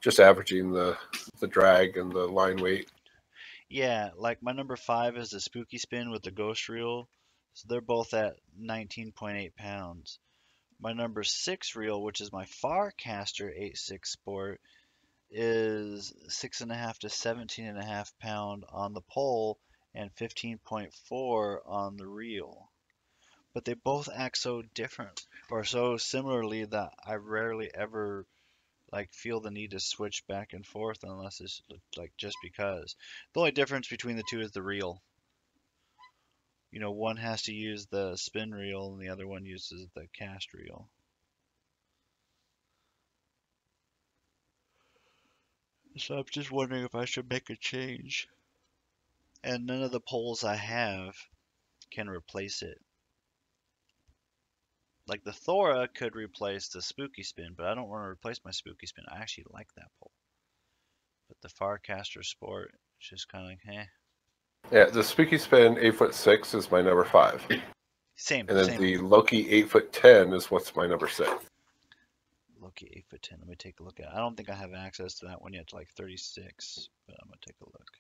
just averaging the drag and the line weight. Yeah, like my number 5 is the Spooky Spin with the Ghost Reel. So they're both at 19.8 pounds. My number 6 reel, which is my Farcaster 8.6 Sport, is 6.5 to 17.5 pound on the pole and 15.4 on the reel. But they both act so different or so similarly that I rarely ever like feel the need to switch back and forth unless it's like just because. The only difference between the two is the reel. You know, one has to use the spin reel and the other one uses the cast reel. So I'm just wondering if I should make a change. And none of the poles I have can replace it. Like the Thora could replace the Spooky Spin, but I don't want to replace my Spooky Spin. I actually like that pole. But the Farcaster Sport is just kind of like, eh. Yeah, the Spooky Spin 8'6" is my number 5, Same, and then same. the Loki 8'10" is what's my number 6. Loki 8'10". Let me take a look at it. I don't think I have access to that one yet, to like 36, but I'm gonna take a look.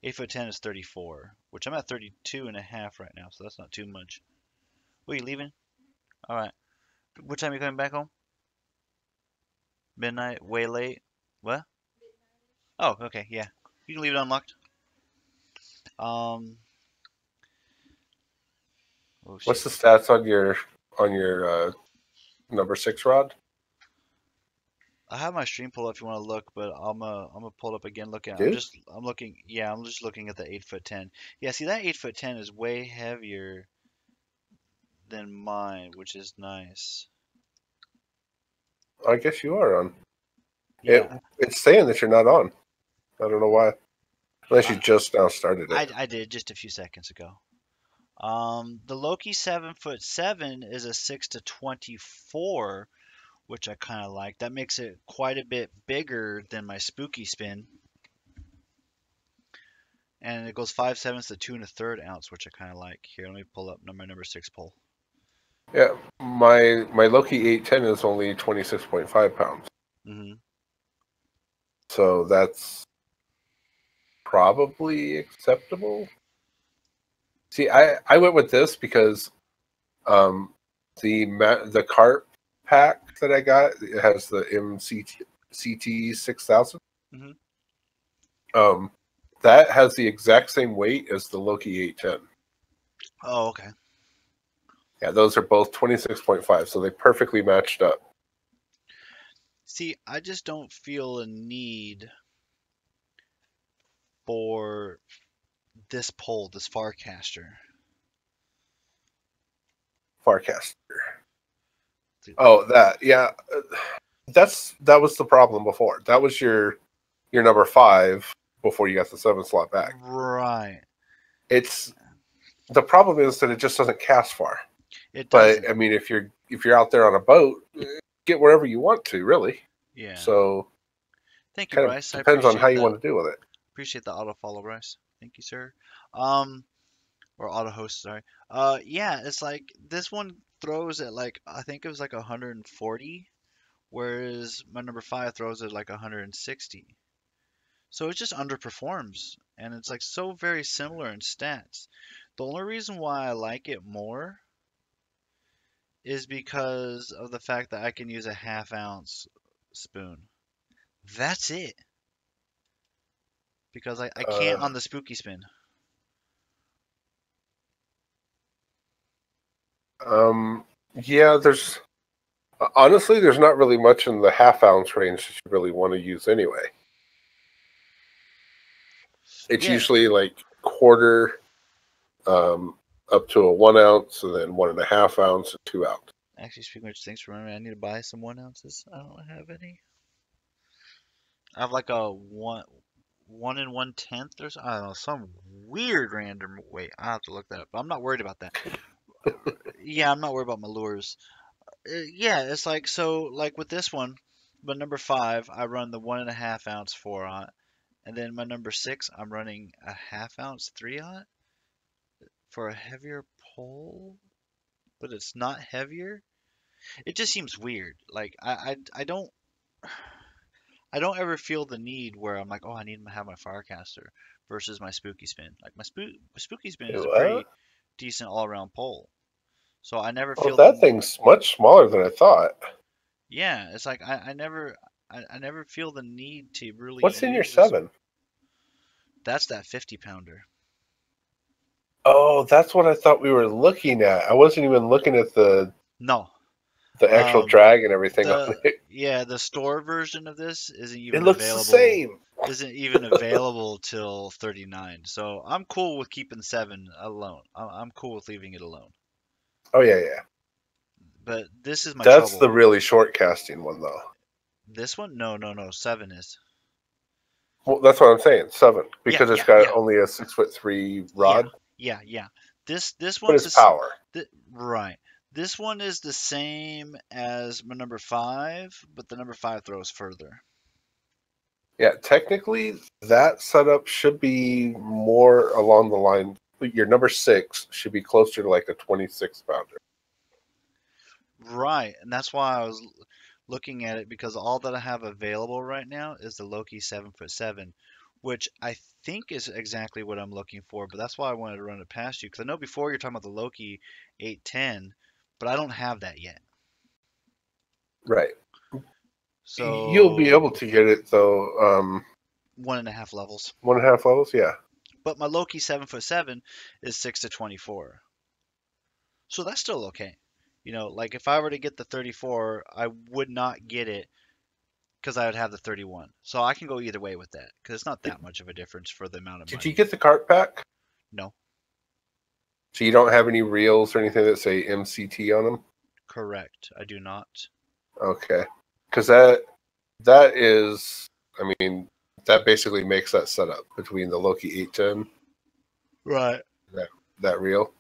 8'10" is 34, which I'm at 32.5 right now, so that's not too much. Were you leaving? All right. What time are you coming back home? Midnight? Way late? What? Oh, okay, yeah. You can leave it unlocked. Um. Oh What's shit. the stats on your number 6 rod? I have my stream pull up if you want to look, but I'm gonna pull it up again. Look at. You do? I'm looking. Yeah, I'm just looking at the 8'10". Yeah, see that 8'10" is way heavier than mine, which is nice. I guess you are on. Yeah, It's saying that you're not on. I don't know why. Unless you I just now started it. I did just a few seconds ago. The Loki 7'7" is a 6 to 24, which I kind of like. That makes it quite a bit bigger than my Spooky Spin, and it goes 5/7 to 2 1/3 ounce, which I kind of like. Here, let me pull up my number 6 pole. Yeah, my Loki 8'10" is only 26.5 pounds. Hmm. So that's probably acceptable. See, I went with this because the cart pack that I got, it has the MCT 6000. Hmm. Um, that has the exact same weight as the Loki 8'10". Oh, okay. Yeah, those are both 26.5, so they perfectly matched up. See, I just don't feel a need for this pole, this Farcaster. Farcaster. Oh, that, yeah. That was the problem before. That was your number 5 before you got the 7 slot back. Right. It's the problem is that it just doesn't cast far. It But doesn't. I mean, if you're out there on a boat, get wherever you want to, really. Yeah. So Thank you, kind of Bryce. I depends on how appreciate you that. want to deal with it. Appreciate the auto follow, Bryce. Thank you, sir. Or auto host, sorry. Yeah, it's like this one throws at like I think it was like 140, whereas my number 5 throws at like 160. So it just underperforms, and it's like so very similar in stats. The only reason why I like it more is because of the fact that I can use a half-ounce spoon. That's it. Because I can't Uh, on the Spooky Spin. yeah, there's not really much in the half ounce range that you really want to use anyway. It's Yeah, usually like quarter, um, up to a 1 ounce, and then 1.5 ounce, and 2 ounce. actually, speaking of which, thanks for remembering. I need to buy some 1 ounces. I don't have any. I have like a 1 1/10 or so. I don't know, some weird random weight. I have to look that up. But I'm not worried about that. Yeah, I'm not worried about my lures. Yeah, it's like so. Like with this one, but number 5, I run the 1.5 ounce 4-aught, and then my number 6, I'm running a half-ounce 3-aught for a heavier pole, but it's not heavier. It just seems weird. Like I don't ever feel the need where I'm like, oh, I need to have my Firecaster versus my Spooky Spin. Like my Spooky Spin is a What? pretty decent all around pole. So I never Oh, feel that thing's much smaller than I thought. yeah, it's like I never feel the need to really What's in your use this. 7? That's that 50 pounder. Oh, that's what I thought we were looking at. I wasn't even looking at No. the actual drag and everything on The it. yeah, the store version of this It looks the same. isn't even available till 39. So I'm cool with keeping 7 alone. I'm cool with leaving it alone. Oh yeah, yeah. But this is my That's the trouble. really short casting one, though. This one? No, no, no. 7 is. Well, that's what I'm saying. 7, Yeah, because it's yeah, got yeah, only a 6'3" yeah, rod, yeah, yeah. This but one's it's the power. right. This one is the same as my number 5, but the number 5 throws further. Yeah, technically, that setup should be more along the line. Your number 6 should be closer to like a 26 pounder. Right, and that's why I was looking at it because all that I have available right now is the Loki 7'7", which I think is exactly what I'm looking for. But that's why I wanted to run it past you because I know before you're talking about the Loki 810, but I don't have that yet. Right. You'll be able So to get it though. 1.5 levels. 1.5 levels, yeah. But my Loki 7'7" is 6 to 24, so that's still okay. You know, like if I were to get the 34, I would not get it because I would have the 31. So I can go either way with that because it's not Did, that much of a difference for the amount of did you money. get the cart pack? No, So you don't have any reels or anything that say MCT on them? correct. I do not. Okay, because that is, I mean, that basically makes that setup between the Loki 810 Right. that that reel.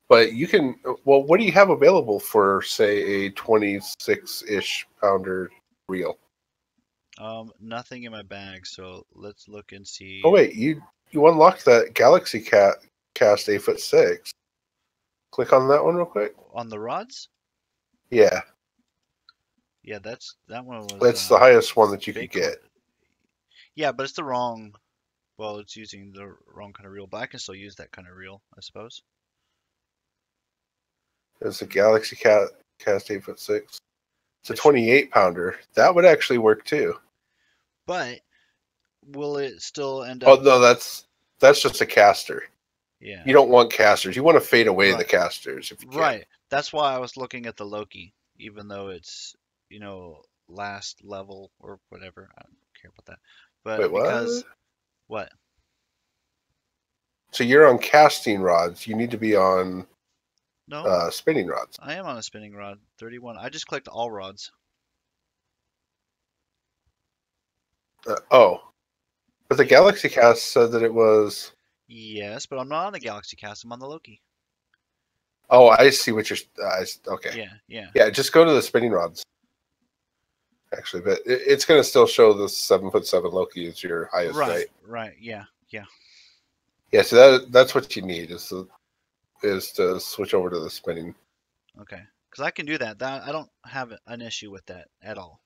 But you can. Well, what do you have available for, say, a 26-ish pounder reel? Nothing in my bag. So let's look and Oh see wait, you unlocked that Galaxy Cast 8'6". Click on that one real quick. on the rods. Yeah, Yeah, that one was it's the highest one that you could fake. get. Yeah, but it's the wrong. Well, it's using the wrong kind of reel, but I can still use that kind of reel, I suppose. It's a Galaxy Cast 8'6". It's a Which, 28 pounder. That would actually work too. but will it still end Oh up? no, that's just a caster. Yeah. You don't want casters. You want to fade away the Right. casters if you can. Right. That's why I was looking at the Loki, even though it's, last level or whatever. I don't care about that. Wait, But what? because what? So you're on casting rods. You need to be on No, spinning rods. I am on a spinning rod. 31. I just clicked all rods. Oh, but the Galaxy Cast said that it was. Yes, but I'm not on the Galaxy Cast. I'm on the Loki. Oh, I see what you're. Okay, Yeah, yeah. yeah. Just go to the spinning rods. Actually, but it's going to still show the 7'7" Loki is your highest, Right, right? right. Yeah, yeah. Yeah. So that's what you need is to switch over to the spinning. Okay. Because I can do that. I don't have an issue with that at all.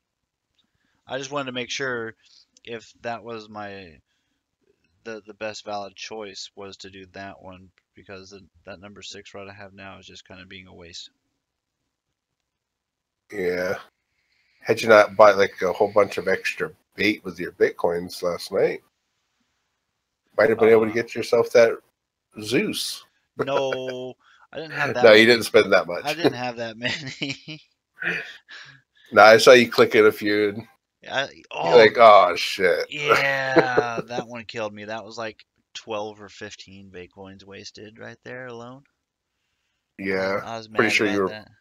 I just wanted to make sure if that was the best valid choice was to do that one because that number 6 rod I have now is just kind of being a waste. Yeah. Had you not bought like a whole bunch of extra bait with your bitcoins last night, might have been able to Uh, get yourself that Zeus. no, I didn't have that No, you didn't many. spend that I much. didn't have that many. No, I saw you click it a few. And you're Oh, like, oh shit. yeah, that one killed me. That was like 12 or 15 Bitcoins wasted right there alone. Yeah, I was pretty mad sure about that.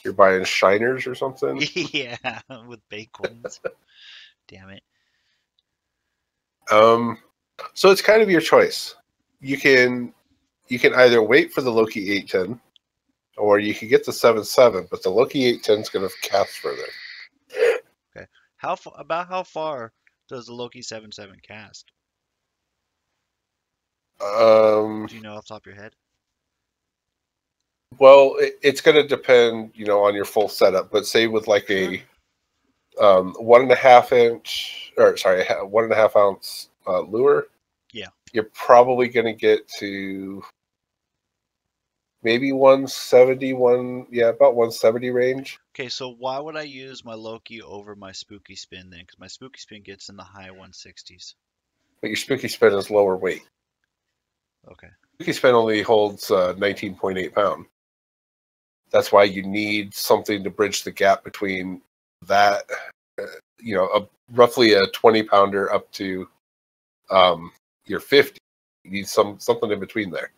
you're buying shiners or something. Yeah, with Bitcoins. Damn it. Um, so it's kind of your choice. You can either wait for the Loki 810, or you can get the 7.7, but the Loki 810 is going to cast further. Okay. How far does the Loki 7.7 cast? Um, Do you know off the top of your head? Well, it's going to depend, on your full setup. But say with like a 1.5 inch, or sorry, 1.5 ounce lure, Yeah. you're probably going to get to maybe 170, about 170 range. Okay, so why would I use my Loki over my Spooky Spin then? Because my Spooky Spin gets in the high 160s. But your Spooky Spin is lower weight. Okay. Spooky Spin only holds 19.8 pound. That's why you need something to bridge the gap between that, roughly a 20 pounder up to your 50. You need something in between there.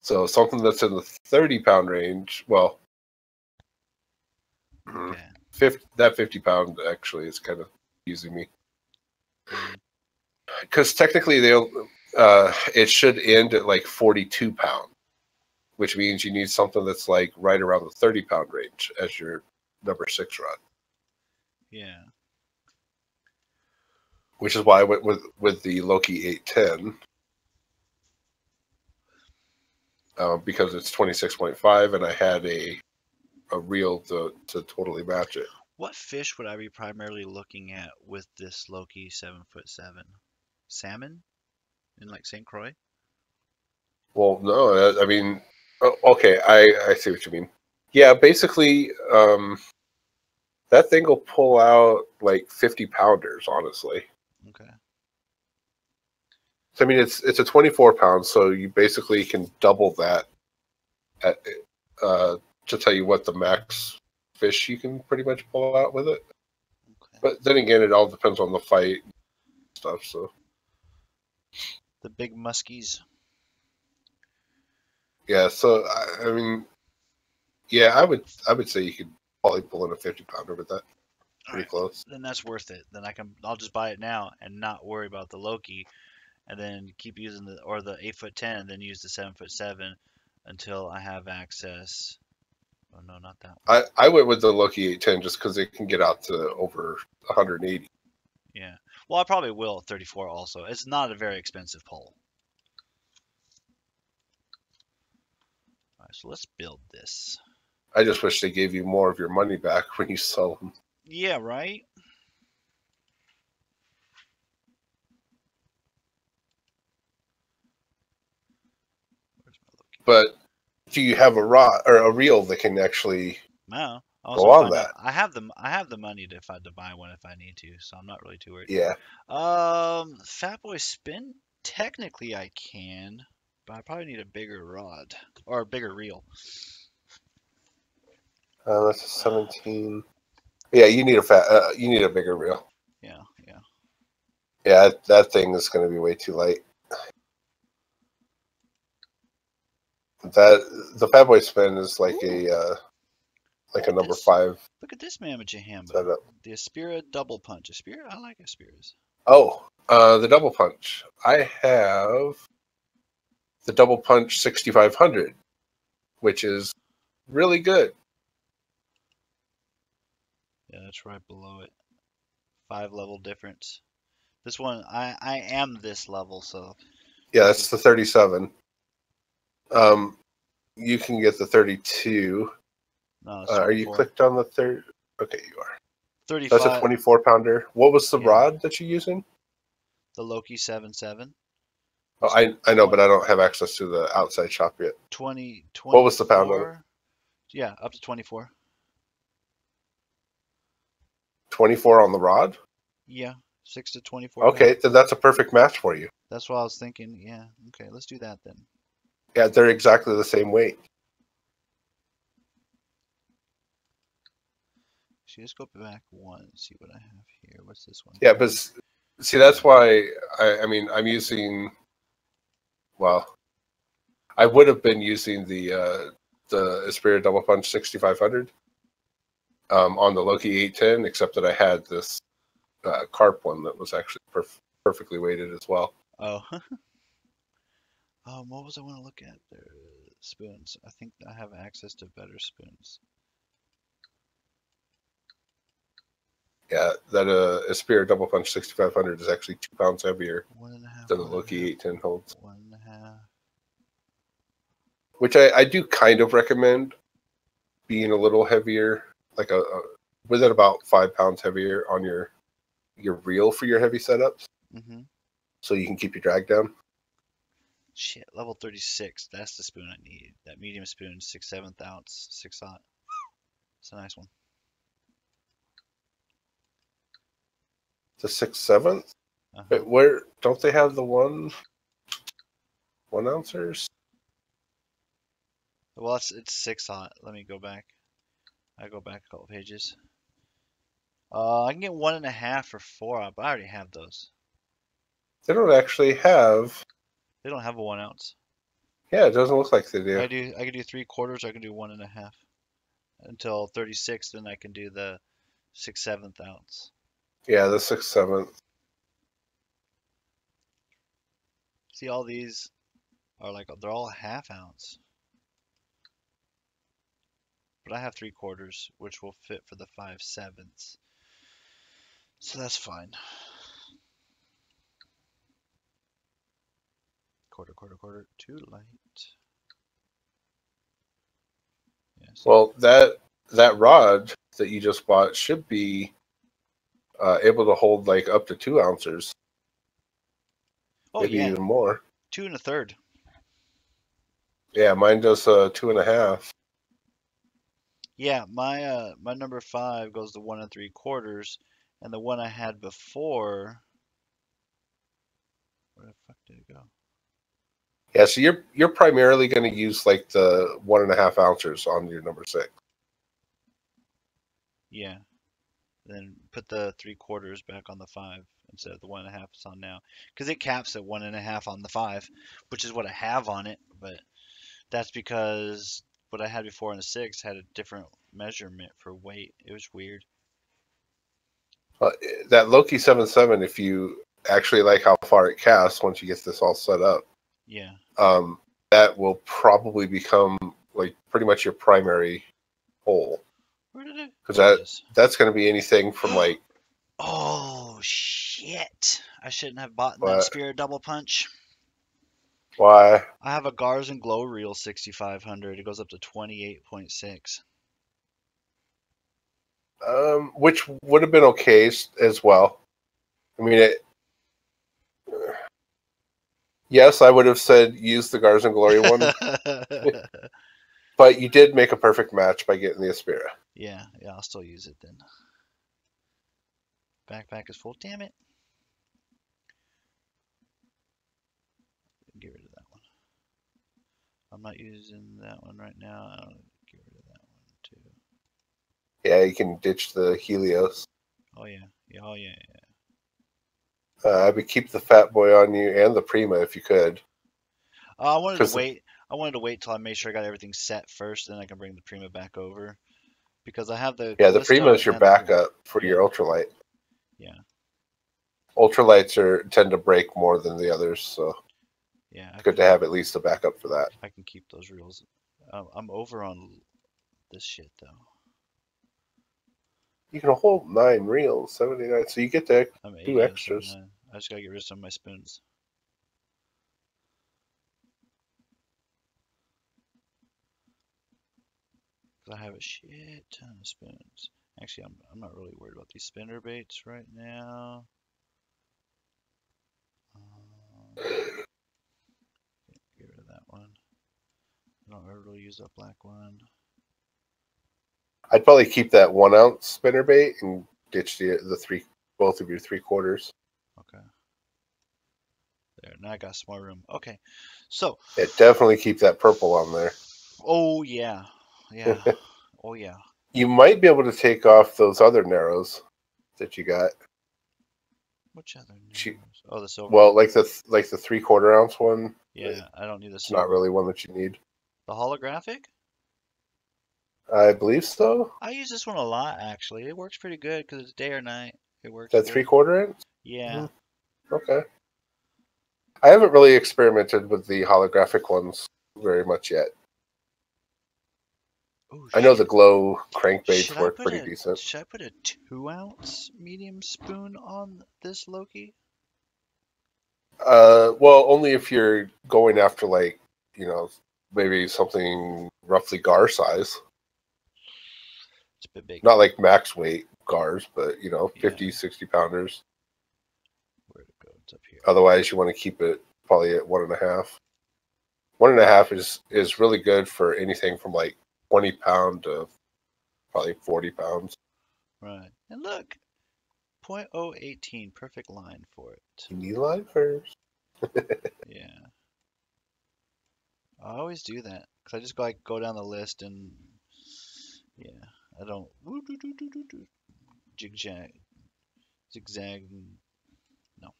So something that's in the 30 pound range. Well, Okay. 50 pound actually is kind of confusing me, because technically it should end at like 42 pound, which means you need something that's like right around the 30 pound range as your number 6 rod. Yeah. Which is why I went with the Loki 810, because it's 26.5, and I had a reel to totally match it. What fish would I be primarily looking at with this Loki 7'7"? Salmon in like St. Croix? Well, no, I mean, okay, I see what you mean. Yeah, basically, that thing will pull out like 50 pounders, honestly. Okay. So, I mean, it's a 24 pound, so you basically can double that to tell you what the max fish you can pretty much pull out with it. Okay. But then again, it all depends on the fight and stuff. So The big muskies. yeah, so I mean, yeah, I would say you could probably pull in a 50 pounder with that. All Pretty right. close. Then that's worth it. Then I'll just buy it now and not worry about the Loki, and then keep using the 8'10", and then use the 7'7" until I have access. Oh no, not that one. I went with the Loki 810 just because it can get out to over 180. Yeah. Well, I probably will at 34 also. It's not a very expensive pole. All right, so let's build this. I just wish they gave you more of your money back when you sell them. Yeah, right? Where's my Loki? But do you have a rod or a reel that can actually No. I was go gonna on find out. that? I have the money to buy one if I need to, so I'm not really too worried. Yeah. Fat Boy Spin. Technically, I can, but I probably need a bigger rod or a bigger reel. That's a 17. Yeah, you need you need a bigger reel. Yeah, yeah. Yeah, that thing is going to be way too light. The Fat Boy Spin is like Ooh. a number 5 Look at this mammoth Jahamba. setup. The Aspira Double Punch. Aspira? I like Aspiras. Oh, the Double Punch. I have the Double Punch 6500, which is really good. Yeah, that's right below it. 5 level difference. This one, I am this level, so. Yeah, that's the 37. You can get the 32. No, it's Are you 24. clicked on the third? Okay, you are. 35. That's a 24 pounder. What was the Yeah. rod that you're using? The Loki 7'7". Oh, I know, but I don't have access to the outside shop yet. 20, 24. What was the pound on it? Yeah, up to 24. 24 on the rod? Yeah, 6 to 24. Okay, pound. then that's a perfect match for you. That's what I was thinking. Yeah, okay, let's do that then. Yeah, they're exactly the same weight. So let's go back one and see what I have here. What's this one? Yeah, but see, that's why I mean, I'm using. Well, I would have been using the Aspira Double Punch 6500 on the Loki 810, except that I had this carp one that was actually perfectly weighted as well. Oh. What was I want to look at there? Spoons. I think I have access to better spoons. Yeah, that Aspira Double Punch 6500 is actually 2 pounds heavier 1.5 than the Loki 810 holds. 1.5. which I do kind of recommend being a little heavier, like with it about 5 pounds heavier on your reel for your heavy setups, Mm-hmm. so you can keep your drag down. Shit, level 36. That's the spoon I need. That medium spoon, 6/7 ounce, 6/0. It's a nice one. The 6/7. Uh-huh. Where don't they have the 1 ounces? Well, it's 6/0. Let me go back. I go back a couple pages. I can get 1.5 for 4, but I already have those. They don't actually have. They don't have a 1 ounce. Yeah, it doesn't look like they do. I can do 3/4. I can do 1.5 until 36. Then I can do the 6/7 ounce. Yeah, the 6/7. See, all these are like they're all a 1/2 ounce. But I have 3/4, which will fit for the 5/7. So that's fine. Quarter, too light. Yes. Well, that rod that you just bought should be able to hold like up to 2 ounces, Oh maybe yeah, even more. 2 1/3. Yeah, mine does 2.5. Yeah, my number 5 goes to 1 3/4, and the one I had before. Where the fuck did it go? Yeah, so you're primarily going to use like the 1.5 ounces on your number 6. Yeah. Then put the 3/4 back on the 5 instead of the 1.5 it's on now, because it caps at 1.5 on the 5, which is what I have on it. But that's because what I had before on the 6 had a different measurement for weight. It was weird. That Loki 7/7, if you actually like how far it casts once you get this all set up, Yeah. that will probably become like pretty much your primary hole, Where did it? because There it is. that's going to be anything from like Oh shit! I shouldn't have bought that what? Spirit Double Punch. Why? I have a Gars and Glow Reel 6500. It goes up to 28.6. Which would have been okay as well. I mean, yes, I would have said use the Gars and Glory one, but you did make a perfect match by getting the Aspira. Yeah, I'll still use it then. Backpack is full. Damn it. Get rid of that one. I'm not using that one right now. I'll get rid of that one too. Yeah, you can ditch the Helios. Oh yeah. Oh yeah. I would keep the Fat Boy on you and the Prima if you could. I wanted to wait. I wanted to wait till I made sure I got everything set first, then I can bring the Prima back over. Because I have the the Prima is your backup for your ultralight. Yeah. Ultralights tend to break more than the others, so yeah, it's good to have at least a backup for that. I can keep those reels. I'm over on this shit though. You can hold 9 reels, 79, so you get to do extras. I just gotta get rid of some of my spoons. I have a shit ton of spoons. Actually, I'm not really worried about these spinner baits right now. Get rid of that one. I don't ever really use that black one. I'd probably keep that 1 ounce spinner bait and ditch both of your 3/4. Okay. There, now I got some more room. Okay, so. Yeah, definitely keep that purple on there. Oh yeah, yeah. Oh yeah. You might be able to take off those other narrows that you got. Which other narrows? Oh, the silver. Well, like the 3/4 ounce one. Yeah, I don't need the It's silver. not really one that you need. The holographic? I believe so. I use this one a lot actually. It works pretty good because it's day or night. It works. That 3/4 inch. Yeah. Okay. I haven't really experimented with the holographic ones very much yet. Ooh, I know the glow crankbaits work pretty decent. Should I put a 2 ounce medium spoon on this Loki? Well, only if you're going after like maybe something roughly gar size. It's a bit big. Not like max weight gars, but 50, Yeah. 60 pounders. Where'd it go? It's up here. Otherwise, you want to keep it probably at 1.5. 1.5 is really good for anything from like 20 pound to probably 40 pounds. Right. And look, 0.018, perfect line for it. You need line first. Yeah. I always do that because I just go down the list and yeah, I don't zigzag. No,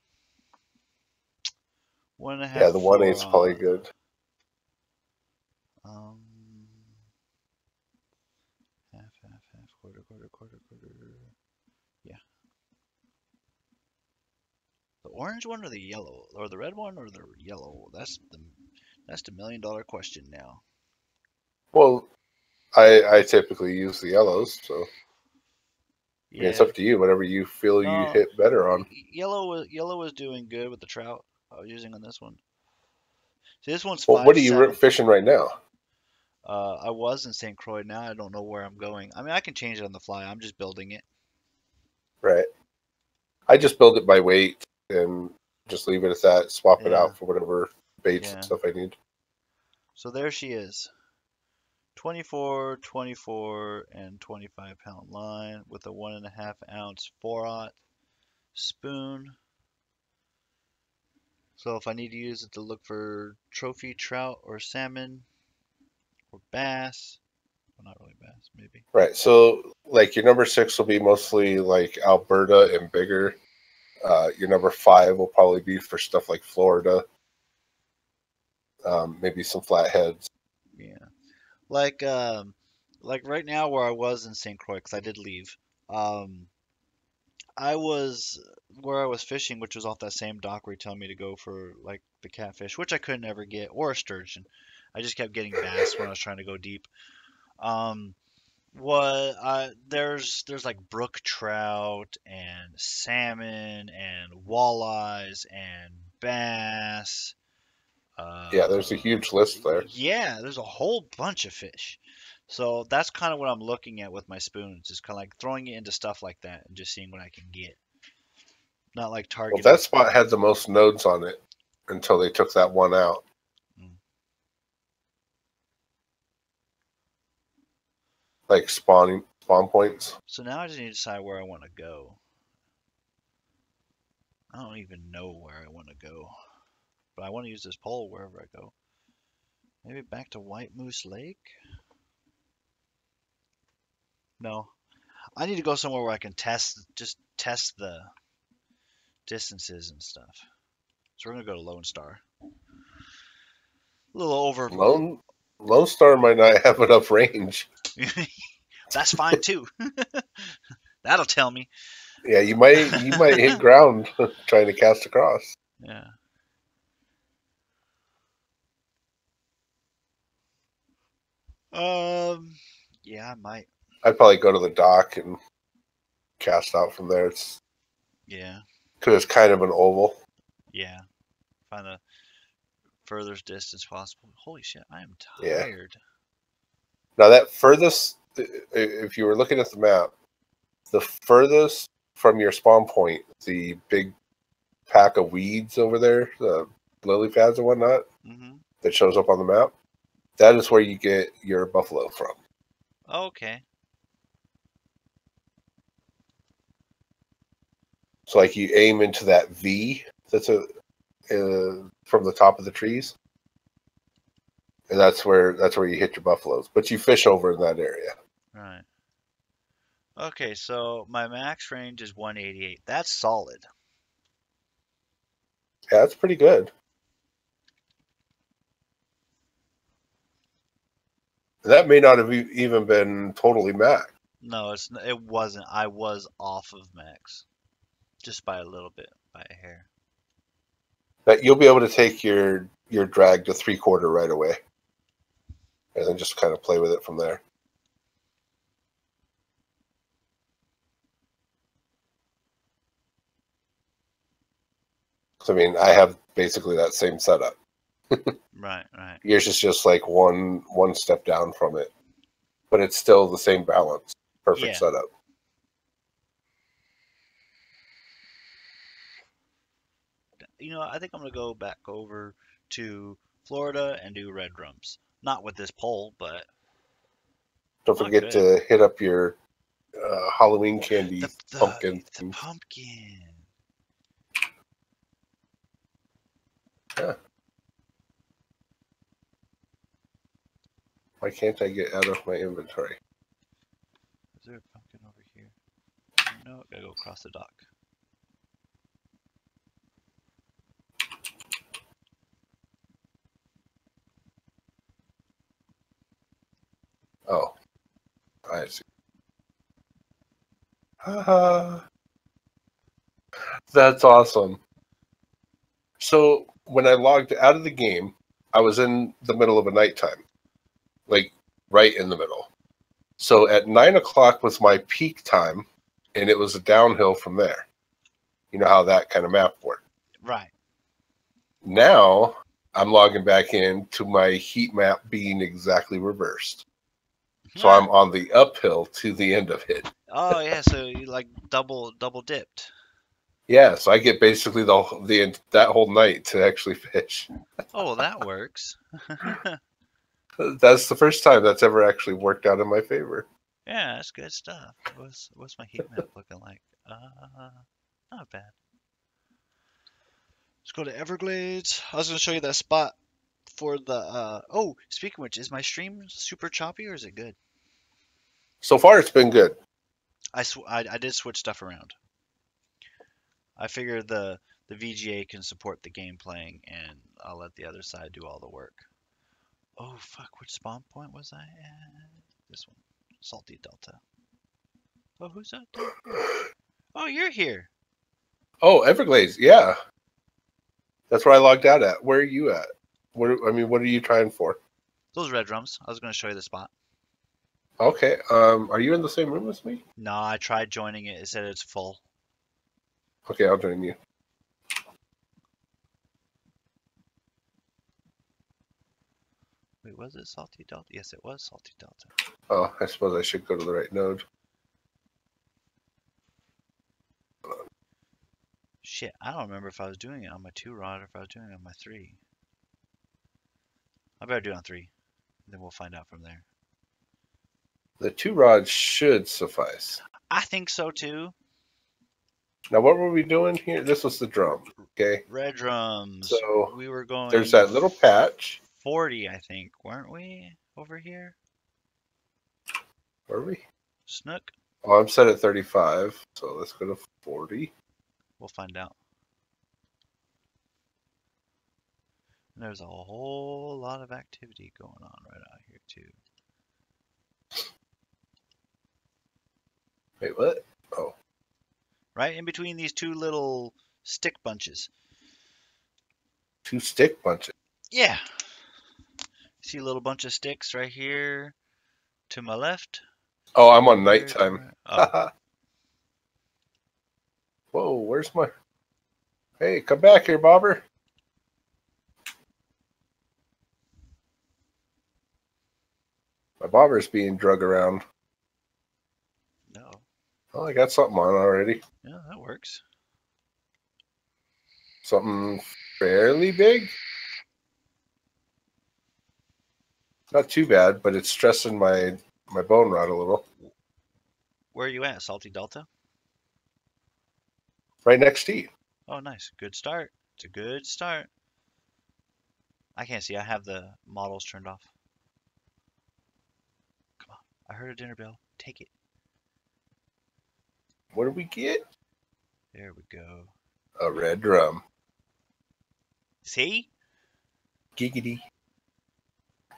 one and a Yeah, half the 1/8's probably for good. um half, quarter. Yeah, the orange one or the yellow or the red one or the yellow. That's the $1 million question now. Well, I typically use the yellows, so I mean, it's Yeah, up to you. Whatever you feel you no, hit better on. yellow was doing good with the trout I was using on this one. See, this one's Well, what five are you seven. fishing right now? I was in St. Croix. Now I don't know where I'm going. I mean, I can change it on the fly. I'm just building it. Right. I just build it by weight and just leave it at that. Swap it Yeah, out for whatever baits and yeah. stuff I need. So there she is. 24, 24, and 25-pound line with a 1.5-ounce 4/0 spoon. So if I need to use it to look for trophy trout or salmon or bass, well, not really bass, maybe. Right. So, like, your number 6 will be mostly like Alberta and bigger. Your number 5 will probably be for stuff like Florida, maybe some flatheads. Yeah. Like right now where I was in St. Croix, 'cause I did leave. Um, I was where I was fishing, which was off that same dock where you tell me to go for like the catfish, which I couldn't ever get, or a sturgeon. I just kept getting bass when I was trying to go deep. Um, there's like brook trout and salmon and walleyes and bass. Yeah, there's a huge list there. Yeah, there's a whole bunch of fish. So that's kind of what I'm looking at with my spoons, is kind of like throwing it into stuff like that and just seeing what I can get. Not like Well, targeting. that spot had the most nodes on it until they took that one out. Mm. Like spawn points. So now I just need to decide where I want to go. I don't even know where I want to go, but I want to use this pole wherever I go. Maybe back to White Moose Lake? No. I need to go somewhere where I can just test the distances and stuff. So we're gonna go to Lone Star. A little over. Lone Star might not have enough range. That's fine too. That'll tell me. Yeah, you might hit ground trying to cast across. Yeah. Um. Yeah, I might. I'd probably go to the dock and cast out from there. It's Yeah. because it's kind of an oval. Yeah. Find the furthest distance possible. Holy shit, I am Yeah. tired. Now that furthest, if you were looking at the map, the furthest from your spawn point, the big pack of weeds over there, the lily pads and whatnot, Mm-hmm. that shows up on the map, that is where you get your buffalo from. Okay. So like you aim into that V that's from the top of the trees, and that's where you hit your buffaloes. But you fish over in that area. Right. Okay, so my max range is 188. That's solid. Yeah, that's pretty good. And that may not have even been totally max. No, it wasn't. I was off of max. Just by a little bit, by a hair. That you'll be able to take your drag to 3/4 right away, and then just kind of play with it from there. I mean, I have basically that same setup. Right, right. Yours is just like one step down from it, but it's still the same balance. Perfect Yeah. setup. I think I'm gonna go back over to Florida and do red drums. Not with this pole, but Don't I forget could. to hit up your Halloween The candy the pumpkin the things. pumpkin. Yeah. Why can't I get out of my inventory? Is there a pumpkin over here? No, gotta go across the dock. Oh, I see. Haha, that's awesome. So when I logged out of the game, I was in the middle of a nighttime, like right in the middle. So at 9 o'clock was my peak time, and it was a downhill from there. You know how that kind of map works. Right. Now I'm logging back in to my heat map being exactly reversed. So I'm on the uphill to the end of it. Oh yeah, so you like double dipped. Yeah, so I get basically the that whole night to actually fish. Oh, well, that works. That's the first time that's ever actually worked out in my favor. Yeah, that's good stuff. What's my heat map looking like? Not bad. Let's go to Everglades. I was gonna show you that spot for the oh, speaking of which, is my stream super choppy or is it good? So far, it's been good. I did switch stuff around. I figure the VGA can support the game playing and I'll let the other side do all the work. Oh fuck, which spawn point was I at? This one. Salty Delta. Oh, who's that down here? Oh, you're here. Oh, Everglades, yeah, that's where I logged out at. Where are you at? What are you trying for? Those red drums. I was gonna show you the spot. Okay, are you in the same room as me? No, I tried joining it. It said it's full. Okay, I'll join you. Wait, was it Salty Delta? Yes, it was Salty Delta. Oh, I suppose I should go to the right node. Shit, I don't remember if I was doing it on my 2 rod or if I was doing it on my 3. I better do it on 3. Then we'll find out from there. The 2 rods should suffice. I think so too. Now, what were we doing here? This was the drum, okay? Red drums. So We were going there's that little patch. 40, I think, weren't we? Over here? Were we? Snook? Oh, I'm set at 35, so let's go to 40. We'll find out. And there's a whole lot of activity going on right out here too. Wait, what? Oh, Right in between these two little stick bunches. 2 stick bunches. Yeah. See a little bunch of sticks right here to my left? Oh, I'm on Here to nighttime. my... Oh. Whoa, where's my... Hey, come back here, Bobber. My bobber's being drug around. No. Oh, I got something on already. Yeah, that works. Something fairly big. Not too bad, but it's stressing my bone rod a little. Where are you at? Salty Delta? Right next to you. Oh, nice. Good start. It's a good start. I can't see. I have the models turned off. Come on. I heard a dinner bell. Take it. What do we get? There we go. A red drum. See? Giggity.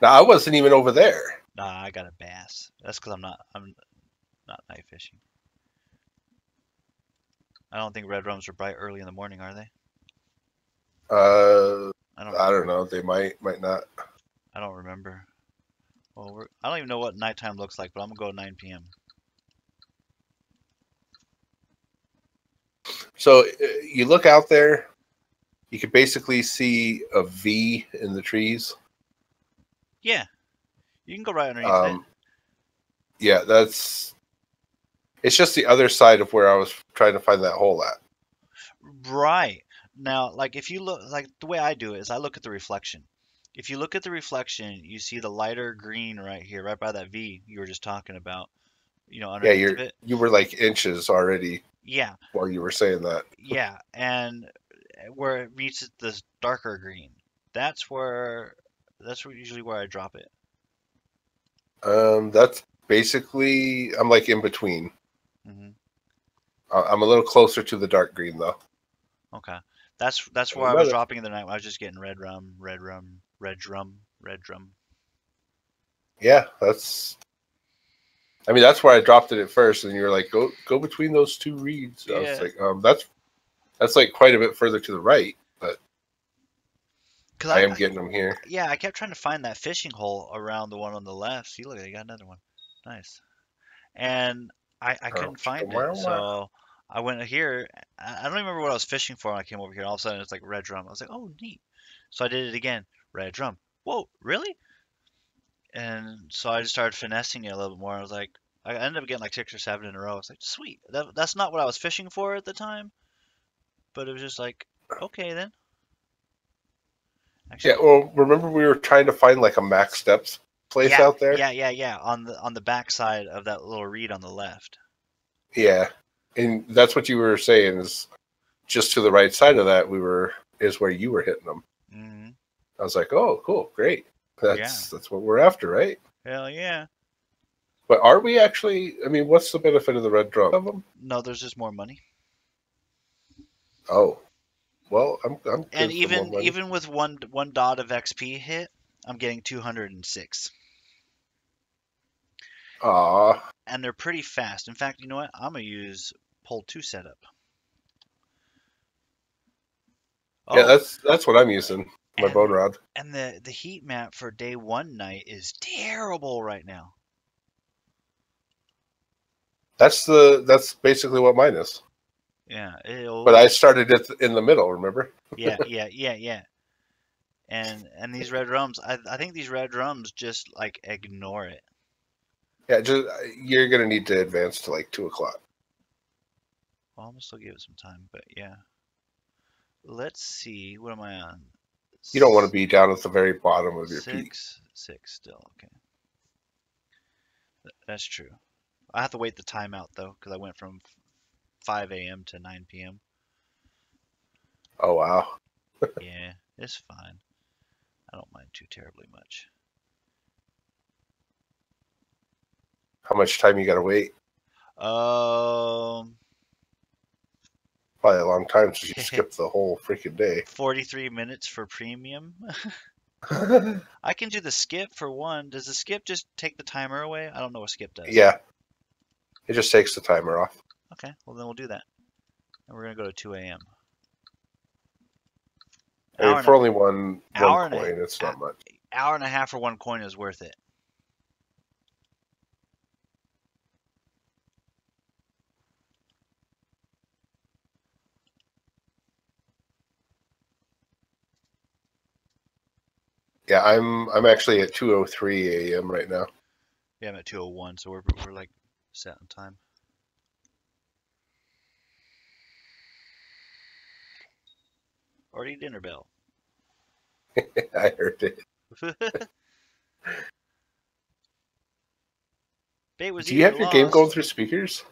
Now, I wasn't even over there. Nah, I got a bass. That's because I'm not night fishing. I don't think red drums are bright early in the morning, are they? I don't know. They might not. I don't remember. Well, I don't even know what nighttime looks like, but I'm gonna go 9 p.m. So you look out there, you could basically see a V in the trees. Yeah, you can go right underneath it. Yeah, it's just the other side of where I was trying to find that hole at. Right. Now, like if you look, like the way I do it is I look at the reflection. If you look at the reflection, you see the lighter green right here, right by that V you were just talking about, Yeah, underneath of it. you were like inches already Yeah, while you were saying that. yeah. And where it meets this darker green, that's where usually where I drop it. That's basically I'm like in between. Hmm. I'm a little closer to the dark green though. Okay. That's where I was Another. dropping the night when I was just getting red rum, red rum, red drum, red drum. Yeah, that's. I mean, that's where I dropped it at first, and you were like, "Go between those two reeds." I was Yeah. like, that's like quite a bit further to the right, but Cause I am getting them here. yeah, I kept trying to find that fishing hole around the one on the left. See, look, I got another one. Nice. And I Oh, couldn't find it, so I went here. I don't even remember what I was fishing for when I came over here. All of a sudden, it's like red drum. I was like, oh, neat. So I did it again. Red drum. Whoa, really? And so I just started finessing it a little bit more. I was like, I ended up getting like 6 or 7 in a row. I was like, sweet. That's not what I was fishing for at the time, but it was just like, okay then. Yeah, Actually, well, remember we were trying to find like a max steps place yeah, out there? yeah. On the back side of that little reed on the left. Yeah, and that's what you were saying is just to the right side of that is where you were hitting them. Hmm. I was like, oh, cool, great. Yeah. That's what we're after, right? Hell yeah. But are we actually? I mean, what's the benefit of the red drum of them? No, there's just more money. Oh, well, I'm And good for more money. even with one dot of XP hit, I'm getting 206. Ah, And they're pretty fast. In fact, you know what? I'm gonna use pull 2 setup. yeah, Oh, that's what I'm using. My and bone rod. the heat map for day 1 night is terrible right now. That's basically what mine is. Yeah, But I started it in the middle. Remember? yeah. And these red drums, I think these red drums just like ignore it. Yeah, just you're gonna need to advance to like 2 o'clock. Well, I'm gonna still give it some time, but yeah. Let's see. What am I on? You don't want to be down at the very bottom of your peak. 6 still. Okay. That's true. I have to wait the timeout though, because I went from 5 a.m. to 9 p.m. Oh wow! Yeah, it's fine. I don't mind too terribly much. How much time you gotta wait? Um, Probably a long time since you skipped the whole freaking day. 43 minutes for premium. I can do the skip for one. Does the skip just take the timer away? I don't know what skip does. Yeah, it just takes the timer off. Okay, well then we'll do that. And we're gonna go to 2 a.m. I mean, for only one hour coin, it's not much. Hour and a half for one coin is worth it. Yeah, I'm actually at 2:03 a.m. right now. Yeah, I'm at 2:01, so we're like set on time. Already dinner bell. I heard it. Bait was Do you either have your game going lost. through speakers?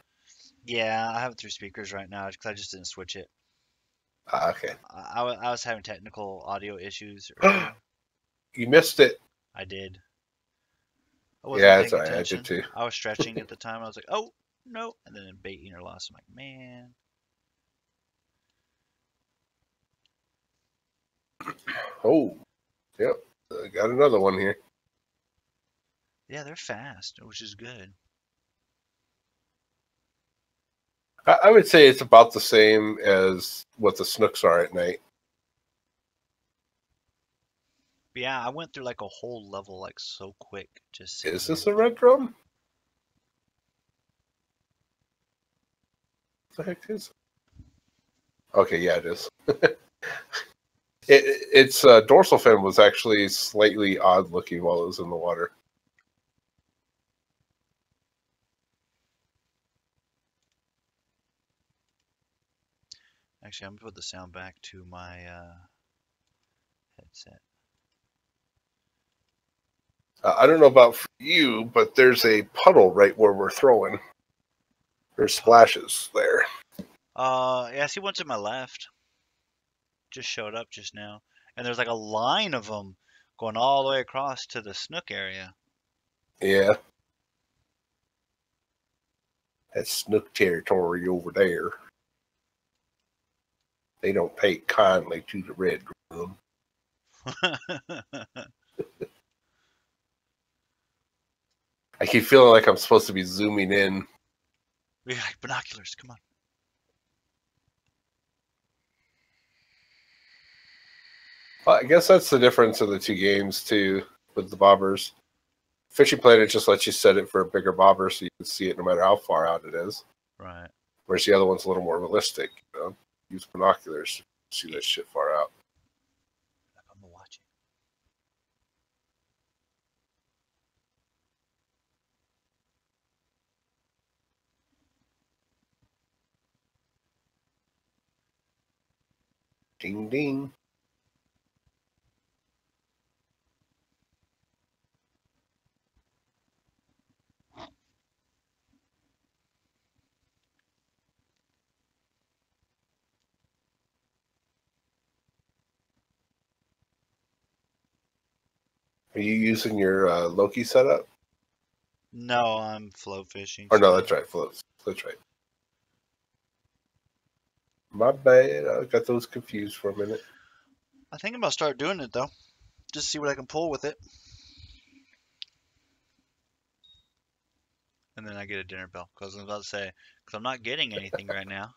Yeah, I have it through speakers right now because I just didn't switch it. Ah, okay. I was having technical audio issues earlier. You missed it. I did. I Yeah, wasn't that's paying all right. I attention. did too. I was stretching at the time. I was like, oh, no. And then bait either lost. I'm like, man. Oh, yep. I got another one here. Yeah, they're fast, which is good. I would say it's about the same as what the snooks are at night. But yeah, I went through like a whole level like so quick. Just sitting Is this here. a red drum? What the heck is it? Okay, yeah, it is. Its dorsal fin was actually slightly odd looking while it was in the water. Actually, I'm gonna put the sound back to my headset. I don't know about for you, but there's a puddle right where we're throwing. There's splashes there. Yeah, I see one to my left. Just showed up just now, and there's like a line of them going all the way across to the snook area. Yeah. That's snook territory over there. They don't take kindly to the red drum. I keep feeling like I'm supposed to be zooming in. We got binoculars. Come on. Well, I guess that's the difference of the two games too with the bobbers. Fishing Planet just lets you set it for a bigger bobber so you can see it no matter how far out it is. Right. Whereas the other one's a little more realistic. Use binoculars to see that shit far out. I'm gonna watch it. Ding ding. Are you using your Loki setup? No, I'm float fishing. Or no, Still. that's right, floats. That's right. My bad. I got those confused for a minute. I think I'm gonna start doing it though. Just see what I can pull with it. And then I get a dinner bell. Because I was about to say, because I'm not getting anything right now.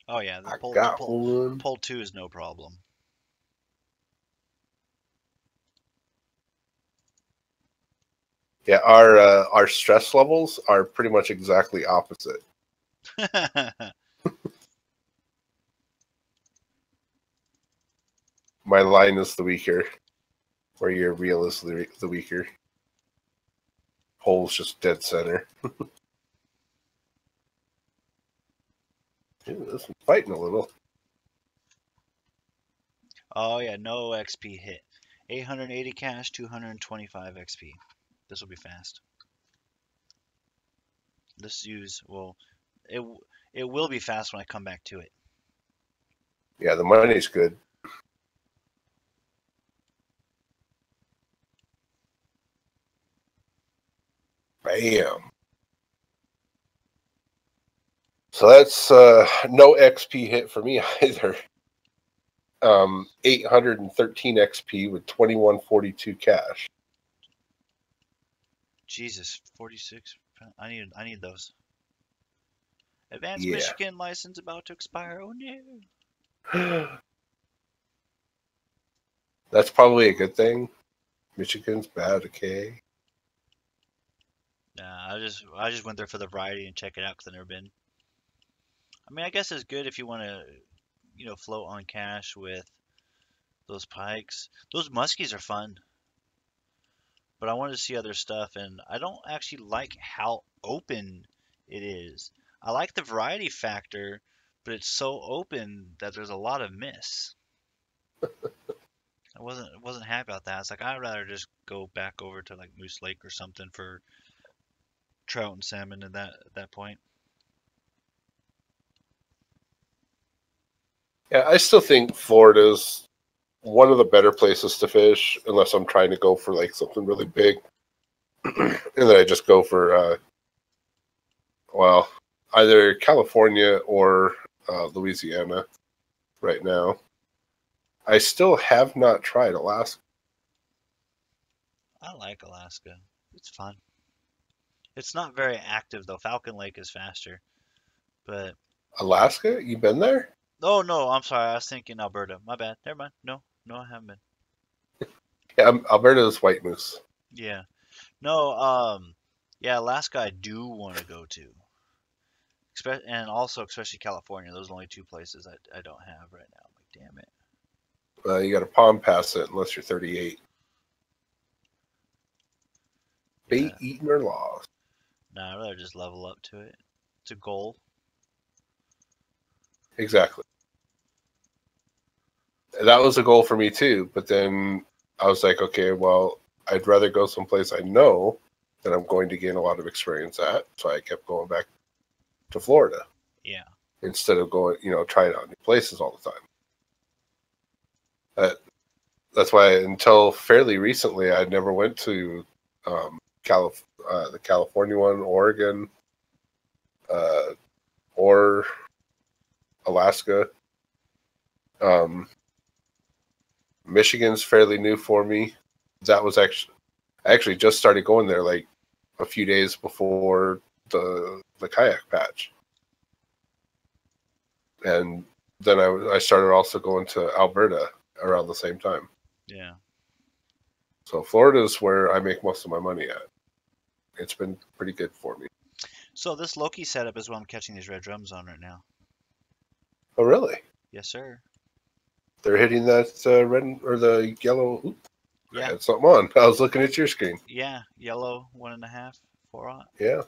Oh yeah, the I got pull one. pull two is no problem. Yeah, our stress levels are pretty much exactly opposite. My line is the weaker, where your reel is the weaker. Pole's just dead center. Ooh, this one's fighting a little. Oh yeah, no XP hit. 880 cash, 225 XP. This will be fast. Let's use, well, it it will be fast when I come back to it. Yeah, the money's good. Bam. So that's no XP hit for me either. 813 XP with 2142 cash. Jesus, 46. I need those. Advanced Yeah. Michigan license about to expire. Oh no. That's probably a good thing. Michigan's bad, okay? Nah, I just went there for the variety and check it out because I've never been. I mean, I guess it's good if you want to, float on cash with those pikes. Those muskies are fun, but I wanted to see other stuff, and I don't actually like how open it is. I like the variety factor, but it's so open that there's a lot of miss. I wasn't happy about that. It's like I'd rather just go back over to like Moose Lake or something for trout and salmon at that point. Yeah, I still think Florida's one of the better places to fish, unless I'm trying to go for like something really big. And then I just go for, well, either California or Louisiana right now. I still have not tried Alaska. I like Alaska. It's fun. It's not very active though. Falcon Lake is faster, but Alaska? You been there? oh no, I'm sorry. I was thinking Alberta. My bad. Never mind. No, no, I haven't been. Yeah, Alberta's white moose. Yeah. No, yeah, Alaska I do want to go to. And also especially California. Those are only two places I don't have right now. I'm like, damn it. You got to palm pass it unless you're 38. Bait Yeah. eaten or lost. No, I'd rather just level up to it. It's a goal. Exactly. That was a goal for me too. But then I was like, okay, well, I'd rather go someplace I know that I'm going to gain a lot of experience at. So I kept going back to Florida. Yeah. Instead of going, trying out new places all the time. That's why until fairly recently, I never went to the California one, Oregon, or Alaska. Michigan's fairly new for me. That was I actually just started going there like a few days before the kayak patch, and then I started also going to Alberta around the same time. Yeah. So Florida is where I make most of my money at. It's been pretty good for me. So this Loki setup is what I'm catching these red drums on right now. Oh, really? Yes, sir. They're hitting that red or the yellow. Oop, I Yeah. had something on. I was looking at your screen. Yeah. Yellow 1.5, 4/0. Yeah.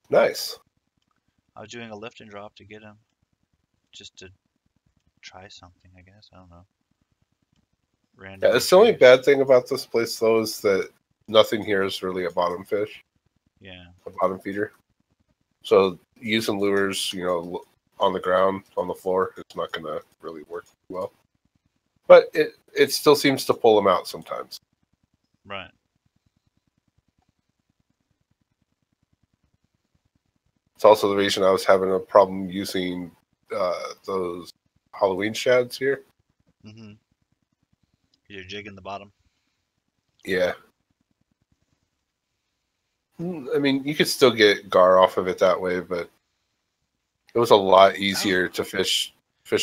Nice. I was doing a lift and drop to get them, just to try something. I guess I don't know. Yeah, Random it's the only retrieve. bad thing about this place, though, is that nothing here is really a bottom fish, Yeah. a bottom feeder. So using lures, on the ground, on the floor, it's not going to really work well. But it still seems to pull them out sometimes. Right. It's also the reason I was having a problem using those Halloween shads here. Mm-hmm. You're jigging the bottom. Yeah. I mean, you could still get gar off of it that way, but it was a lot easier to fish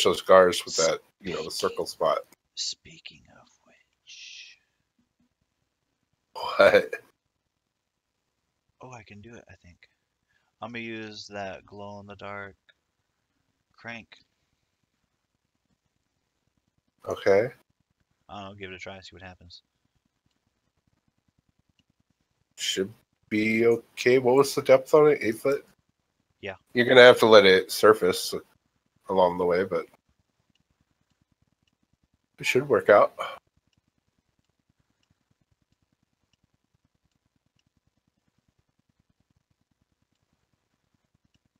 those gars with that, the circle spot. Speaking of which, What? oh, I can do it. I think I'm gonna use that glow in the dark crank. Okay. I don't know, give it a try, see what happens. Should be okay. What was the depth on it? 8 foot? Yeah. You're going to have to let it surface along the way, but it should work out.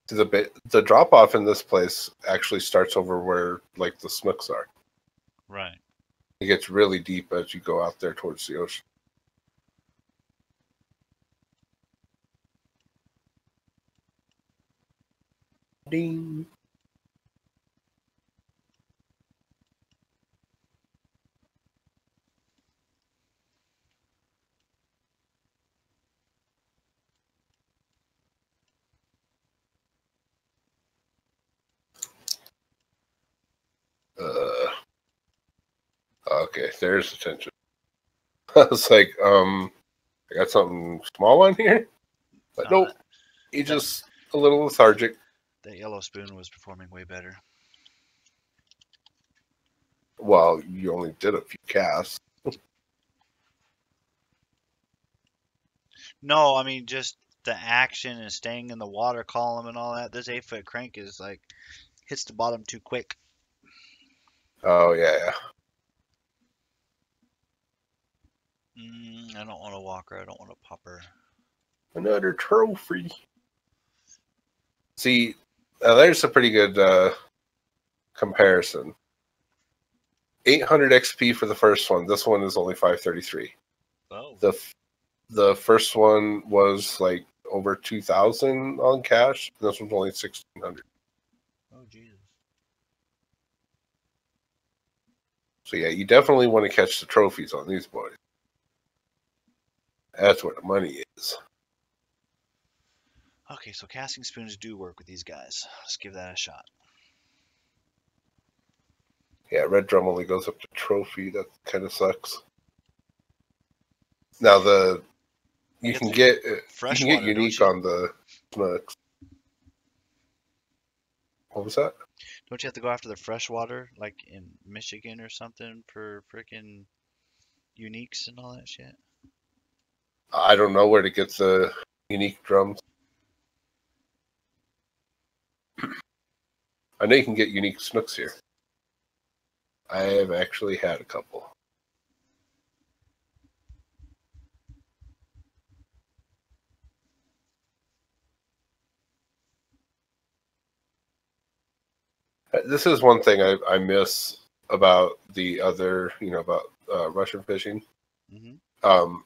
The drop off in this place actually starts over where like the snooks are. Right. It gets really deep as you go out there towards the ocean. Ding. Okay, there's the tension. I was like, I got something small on here, but No, nope. He that just a little lethargic. that yellow spoon was performing way better. Well, you only did a few casts. No, I mean just the action and staying in the water column and all that. This 8-foot crank is like hits the bottom too quick. Oh yeah. I don't want to walk her. I don't want to pop her. Another trophy. See, there's a pretty good comparison. 800 XP for the first one. This one is only 533. Oh. The first one was like over 2,000 on cash. This one's only 1,600. Oh Jesus. So yeah, you definitely want to catch the trophies on these boys. That's where the money is. Okay, so casting spoons do work with these guys. Let's give that a shot. Yeah, red drum only goes up to trophy. That kind of sucks. Now You you have can to get freshwater, don't unique you? on the Snooks. What was that? Don't you have to go after the freshwater, like in Michigan or something, for freaking uniques and all that shit? I don't know where to get the unique drums. I know you can get unique Snooks here. I have actually had a couple. This is one thing I miss about the other, about Russian fishing. Hmm. Um,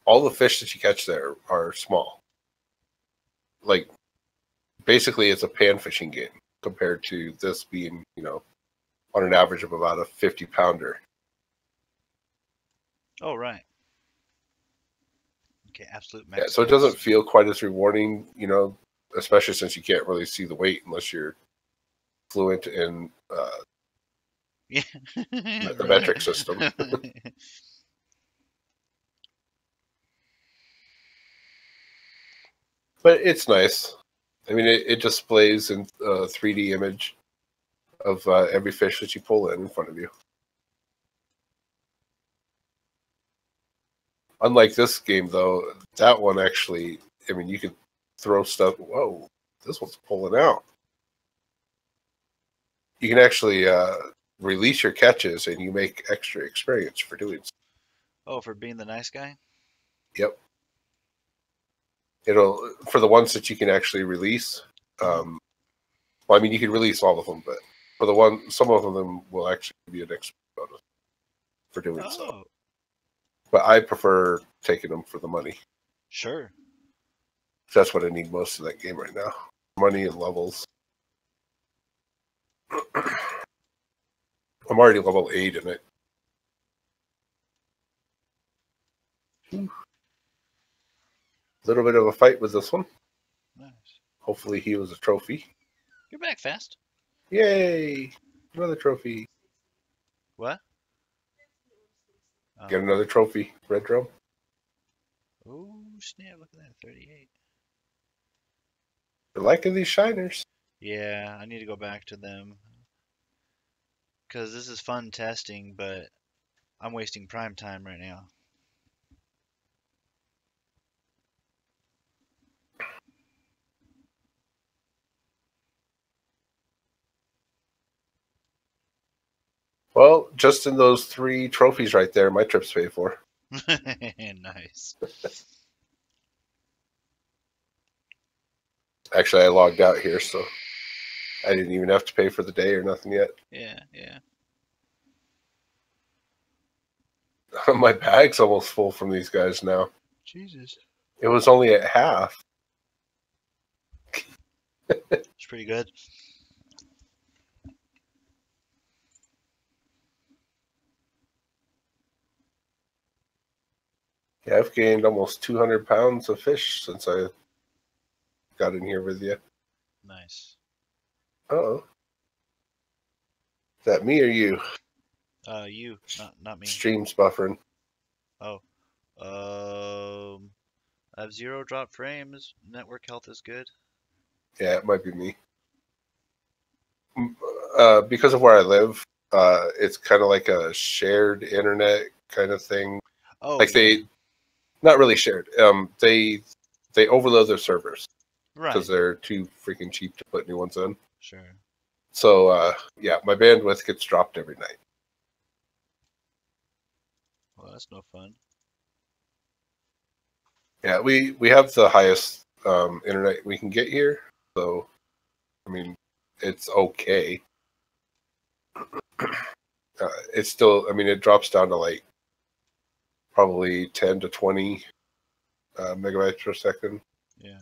all the fish that you catch there are small. Like, basically, it's a pan fishing game compared to this being, on an average of about a 50-pounder. Oh, right. Okay, absolute Yeah, so it Mexicans. doesn't feel quite as rewarding, especially since you can't really see the weight unless you're fluent in Yeah, the right. metric system. But it's nice. I mean, it displays in 3D image of every fish that you pull in front of you. Unlike this game, though, that one actually, I mean, you could throw stuff. Whoa, this one's pulling out. You can actually release your catches, and you make extra experience for doing so. Oh, for being the nice guy? Yep. It'll for the ones that you can actually release. Mhm. Well, I mean, you can release all of them, but for some of them will actually give you an extra bonus for doing so. Oh, But I prefer taking them for the money. sure. That's what I need most of that game right now. Money and levels. I'm already level 8 in it. A little bit of a fight with this one. Nice. Hopefully he was a trophy. You're back fast. Yay! Another trophy. What? Oh. Get another trophy. Red drum. Oh, snap. Look at that. 38. You're liking these shiners. Yeah, I need to go back to them. Because this is fun testing, but I'm wasting prime time right now. Well, just in those 3 trophies right there, my trip's paid for. Nice. Actually, I logged out here, so I didn't even have to pay for the day or nothing yet. Yeah, yeah. My bag's almost full from these guys now. Jesus. It was only at half. It's pretty good. Yeah, I've gained almost 200 pounds of fish since I got in here with you. Nice. Uh-oh. Is that me or you? You, not me. Stream's buffering. Oh. I have 0 drop frames. Network health is good. Yeah, it might be me. Because of where I live, it's kind of like a shared internet kind of thing. Oh, Like yeah. not really shared. They overload their servers because Right. they're too freaking cheap to put new ones in. Sure. So yeah, my bandwidth gets dropped every night. Well, that's no fun. Yeah, we have the highest internet we can get here, so I mean, it's okay. It's still, I mean, it drops down to like probably 10 to 20 megabytes per second. Yeah.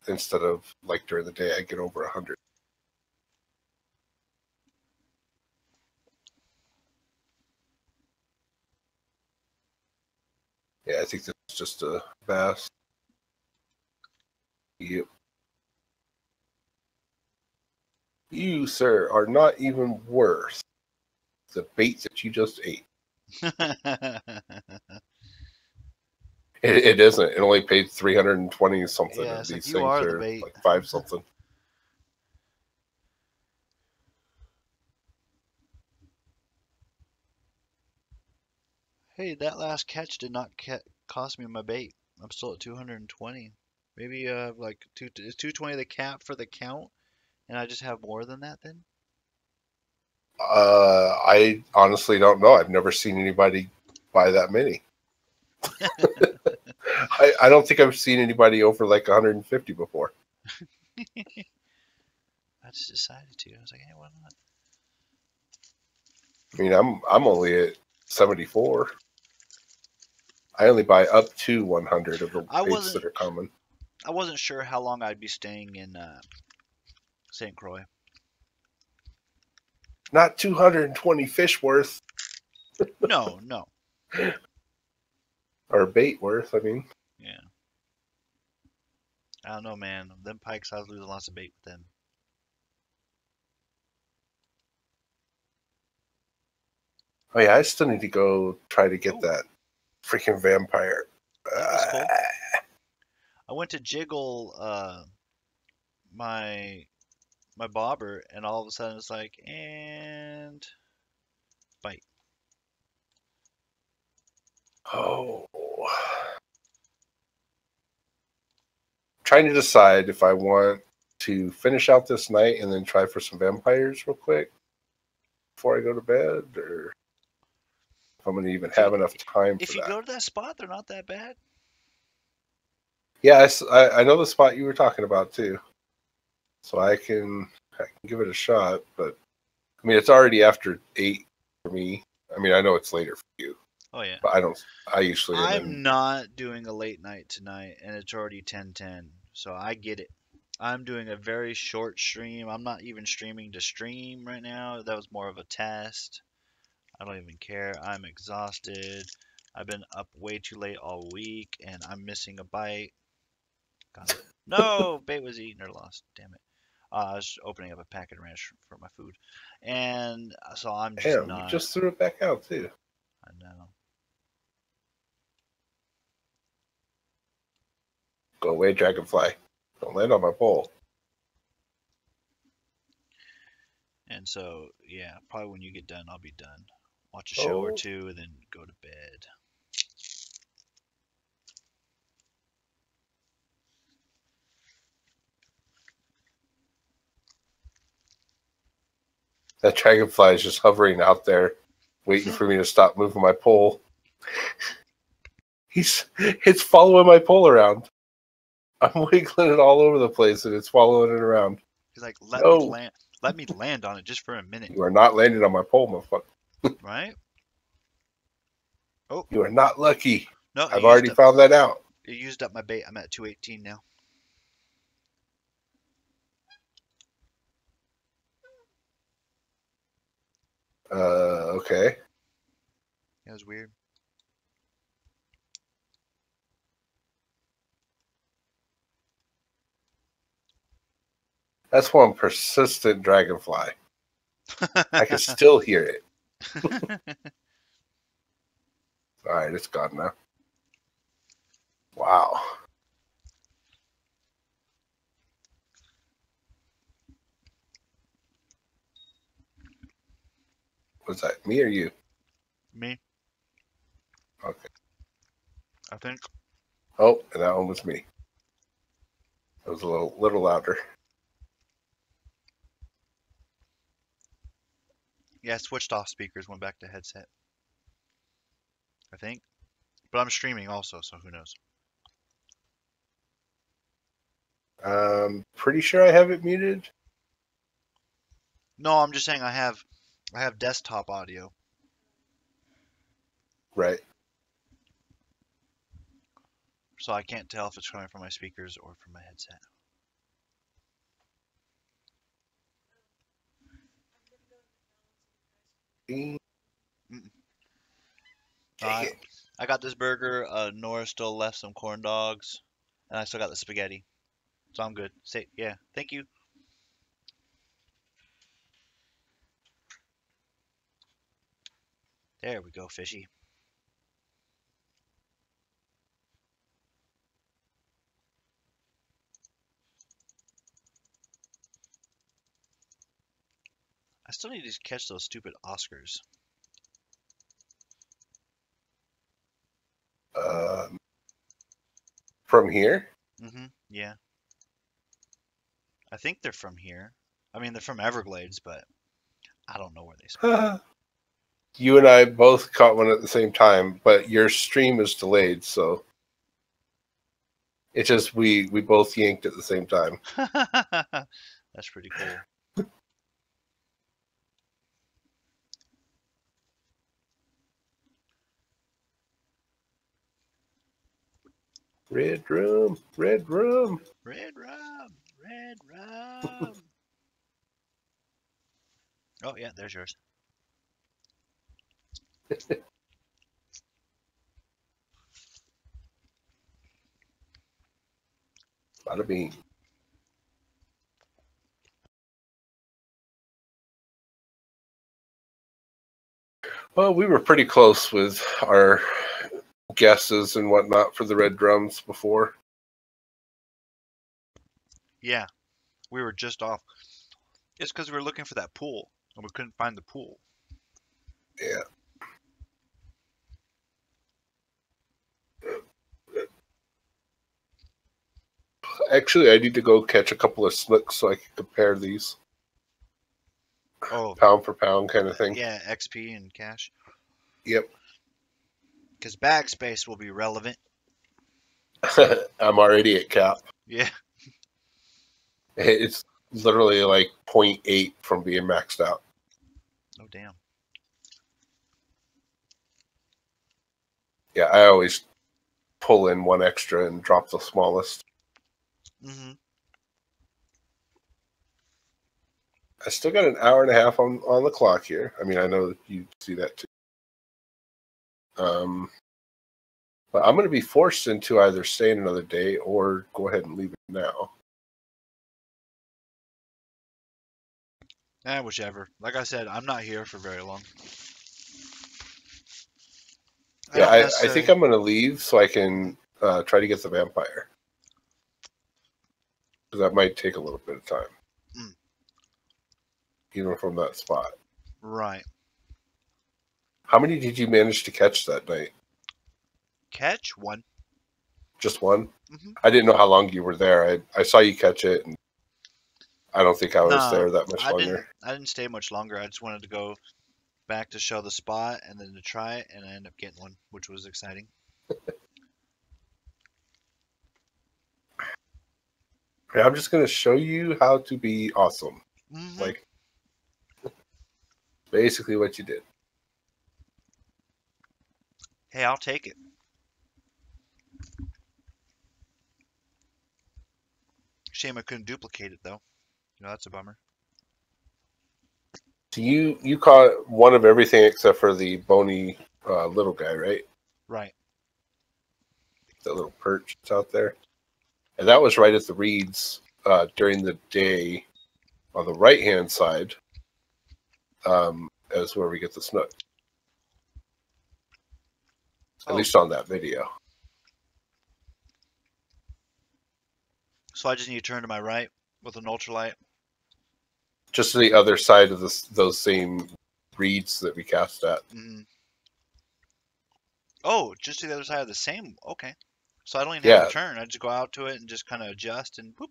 Instead of like during the day, I get over 100. Yeah, I think this is just a bass. Yep. You, sir, are not even worth the bait that you just ate. It isn't. It only paid 320 something, Yeah, and it's like these you things are the are bait. like 5 something. Hey, that last catch did not cost me my bait. I'm still at 220. Maybe like is 220 the cap for the count, and I just have more than that then? I honestly don't know. I've never seen anybody buy that many. I don't think I've seen anybody over like 150 before. I just decided to. I was like, hey, why not? I mean, I'm only at 74. I only buy up to 100 of the I baits that wasn't are common. I wasn't sure how long I'd be staying in St. Croix. Not 220 fish worth No, no. or bait worth. I mean, Yeah. I don't know, man. Them pikes, I was losing lots of bait with them. oh yeah, I still need to go try to get Oh, that freaking vampire. that was cool. I went to jiggle my my bobber, and all of a sudden it's like, and bite. Oh, trying to decide if I want to finish out this night and then try for some vampires real quick before I go to bed, or if I'm going to even If you have enough time for if you that. go to that spot, they're not that bad. Yeah, I know the spot you were talking about too, so I can give it a shot. But I mean, it's already after 8 for me. I mean, I know it's later for you, Oh yeah. but I don't. I usually am in. I'm not doing a late night tonight, and it's already 10:10, so I get it. I'm doing a very short stream. I'm not even streaming to stream right now. That was more of a test. I don't even care. I'm exhausted. I've been up way too late all week, and I'm missing a bite. Got it. No, bait was eaten or lost. Damn it. I was opening up a packet of ranch for my food, and so I'm just Damn, you not. just threw it back out too. I know. Go away, dragonfly. Don't land on my pole. And so, yeah, probably when you get done, I'll be done. Watch a show or Oh, two, and then go to bed. that dragonfly is just hovering out there, waiting for me to stop moving my pole. It's following my pole around. I'm wiggling it all over the place, and it's following it around. He's like, No, let me land on it just for a minute, you are not landing on my pole, motherfucker. right? Oh, You are not lucky. no, I've already found that out. you used up my bait. I'm at 218 now. Okay. That was weird. That's one persistent dragonfly. I can still hear it. All right, it's gone now. Wow. Was that me or you? Me, Okay. I think. Oh, and that one was me. It was a little louder. Yeah, I switched off speakers, went back to headset. I think. But I'm streaming also, so who knows? Pretty sure I have it muted. No, I'm just saying I have desktop audio. Right. So I can't tell if it's coming from my speakers or from my headset. Dang Mm-mm. it. I got this burger. Nora still left some corn dogs, and I still got the spaghetti. So I'm good. Say yeah. Thank you. There we go, fishy. I still need to catch those stupid Oscars. From here? Yeah. I think they're from here. I mean, they're from Everglades, but I don't know where they spawn. You and I both caught one at the same time, but your stream is delayed, so it's just we both yanked at the same time. That's pretty cool. Red rum, red rum. Red rum, red rum. Oh yeah, there's yours. Bada bing. Well, we were pretty close with our guesses and whatnot for the red drums before. Yeah, we were just off. It's because we were looking for that pool and we couldn't find the pool. Yeah. Actually, I need to go catch a couple of snooks so I can compare these. Oh, Pound for pound kind of thing. yeah, XP and cash. Yep. Because backspace will be relevant. I'm already at cap. Yeah. It's literally like 0.8 from being maxed out. Oh, damn. Yeah, I always pull in one extra and drop the smallest. Mm-hmm. I still got an hour and a half on the clock here. I mean, I know you see that too. But I'm going to be forced into either staying another day or go ahead and leave it now. Whichever. Like I said, I'm not here for very long. Yeah, I think I'm going to leave so I can try to get the vampire. Because that might take a little bit of time. Mm. Even from that spot. Right. How many did you manage to catch that night? Catch one. Just one? Mm-hmm. I didn't know how long you were there. I saw you catch it, and I don't think I was there that much longer. I didn't stay much longer. I just wanted to go back to show the spot and then to try it, and I ended up getting one, which was exciting. I'm just going to show you how to be awesome. Mm-hmm. Like, basically what you did. Hey, I'll take it. Shame I couldn't duplicate it, though. You know, that's a bummer. So you caught one of everything except for the bony little guy, right? Right. That little perch that's out there. And that was right at the reeds during the day on the right-hand side as where we get the snook. At least on that video. So I just need to turn to my right with an ultralight. Just to the other side of those same reeds that we cast at. Mm-hmm. Oh, just to the other side of the same. Okay. So I don't even have to turn. I just go out to it and just kind of adjust and boop.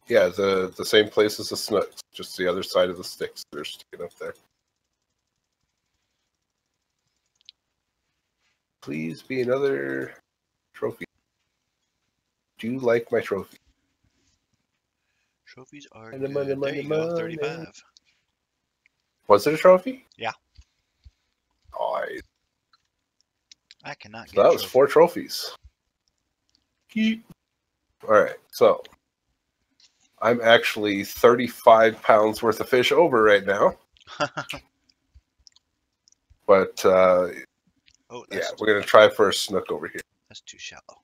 Yeah, the same place as the snooks, just the other side of the sticks that are sticking up there. Please be another trophy. Do you like my trophy? Trophies are Money, good. money, There money, you go, money. 35. Was it a trophy? Yeah. Oh, I cannot so get that a was trophy. 4 trophies. All right, so I'm actually 35 pounds worth of fish over right now. But yeah, we're going to try for a snook over here. That's too shallow.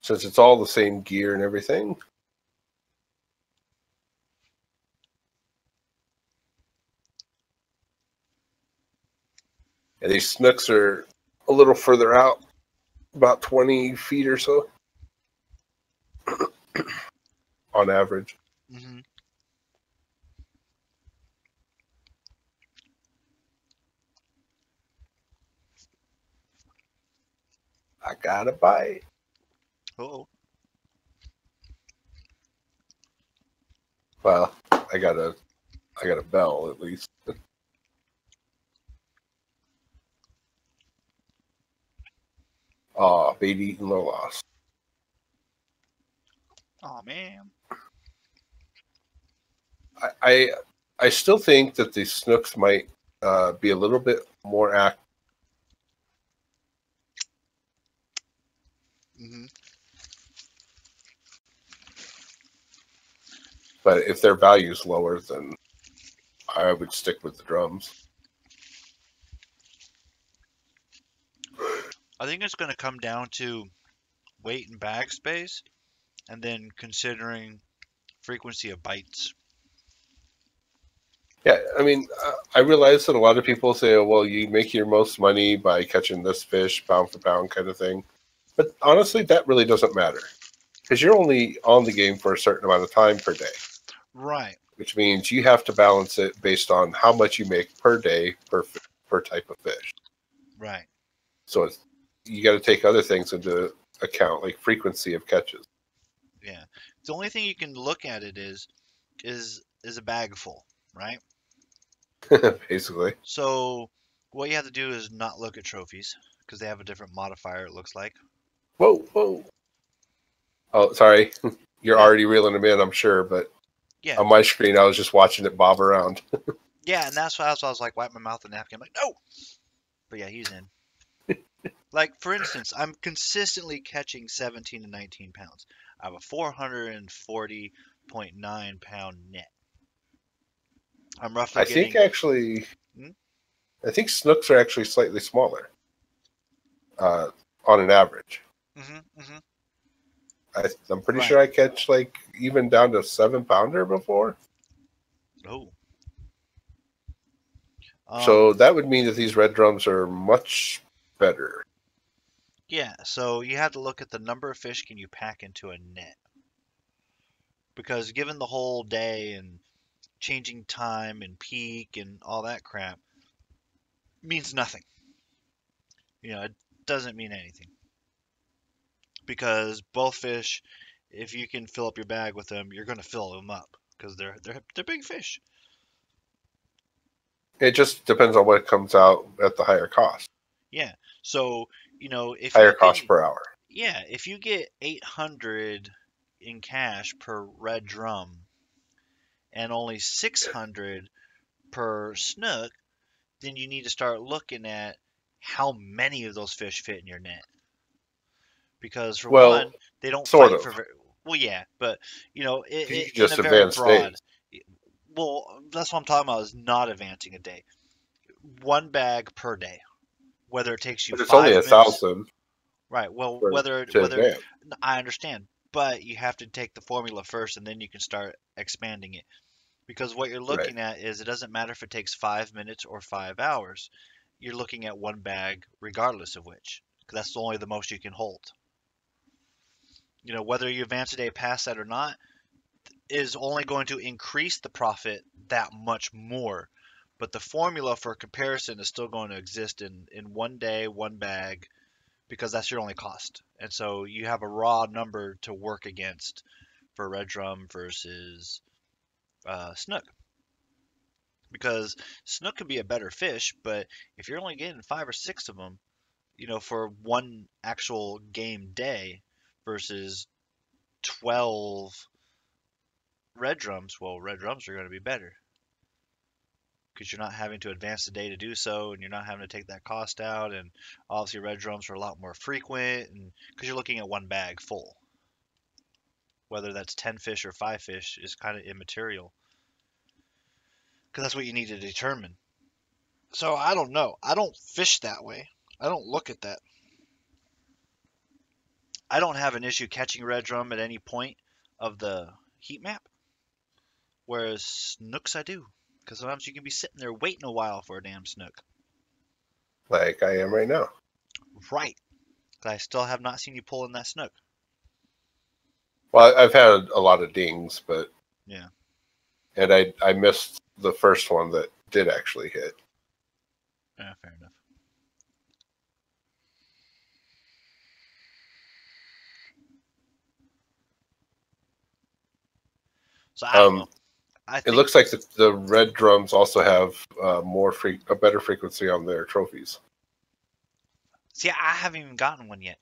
Since it's all the same gear and everything. And these snooks are a little further out, about 20 feet or so on average. Hmm. I gotta buy it. Oh, Well, I got a bell at least. Bait eaten low loss. oh man. I I still think that the snooks might be a little bit more active, Hmm. but if their value is lower, then I would stick with the drums. I think it's going to come down to weight and bag space, and then considering frequency of bites. Yeah, I mean, I realize that a lot of people say, oh, well, you make your most money by catching this fish, pound for pound kind of thing. But honestly, that really doesn't matter because you're only on the game for a certain amount of time per day, Right, which means you have to balance it based on how much you make per day per type of fish. right. So you got to take other things into account, like frequency of catches. Yeah. The only thing you can look at it is a bag full, right? Basically. So what you have to do is not look at trophies because they have a different modifier, it looks like. Whoa, whoa. Oh, sorry. You're Yeah, already reeling them in, I'm sure, but yeah, on my screen, I was just watching it bob around. yeah, and that's why I was like, wipe my mouth with a napkin. I'm like, no. But yeah, he's in. Like for instance, I'm consistently catching 17 to 19 pounds. I have a 440.9 pound net. I'm roughly I think getting. actually, Hmm? I think snooks are actually slightly smaller uh, on an average. Hmm. Hmm. I'm pretty Right. sure I catch like even down to 7 pounder before. Oh. So Um. that would mean that these red drums are much better. Yeah. So you have to look at the number of fish can you pack into a net because given the whole day and changing time and peak and all that crap means nothing. It doesn't mean anything because both fish, if you can fill up your bag with them, you're going to fill them up because they're big fish. It just depends on what comes out at the higher cost, Yeah. So, if higher you cost can, per hour. yeah, if you get 800 in cash per red drum and only 600 per snook, then you need to start looking at how many of those fish fit in your net. Because for Well, one, they don't sort fight of. for well, yeah, but You can in a just very advance broad. days, Well, that's what I'm talking about is not advancing a day. One bag per day, whether it takes you but it's only 5 minutes. 1,000 Right. Well, for to advance. I understand, but you have to take the formula first, and then you can start expanding it. Because what you're Right. looking at is it doesn't matter if it takes 5 minutes or 5 hours. You're looking at one bag, regardless of which, because that's only the most you can hold. Whether you advance a day past that or not is only going to increase the profit that much more. But the formula for comparison is still going to exist in one day, one bag, because that's your only cost. And so you have a raw number to work against for red drum versus snook. Because snook can be a better fish, but if you're only getting 5 or 6 of them, for one actual game day versus 12 red drums, well, red drums are going to be better because you're not having to advance the day to do so, and you're not having to take that cost out. And obviously, red drums are a lot more frequent, and because you're looking at one bag full, whether that's 10 fish or 5 fish is kind of immaterial because that's what you need to determine. So I don't know. I don't fish that way. I don't look at that. I don't have an issue catching red drum at any point of the heat map, whereas snooks I do. Because sometimes you can be sitting there waiting a while for a damn snook. like I am right now. Right. 'Cause I still have not seen you pull in that snook. Well, I've had a lot of dings, but Yeah. and I missed the first one that did actually hit. Yeah, fair enough. So I don't know. I It think looks like the red drums also have a better frequency on their trophies. see, I haven't even gotten one yet.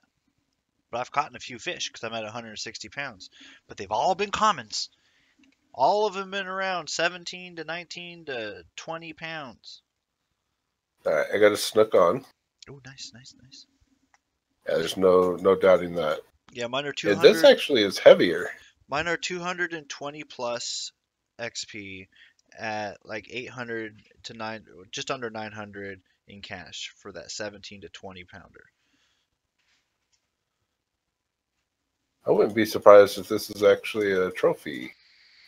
But I've caught a few fish because I'm at 160 pounds. But they've all been commons. All of them been around 17 to 19 to 20 pounds. All right, I got a snook on. Oh, nice, nice, nice. Yeah, there's no doubting that. Yeah, mine are And this 200. actually is heavier. Mine are 220 plus XP at like 800 to 9, just under 900 in cash for that 17 to 20 pounder. I wouldn't be surprised if this is actually a trophy,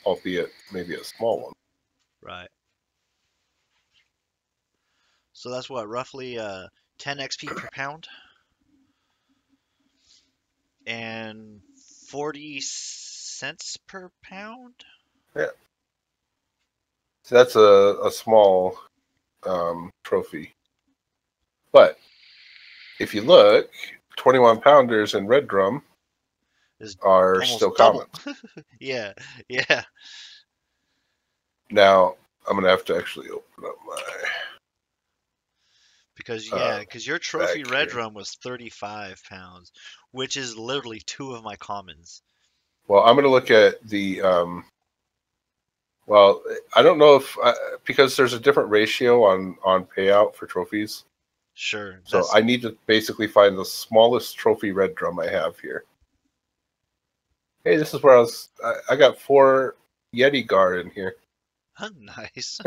albeit maybe a small one. Right. So that's what, roughly 10 XP per pound and 40 cents per pound. Yeah. So that's a small trophy. But if you look, 21 pounders in red drum Is are still almost double. common. Yeah, yeah. Now, I'm going to have to actually open up my Because uh, because your trophy bag red here. drum was 35 pounds, which is literally two of my commons. Well, I'm going to look at the. Well, I don't know if because there's a different ratio on payout for trophies. Sure, So I need to basically find the smallest trophy red drum I have here. Hey, this is where I got 4 Yeti Gar in here. nice.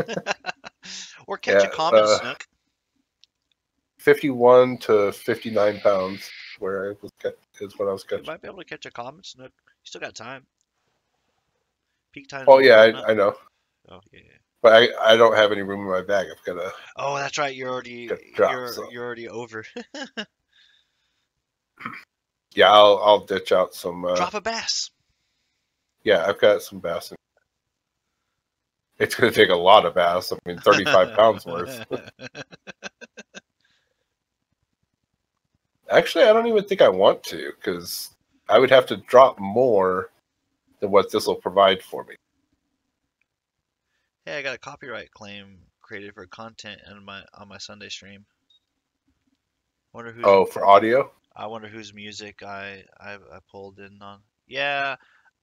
Or catch a Yeah, common snook. 51 to 59 pounds where I was is what I was You catching. might be able to catch a common snook. You still got time. Peak time's Oh over yeah, coming up. I know, Oh yeah. but I don't have any room in my bag. I've got to Oh, that's right. You're already drop. So you're already over. yeah, I'll ditch out some. Drop a bass. Yeah, I've got some bass. It's going to take a lot of bass. I mean, 35 pounds worth. Actually, I don't even think I want to because I would have to drop more than what this will provide for me. Hey, I got a copyright claim created for content on my Sunday stream. Wonder who's Oh, for audio? I wonder whose music I pulled in on. Yeah,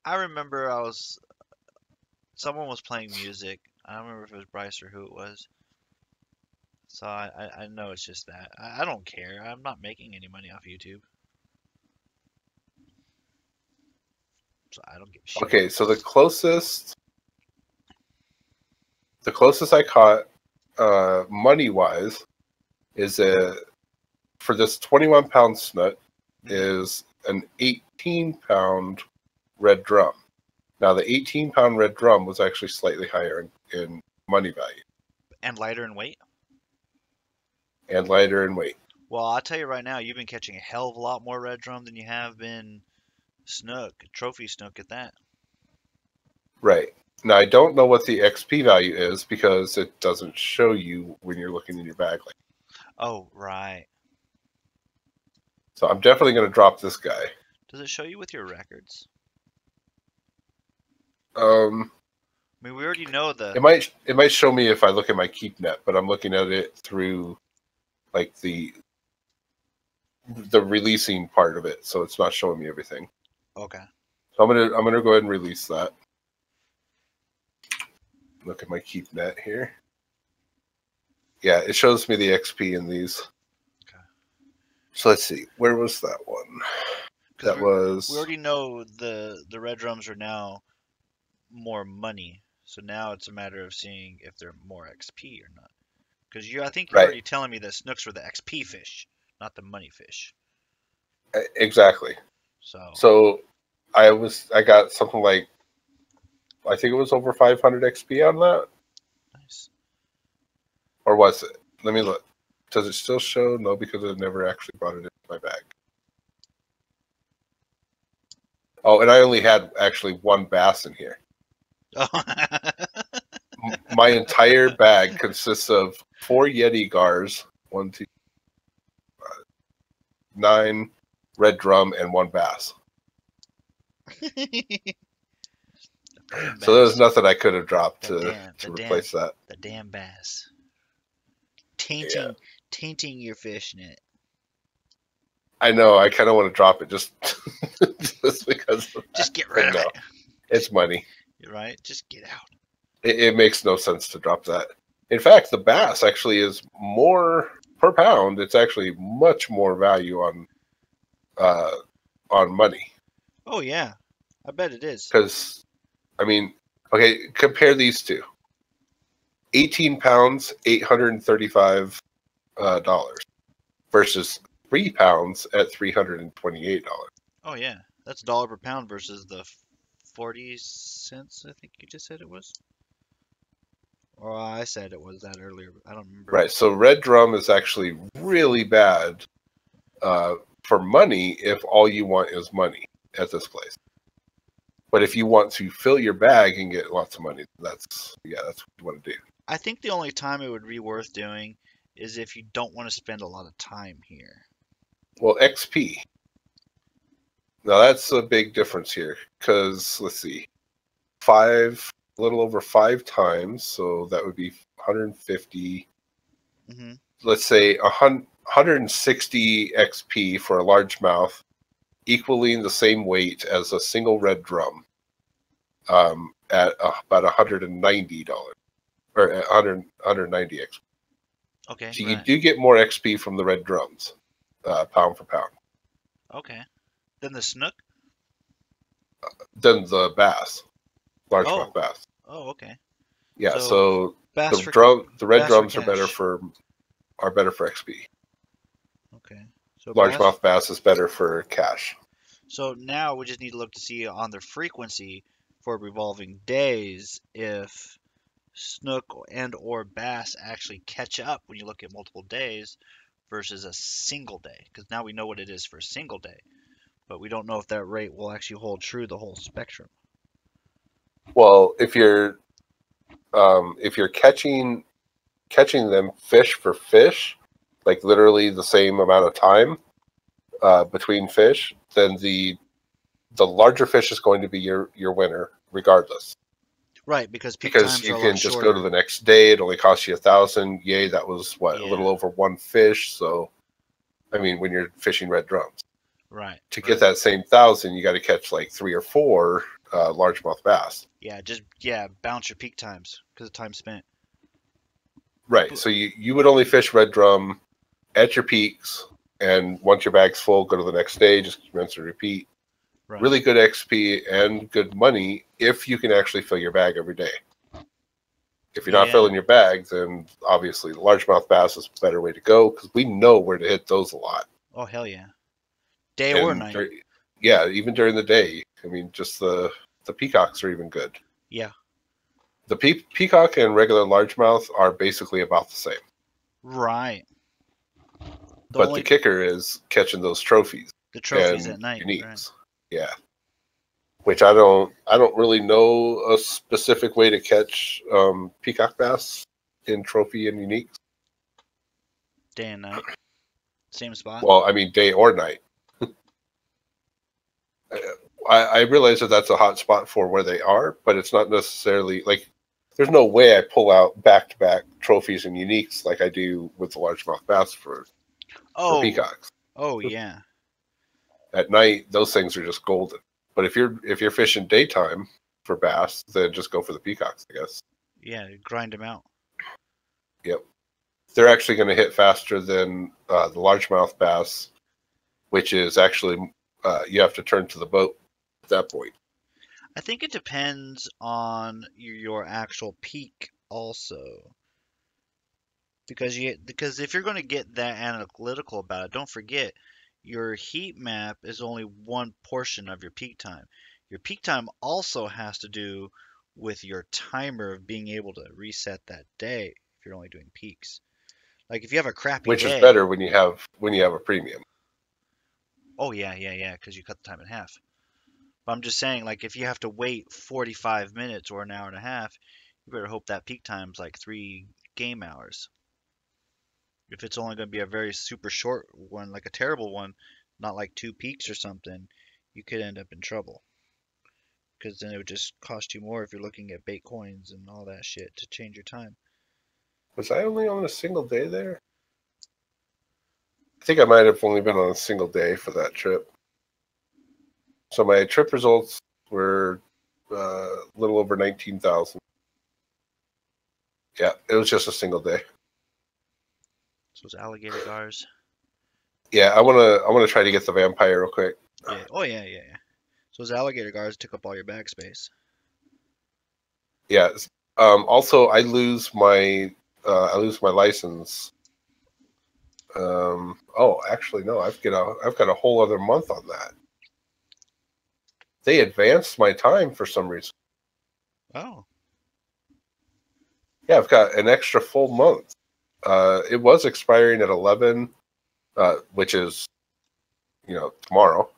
I remember someone was playing music. I don't remember if it was Bryce or who it was. So I know it's just that. I don't care. I'm not making any money off YouTube. So I don't give a shit. Okay, so the closest I caught money wise is for this 21 pound snook is an 18-pound red drum. Now the 18-pound red drum was actually slightly higher in money value And lighter in weight. and lighter in weight. Well, I'll tell you right now, you've been catching a hell of a lot more red drum than you have been snook, trophy snook at that. Right. Now I don't know what the XP value is because it doesn't show you when you're looking in your bag. Oh, right. So I'm definitely going to drop this guy. Does it show you with your records? I Um, mean, we already know the. it might show me if I look at my keep net, but I'm looking at it through like the releasing part of it, so it's not showing me everything. Okay. So I'm gonna go ahead and release that. Look at my keep net here. Yeah, it shows me the XP in these. Okay. So let's see, where was that one? That was. We already know the red drums are now more money, so now it's a matter of seeing if they're more XP or not. Because I think you're Right. already telling me that snooks were the XP fish, not the money fish. Exactly. So I got something like, I think it was over 500 XP on that. Nice. Or was it? Let me look. Does it still show? No, because I never actually brought it into my bag. Oh, and I only had actually one bass in here. Oh. My entire bag consists of 4 Yeti gars, 1, 2, 9 red drum, and 1 bass. So there was nothing I could have dropped to replace that. The damn bass. Yeah. Tainting your fish net. I know. I kind of want to drop it just because of that. Just get rid of it. It's money. You're right. Just get out. It makes no sense to drop that. In fact, the bass actually is more per pound. It's actually much more value on money. Oh yeah, I bet it is. Because, I mean, okay, compare these two. 18 pounds, $835 versus 3 pounds at $328. Oh yeah, that's $1 per pound versus the 40 cents. I think you just said it was. Or I said it was that earlier. But I don't remember. Right. So red drum is actually really bad for money if all you want is money at this place. But if you want to fill your bag and get lots of money, that's what you want to do. I think the only time it would be worth doing is if you don't want to spend a lot of time here. Well, XP. Now that's a big difference here because let's see, a little over 5 times, so that would be 150. Mm-hmm. Let's say 160 XP for a largemouth, equaling the same weight as a single red drum, at about $190 or 190 XP. Okay. So right. you do get more XP from the red drums, pound for pound. Okay. Then the snook. Than the bass, largemouth bass. Oh, okay. Yeah, so the red drums are better for XP. Okay. So Largemouth bass is better for cash. So now we just need to look to see on their frequency for revolving days if snook and or bass actually catch up when you look at multiple days versus a single day. Because now we know what it is for a single day, but we don't know if that rate will actually hold true the whole spectrum. Well, if you're catching them fish for fish, like literally the same amount of time between fish, then the larger fish is going to be your winner regardless. Right, because you can just go to the next day. It only costs you 1,000. Yay, that was a little over 1 fish. So, I mean, when you're fishing red drums, right, to get that same 1,000, you got to catch like 3 or 4 largemouth bass. Yeah, bounce your peak times because of time spent. Right. So you would only fish red drum at your peaks, and once your bag's full, go to the next day. Just rinse and repeat. Right. Really good XP and good money if you can actually fill your bag every day. If you're not filling your bag, then obviously the largemouth bass is a better way to go because we know where to hit those a lot. Oh, hell yeah. Day or night. Even during the day. I mean, just the peacocks are even good. Yeah. The peacock and regular largemouth are basically about the same. Right. The kicker is catching those trophies. The trophies at night. Uniques. Right. Yeah. Which I don't really know a specific way to catch peacock bass in trophy and uniques. Day and night. Same spot. Well, I mean day or night. I realize that that's a hot spot for where they are, but it's not necessarily like there's no way I pull out back-to-back trophies and uniques like I do with the largemouth bass for peacocks. Oh yeah. At night, those things are just golden. But if you're fishing daytime for bass, then just go for the peacocks, I guess. Yeah, grind them out. Yep. They're actually going to hit faster than the largemouth bass, which is actually you have to turn to the boat at that point. I think it depends on your actual peak also. Because if you're going to get that analytical about it, don't forget your heat map is only one portion of your peak time. Your peak time also has to do with your timer of being able to reset that day if you're only doing peaks. Like if you have a crappy which is day. better when you have a premium. Oh yeah, because you cut the time in half. But I'm just saying, like if you have to wait 45 minutes or an hour and a half, you better hope that peak time's like 3 game hours. If it's only going to be a very super short one, like a terrible one, not like 2 peaks or something, you could end up in trouble. Because then it would just cost you more if you're looking at bait coins and all that shit to change your time. Was I only on a single day there? I think I might have only been on a single day for that trip. So my trip results were a little over 19,000. Yeah, it was just a single day. So it's alligator gars. Yeah, I wanna try to get the vampire real quick. Yeah. Oh yeah. So those alligator guards took up all your bag space. Yeah. Also, I lose my license. Oh, actually, no. I've got a whole other month on that. They advanced my time for some reason. Oh. Yeah, I've got an extra full month. It was expiring at 11, which is tomorrow,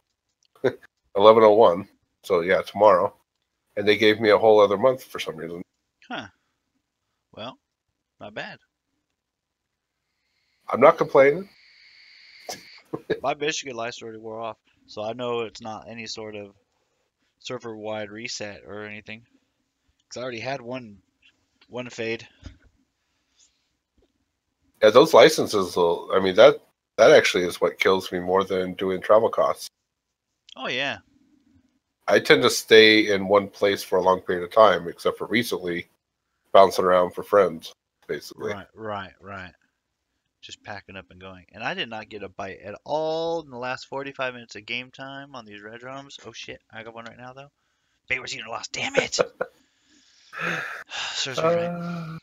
11:01. So yeah, tomorrow, and they gave me a whole other month for some reason. Huh. Well, not bad. I'm not complaining. My Michigan license already wore off, so I know it's not any sort of server-wide reset or anything. Because I already had one fade. Yeah, those licenses will. I mean that actually is what kills me more than doing travel costs. Oh yeah. I tend to stay in one place for a long period of time, except for recently, bouncing around for friends, basically. Right. Just packing up and going. And I did not get a bite at all in the last 45 minutes of game time on these red drums. Oh shit, I got one right now though. Bait receiver lost. Damn it! Serves me right. Uh,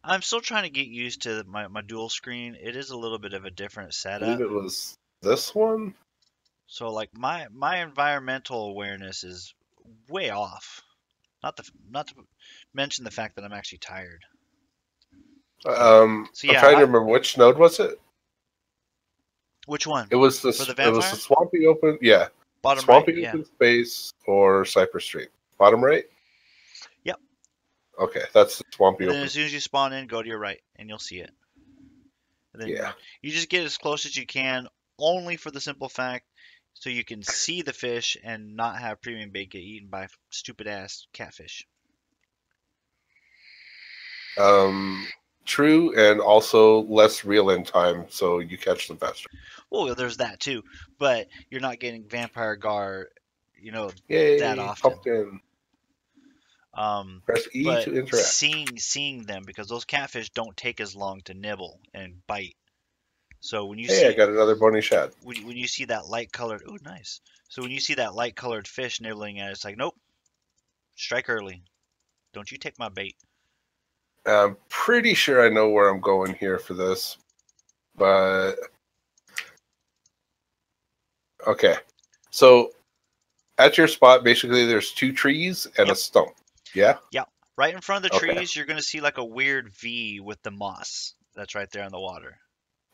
I'm still trying to get used to my dual screen. It is a little bit of a different I believe setup. it was this one. So like my environmental awareness is way off. Not to mention the fact that I'm actually tired. So I'm yeah, trying to remember which node was it. which one? It was For the It was the vampire? swampy open. Yeah, Bottom right, swampy yeah. open space or Cypress Street. Bottom right. Yep. Okay, that's the swampy And then open. as soon as you spawn in, go to your right and you'll see it. And Yeah. then you just get as close as you can, only for the simple fact so you can see the fish and not have premium bait get eaten by stupid ass catfish. True, and also less real in time, so you catch them faster. Well, there's that too, but you're not getting vampire gar, you know, that Yay, often. pumpkin. Um, Press E but to interact. seeing them because those catfish don't take as long to nibble and bite. So when you Hey, I see got another bony shad. when you see that light colored, oh nice. So when you see that light colored fish nibbling at it, it's like nope, strike early. Don't you take my bait. I'm pretty sure I know where I'm going here for this, but okay. So at your spot, basically, there's 2 trees and a Yep, stump. Yeah. yep. Right in front of the Okay. trees, you're gonna see like a weird V with the moss that's right there in the water.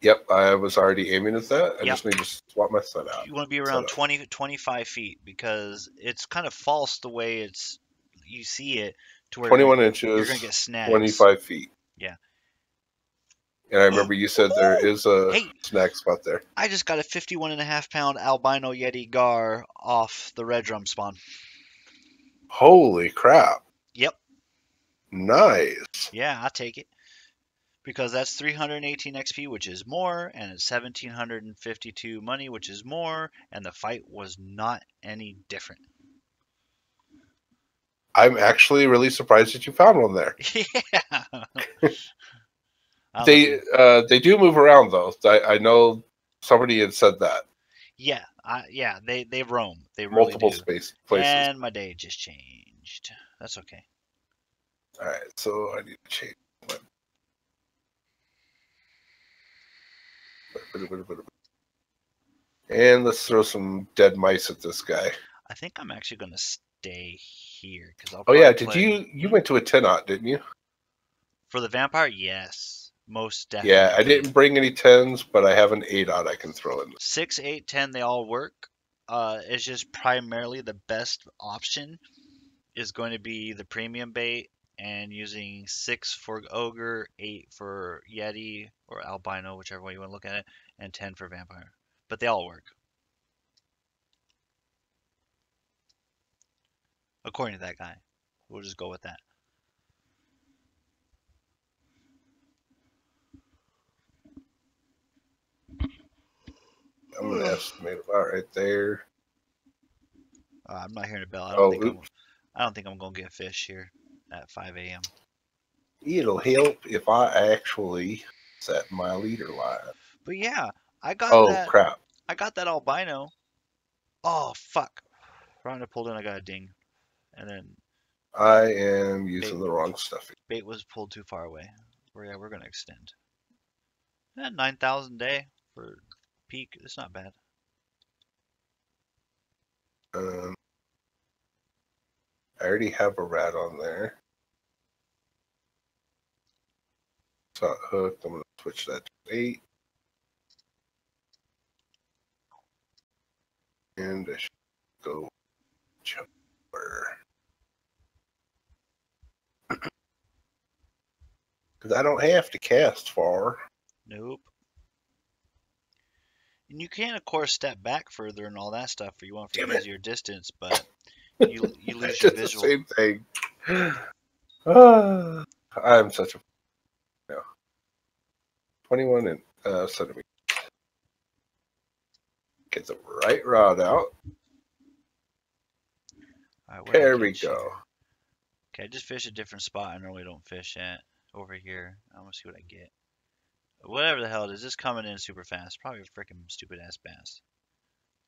Yep. I was already aiming at that. I Yep. just need to swap my set out. You want to be Set around up. 20 25 feet because it's kind of false the way you see it to where 21 you're gonna inches, get snags. 25 feet. Yeah. And I remember you said there Ooh! is a Hey, snag spot there. I just got a 51.5 pound albino yeti gar off the red drum spawn. Holy crap. Yep. Nice. Yeah, I take it because that's 318 XP, which is more, and it's 1752 money, which is more, and the fight was not any different. I'm actually really surprised that you found one there. Yeah. I'm looking. They do move around though. I know somebody had said that. Yeah, they roam. They really Multiple do. space places. And my day just changed. That's okay. All right, so I need to change. And let's throw some dead mice at this guy. I think I'm actually gonna stay here because I'll Oh probably yeah, did play you went to a 10-aught, didn't you? for the vampire. Yes. Most Yeah, I definitely. didn't bring any 10s, but I have an 8-aught I can throw in. 6, 8, 10, they all work. It's just primarily the best option is going to be the premium bait and using 6 for ogre, 8 for yeti or albino, whichever way you want to look at it, and 10 for vampire. But they all work. According to that guy. We'll just go with that. I'm gonna estimate about right there. I'm not hearing a bell. Oh, oops. I don't think I'm gonna get fish here at 5 a.m. It'll help if I actually set my leader line. But yeah, I got Oh that. crap! I got that albino. Oh fuck! Right I pulled in, I got a ding, and then I am bait using the wrong stuff. bait was pulled too far away. We're gonna extend. 9,000 day for peak. It's not bad. I already have a rat on there. It's not hooked. I'm gonna switch that to 8. And I should go jumper. Because I don't have to cast far. Nope. And you can, of course, step back further and all that stuff for you want for easier distance, but you lose your It's the visual. same thing. I'm such a 21 centimeters. Get the right rod out. All right, There we go. Okay, I just fish a different spot I normally don't fish at over here. I'm gonna see what I get. Whatever the hell it is, it's coming in super fast. Probably a freaking stupid ass bass.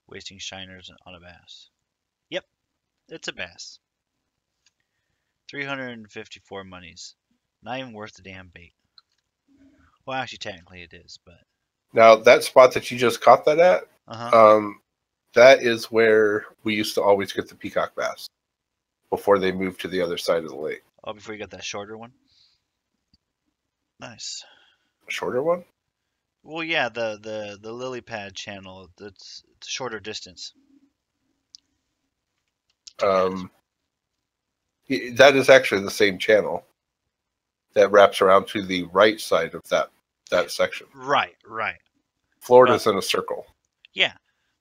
Wasting shiners on a bass. Yep, it's a bass. 354 monies. Not even worth the damn bait. Well, actually, technically it is, but. Now, that spot that you just caught that at, Uh-huh. that is where we used to always get the peacock bass before they moved to the other side of the lake. Oh, before you got that shorter one? Nice. Shorter one? Well, yeah, the lily pad channel, it's shorter distance. That is actually the same channel that wraps around to the right side of that section. Right. Florida's in a circle. Yeah,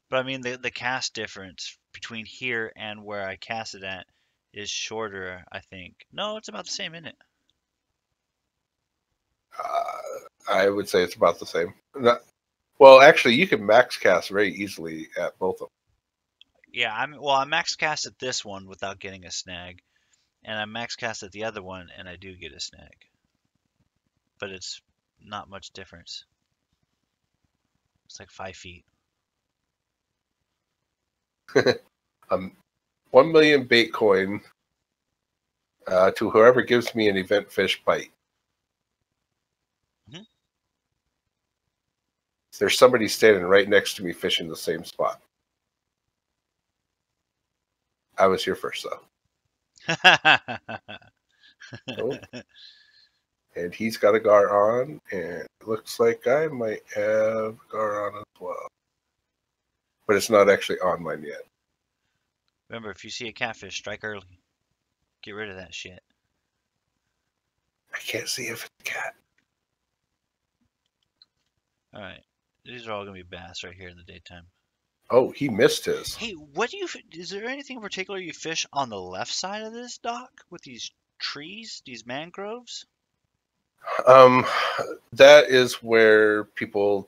but I mean the cast difference between here and where I cast it at is shorter, I think. No, it's about the same, isn't it? I would say it's about the same. Well, actually, you can max cast very easily at both of them. Yeah, I max cast at this one without getting a snag, and I max cast at the other one and I do get a snag. But it's not much difference. It's like 5 feet. 1 million bait coin to whoever gives me an event fish bite. Mhm. There's somebody standing right next to me fishing the same spot. I was here first, though. Oh. And he's got a gar on, and it looks like I might have gar on as well. But it's not actually on mine yet. Remember, if you see a catfish, strike early. Get rid of that shit. I can't see if it's a cat. Alright. These are all going to be bass right here in the daytime. Oh, he missed his. Hey, is there anything in particular you fish on the left side of this dock with these trees, these mangroves? That is where people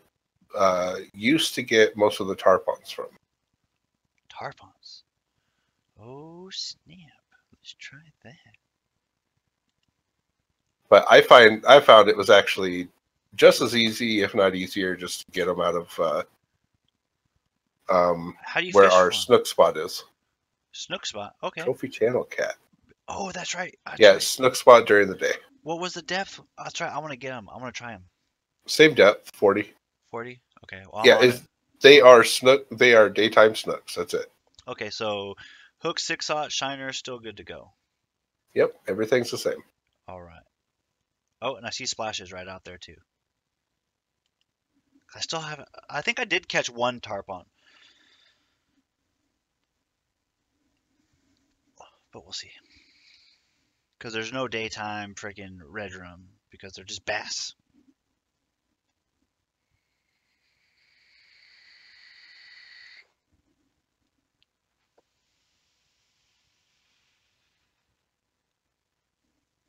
used to get most of the tarpons from. Tarpons. Oh, snap. Let's try that. But I found it was actually just as easy, if not easier, just to get them out of How do you where fish our for 'em? snook spot is. Snook spot. Okay. Trophy Channel cat. Oh, that's right. Yeah, snook spot during the day. What was the depth? I'll try. I want to get them. I want to try them. Same depth, 40. 40. Okay. Well, Yeah, they are snook. They are daytime snooks. That's it. Okay, so hook 6/0 shiner still good to go. Yep, everything's the same. All right. Oh, and I see splashes right out there too. I still haven't. I think I did catch one tarpon, but we'll see. Because there's no daytime freaking red drum because they're just bass.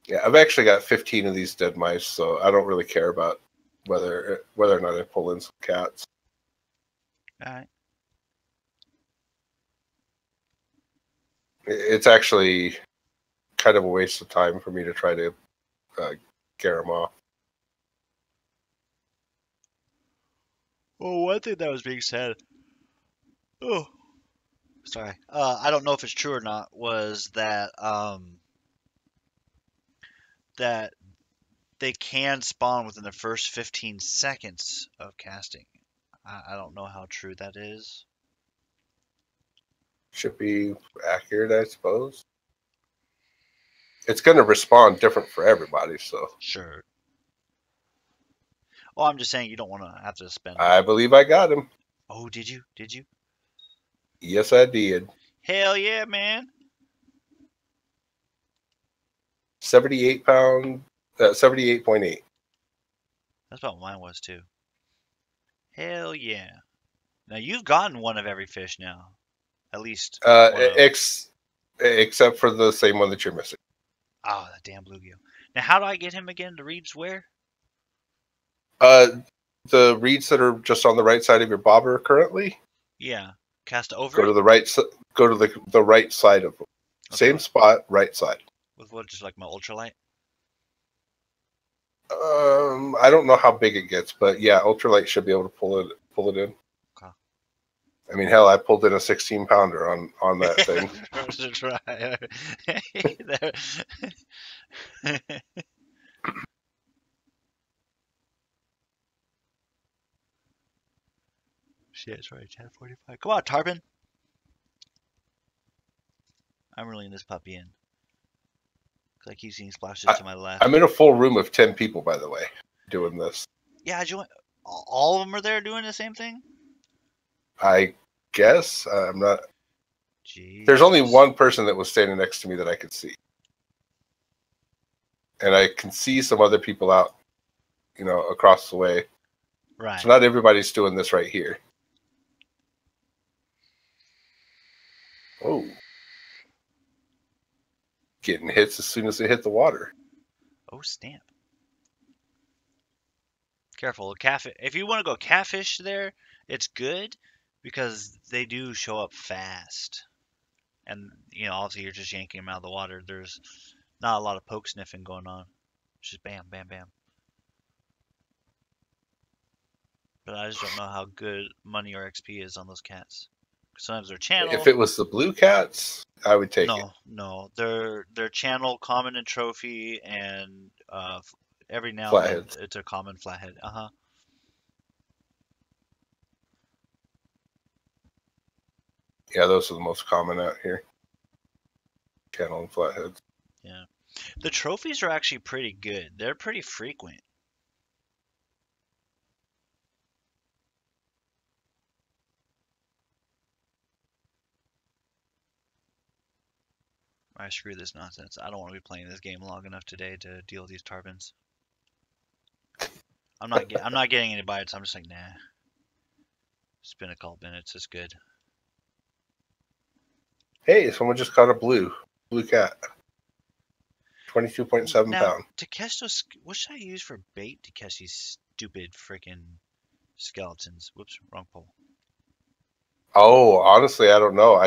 Yeah, I've actually got 15 of these dead mice, so I don't really care about whether or not I pull in some cats. All right. It's actually kind of a waste of time for me to try to get them off. Well, one thing that was being said. Oh, sorry. I don't know if it's true or not. Was that they can spawn within the first 15 seconds of casting. I don't know how true that is. Should be accurate, I suppose. It's going to respond different for everybody, so Sure. Well, I'm just saying you don't want to have to spend. I believe I got him. Oh, did you? Did you? Yes, I did. Hell yeah, man. 78 pound, 78.8. That's about what mine was too. Hell yeah. Now you've gotten one of every fish now. At least one of. Except for the same one that you're missing. Oh, that damn bluegill. Now, how do I get him again? The reeds where? The reeds that are just on the right side of your bobber currently. Yeah. Cast over Go it? to the right. Go to the right side of them. Okay. Same spot, right side. With what? Just like my ultralight? I don't know how big it gets, but yeah, ultralight should be able to pull it in. Okay. I mean, hell, I pulled in a 16 pounder on that thing. That's right. Shit, it's right. 10:45. Come on, Tarpon. I'm reeling this puppy in. Because I keep seeing splashes to my left. I'm in a full room of 10 people, by the way, doing this. Yeah, all of them are there doing the same thing? I guess I'm not. Jeez. There's only one person that was standing next to me that I could see, and I can see some other people out, across the way. Right. So not everybody's doing this right here. Oh, getting hits as soon as they hit the water. Oh, stamp. Careful, catfish. If you want to go catfish there, it's good because they do show up fast. And, obviously you're just yanking them out of the water. There's not a lot of poke sniffing going on. It's just bam, bam, bam. But I just don't know how good money or XP is on those cats. Sometimes they're channel. If it was the blue cats, I would take it. No. They're channel, common, and trophy, and every now and Flatheads. then it's a common flathead. Yeah, those are the most common out here. Channel and flatheads. Yeah. The trophies are actually pretty good. They're pretty frequent. I screw this nonsense. I don't want to be playing this game long enough today to deal with these tarpons. I'm not getting any bites. I'm just like, nah. It's been a couple minutes. It's good. Hey, someone just caught a blue cat. 22.7 Now, pound. to catch those, what should I use for bait to catch these stupid freaking skeletons? Whoops, wrong pole. Oh, honestly, I don't know.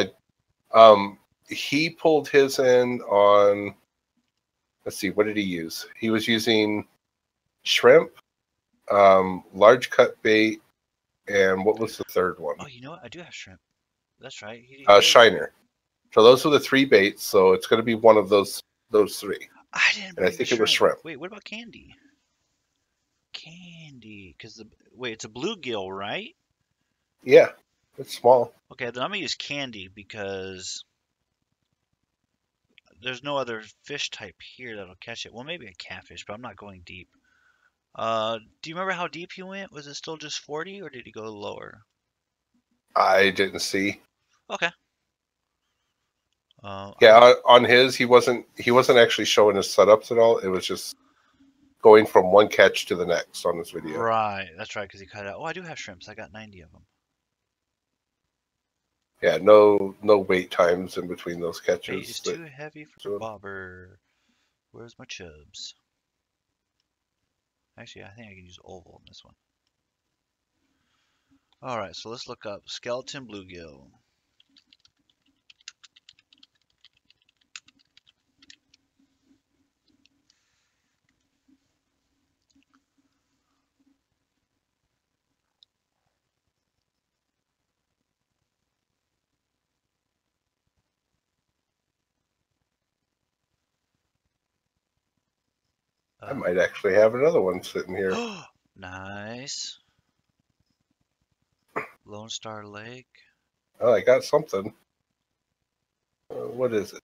He pulled his in on. Let's see, what did he use? He was using shrimp, large cut bait, and what was the third one? Oh, you know what? I do have shrimp. That's right. Shiner. So those were the three baits. So it's going to be one of those three. I didn't. And I think it was shrimp. Wait, what about candy? Candy, it's a bluegill, right? Yeah, it's small. Okay, then I'm gonna use candy because there's no other fish type here that'll catch it. Well, maybe a catfish, but I'm not going deep. Do you remember how deep he went? Was it still just 40, or did he go lower? I didn't see. Okay. Yeah, on his, he wasn't actually showing his setups at all. It was just going from one catch to the next on this video. Right, that's right, because he cut it out. Oh, I do have shrimps. I got 90 of them. Yeah, no wait times in between those catches. Bait is too heavy for the bobber. Where's my chubs? Actually, I think I can use oval in this one. Alright, so let's look up skeleton bluegill. I might actually have another one sitting here. Nice. Lone Star Lake. Oh, I got something. What is it?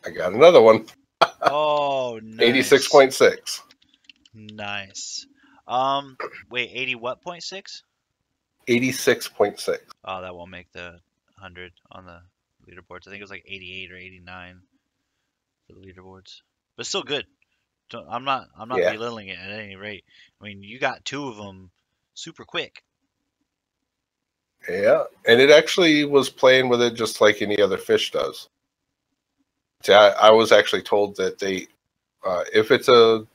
I got another one. Oh, nice. 86.6. Nice. Wait, 80 what, 0.6? 86.6. Oh, that won't make the 100 on the leaderboards. I think it was like 88 or 89 for the leaderboards. But still good. I'm not belittling it at any rate. I mean, you got two of them super quick. Yeah, and it actually was playing with it just like any other fish does. See, I was actually told that they, if it's a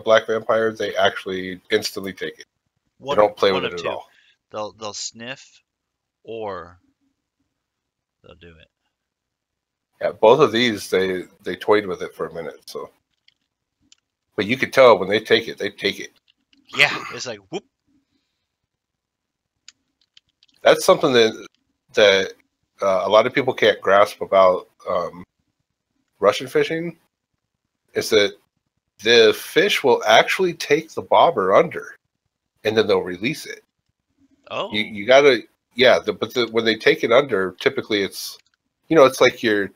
black vampire, they actually instantly take it. They don't play with it at all. They'll sniff, or they'll do it. Yeah, both of these they toyed with it for a minute. So, but you could tell when they take it, they take it. Yeah, it's like whoop. That's something that a lot of people can't grasp about Russian fishing, is that the fish will actually take the bobber under, and then they'll release it. Oh, you gotta, yeah. When they take it under, typically it's, it's like your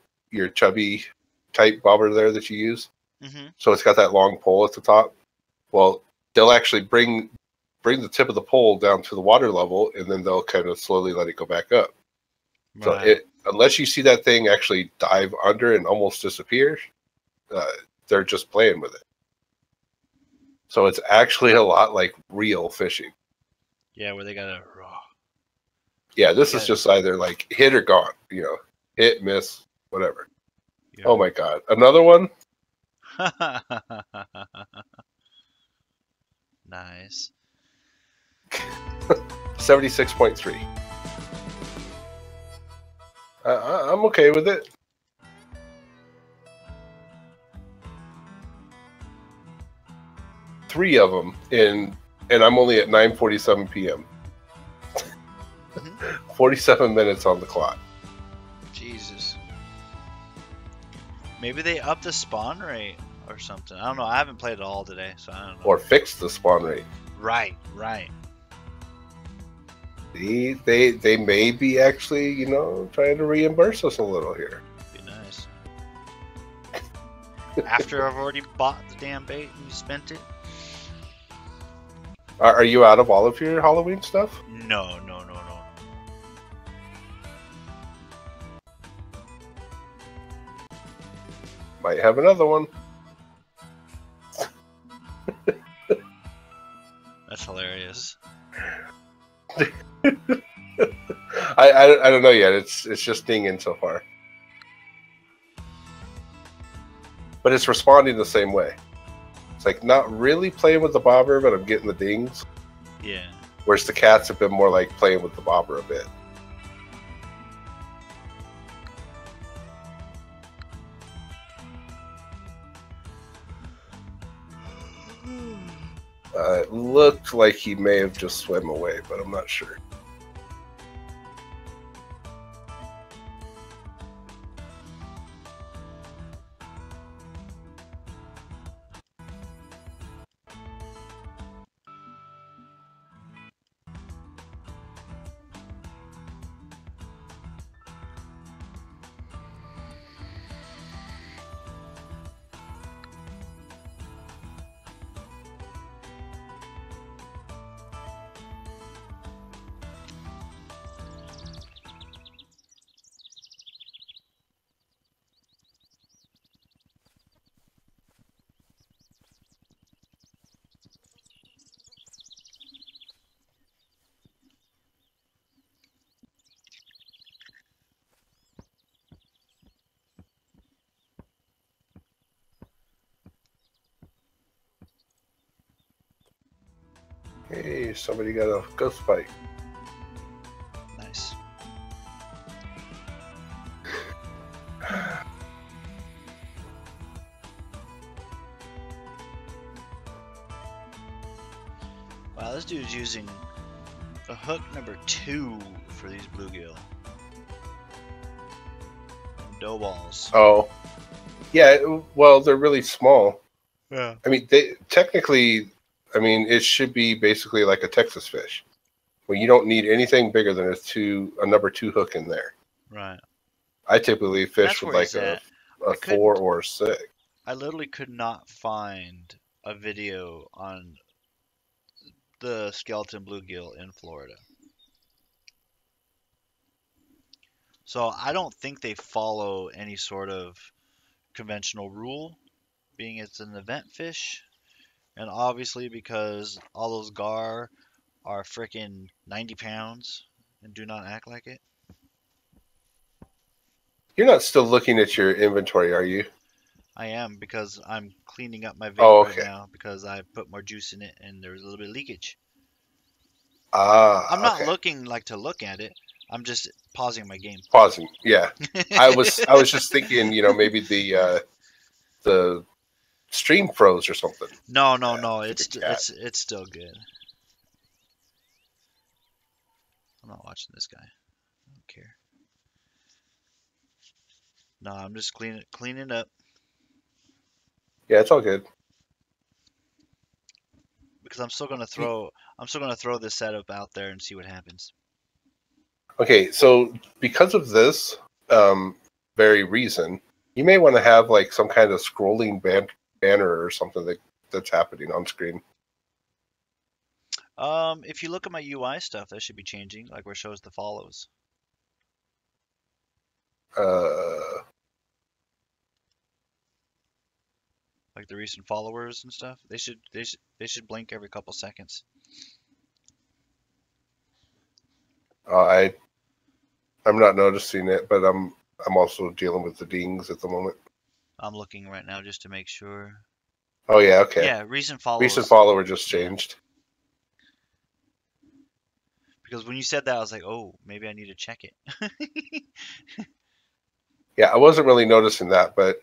chubby type bobber there that you use. mm-hmm. So it's got that long pole at the top. Well, they'll actually bring the tip of the pole down to the water level, and then they'll kind of slowly let it go back up. Right. So unless you see that thing actually dive under and almost disappear, they're just playing with it. So it's actually a lot like real fishing. Yeah, where they gotta. Yeah, this is just either like hit or gone. Hit, miss, whatever. Yeah. Oh my God, another one. Nice. 76.3. I'm okay with it. Three of them and I'm only at 9:47 p.m. 47 minutes on the clock. Jesus. Maybe they upped the spawn rate or something. I don't know. I haven't played it all today, so I don't know. Or fixed the spawn rate. Right. They may be actually, trying to reimburse us a little here. Be nice. After I've already bought the damn bait and you spent it. Are you out of all of your Halloween stuff? No. Might have another one. That's hilarious. I don't know yet. It's just dinging so far, but it's responding the same way. It's like not really playing with the bobber, but I'm getting the dings. Yeah. Whereas the cats have been more like playing with the bobber a bit. It looked like he may have just swam away, but I'm not sure. Hey, somebody got a ghost bite. Nice. Wow, this dude's using a hook number 2 for these bluegill. Dough balls. Oh, yeah. Well, they're really small. Yeah. I mean, they technically, I mean, it should be basically like a Texas fish, where you don't need anything bigger than a number 2 hook in there. Right. I typically And fish that's with where like he's at. a 4 or a 6. I literally could not find a video on the skeleton bluegill in Florida. So I don't think they follow any sort of conventional rule, being it's an event fish. And obviously because all those gar are freaking 90 pounds and do not act like it. You're not still looking at your inventory, are you? I am, because I'm cleaning up my bait Oh, right okay. now because I put more juice in it and there's a little bit of leakage. Ah, I'm not okay. looking like to look at it. I'm just pausing my game. Pausing. Yeah, I was just thinking, maybe the stream froze or something. No, Yeah, it's stupid cat. it's still good. I'm not watching this guy. I don't care. No, I'm just cleaning up Yeah, it's all good. because I'm still gonna throw this setup out there and see what happens. Okay, so because of this very reason, you may want to have like some kind of scrolling banner or something that's happening on screen. If you look at my UI stuff, that should be changing, like where it shows the follows. Uh, Like the recent followers and stuff. They should blink every couple seconds. I I'm not noticing it, but I'm also dealing with the dings at the moment. I'm looking right now just to make sure. Oh yeah, okay. Yeah, recent Recent follows. follower just Yeah. changed. Because when you said that, I was like, oh, maybe I need to check it. Yeah, I wasn't really noticing that, but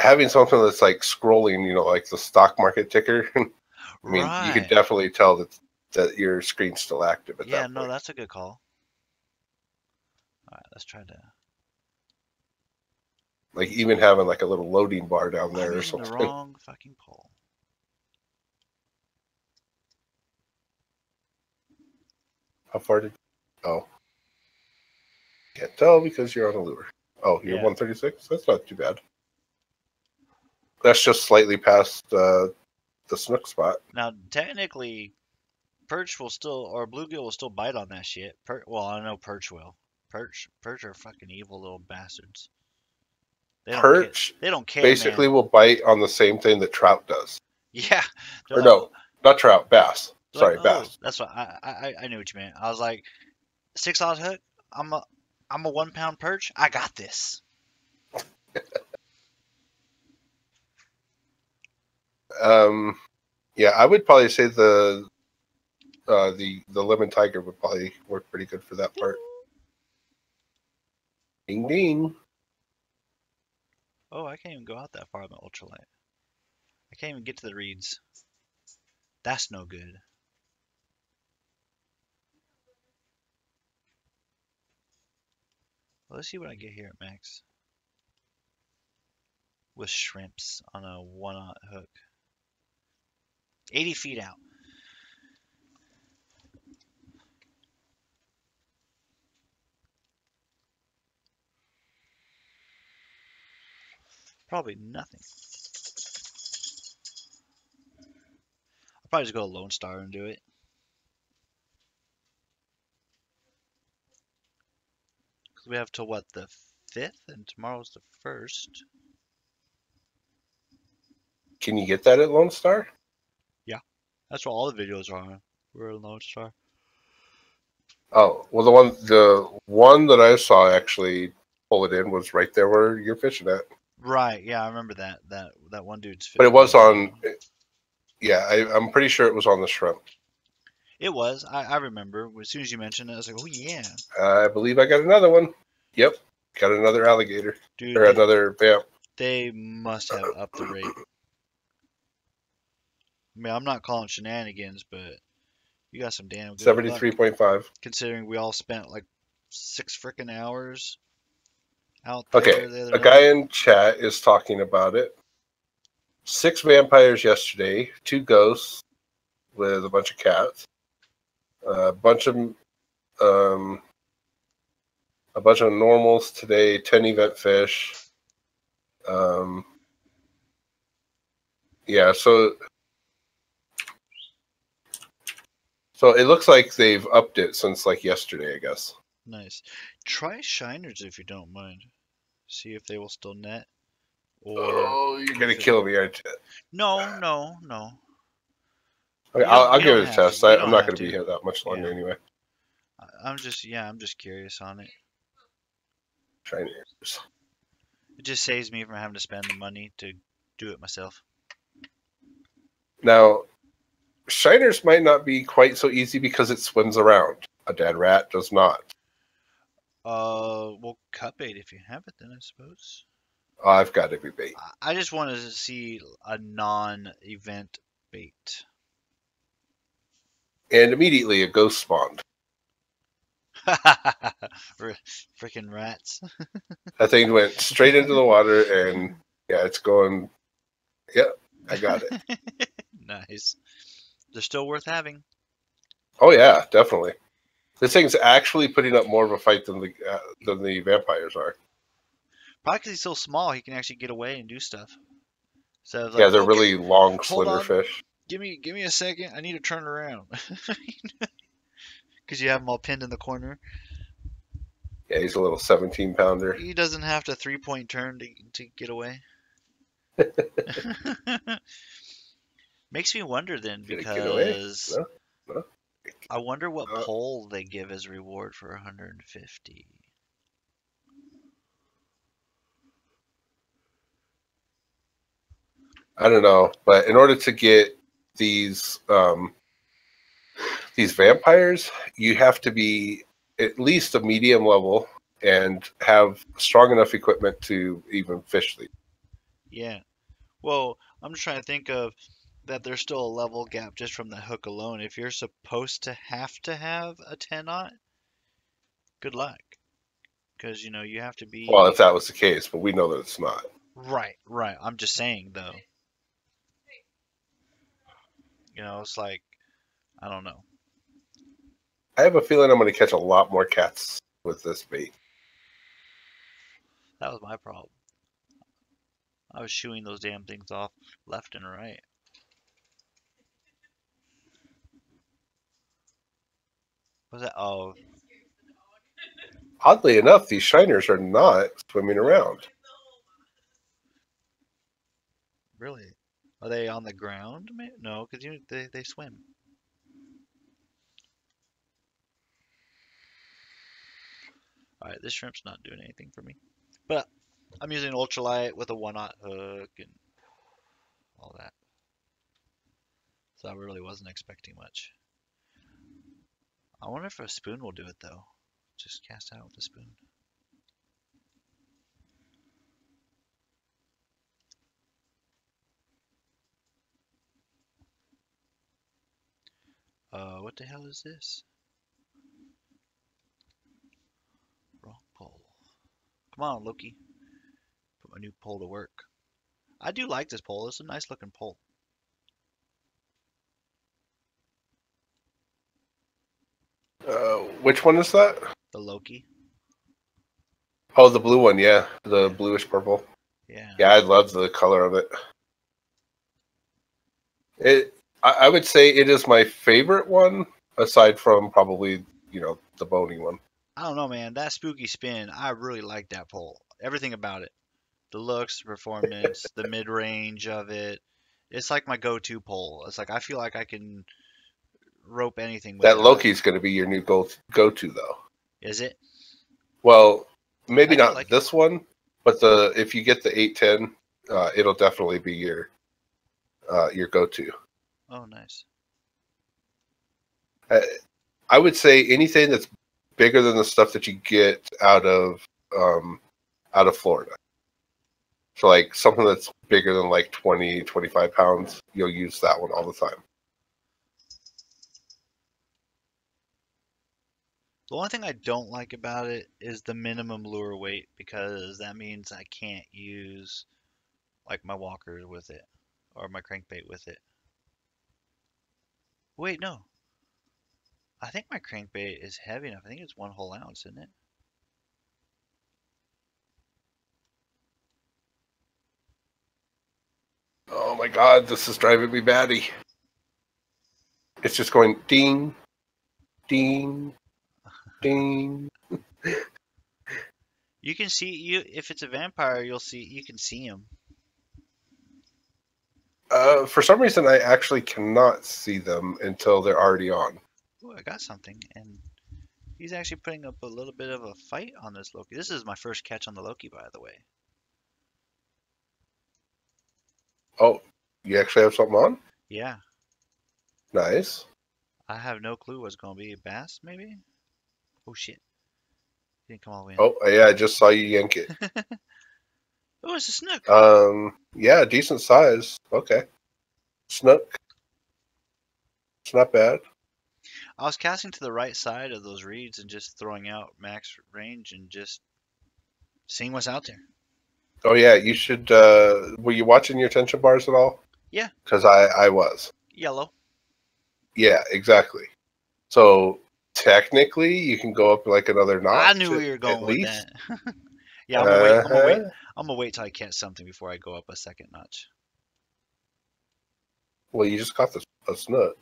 having something that's like scrolling, like the stock market ticker, I mean, you could Right. definitely tell that your screen's still active at Yeah, that no, point. that's a good call. All right, let's try to. Like even having like a little loading bar down I'm there or using the something. wrong fucking pole. How far did? Oh, can't tell because you're on a lure. Oh, you're Yeah. 136. That's not too bad. That's just slightly past the snook spot. Now, technically, perch will still, or bluegill will still bite on that shit. Well, I know perch will. Perch are fucking evil little bastards. They don't care. Perch They don't care, basically man. will bite on the same thing that trout does. Yeah, they're Or like, no, not trout, bass. Sorry, oh, bass. that's what I knew what you meant. I was like, 6 oz hook. I'm a 1 pound perch. I got this. Yeah, I would probably say the lemon tiger would probably work pretty good for that part. Ding ding. Oh, I can't even go out that far on the ultralight. I can't even get to the reeds. That's no good. Well, let's see what I get here at max. With shrimps on a 1/0 hook. 80 feet out. Probably nothing. I'll probably just go Lone Star and do it. Because we have till what, the 5th? And tomorrow's the 1st. Can you get that at Lone Star? Yeah. That's what all the videos are on. We're a Lone Star. Oh, well, the one that I saw actually pull it in was right there where you're fishing at. Right, yeah, I remember that. That one dude's But it fishing was really on. well. Yeah, I'm pretty sure it was on the shrimp. It was. I remember. As soon as you mentioned it, I was like, oh, yeah. I believe I got another one. Yep, got another alligator. Dude, Or another vamp. they must have upped the rate. I mean, I'm not calling shenanigans, but you got some damn good luck. 73.5. Considering we all spent like 6 freaking hours out Okay, there the other a night. guy in chat is talking about it. 6 vampires yesterday, 2 ghosts with a bunch of cats, a bunch of normals today, 10 event fish. Yeah, so it looks like they've upped it since like yesterday, I guess. Nice. Try shiners if you don't mind. See if they will still net. Or Oh, you're gonna kill me, aren't you? no. Okay, You don't. I'll You give don't it a have to. test. You I'm don't not have gonna be to. here that much longer Yeah. anyway. I'm just curious on it. Shiners. It just saves me from having to spend the money to do it myself. Now, shiners might not be quite so easy because it swims around. A dead rat does not. Well, cut bait if you have it, then I suppose. Oh, I've got every bait. I just wanted to see a non-event bait. And immediately a ghost spawned. Freaking rats. That thing went straight into the water, and yeah, it's going. Yep, I got it. Nice. They're still worth having. Oh yeah, definitely. This thing's actually putting up more of a fight than the vampires are. Probably because he's so small, he can actually get away and do stuff. So I was Yeah, like, they're okay, really long, hold slender on, fish. give me a second. I need to turn around because you have him all pinned in the corner. Yeah, he's a little 17-pounder. He doesn't have to 3-point turn to get away. Makes me wonder then Did it get away? because No. I wonder what pole they give as reward for 150. I don't know, but in order to get these vampires, you have to be at least a medium level and have strong enough equipment to even fish these. Yeah. Well, I'm just trying to think of that there's still a level gap just from the hook alone. If you're supposed to have a 10-aught, good luck. Because, you have to Well, be. if that was the case, but we know that it's not. Right. I'm just saying, though. It's like, I don't know. I have a feeling I'm going to catch a lot more cats with this bait. That was my problem. I was shooing those damn things off left and right. What was that? Oh, Oddly enough, these shiners are not swimming around. really? Are they on the ground? No, because they swim. Alright, this shrimp's not doing anything for me. But I'm using ultralight with a 1-aught hook and all that. So I really wasn't expecting much. I wonder if a spoon will do it though. Just cast out with a spoon. What the hell is this? Wrong pole. Come on, Loki. Put my new pole to work. I do like this pole. It's a nice looking pole. Which one is that? The Loki. Oh, the blue one, yeah. The bluish purple. Yeah. Yeah, I love the color of it. I would say it is my favorite one, aside from probably, the bony one. I don't know, man. That spooky spin, I really like that pole. Everything about it. The looks, the performance, the mid-range of it. It's like my go-to pole. It's like I feel like I can rope anything with That it. Loki's going to be your new go-to, though. Is it? Well, maybe I do not like this one, but if you get the 810, it'll definitely be your go-to. Oh, nice. I would say anything that's bigger than the stuff that you get out of Florida. So like something that's bigger than like 20, 25 pounds, you'll use that one all the time. The only thing I don't like about it is the minimum lure weight, because that means I can't use like my walkers with it or my crankbait with it. Wait, no. I think my crankbait is heavy enough. I think it's 1 whole ounce, isn't it? Oh my God, this is driving me batty. It's just going ding, ding, ding. You can see if it's a vampire, you can see him. For some reason, I actually cannot see them until they're already on. Ooh, I got something, and he's actually putting up a little bit of a fight on this Loki. This is my first catch on the Loki, by the way. Oh, you actually have something on? Yeah, Nice. I have no clue what's gonna be. A bass, maybe? Oh shit! He didn't come all the way in. Oh, yeah, I just saw you yank it. Oh, it's a snook. Yeah, decent size. Okay. Snook. It's not bad. I was casting to the right side of those reeds and just throwing out max range and just seeing what's out there. Oh, yeah, you should, were you watching your tension bars at all? Yeah. Because I was. Yellow. Yeah, exactly. So, technically, you can go up like another notch. I knew we were going at with least. that. Yeah, I'm gonna wait. I'm gonna wait. Uh-huh. I'm gonna wait till I catch something before I go up a second notch. Well, you just caught a snook.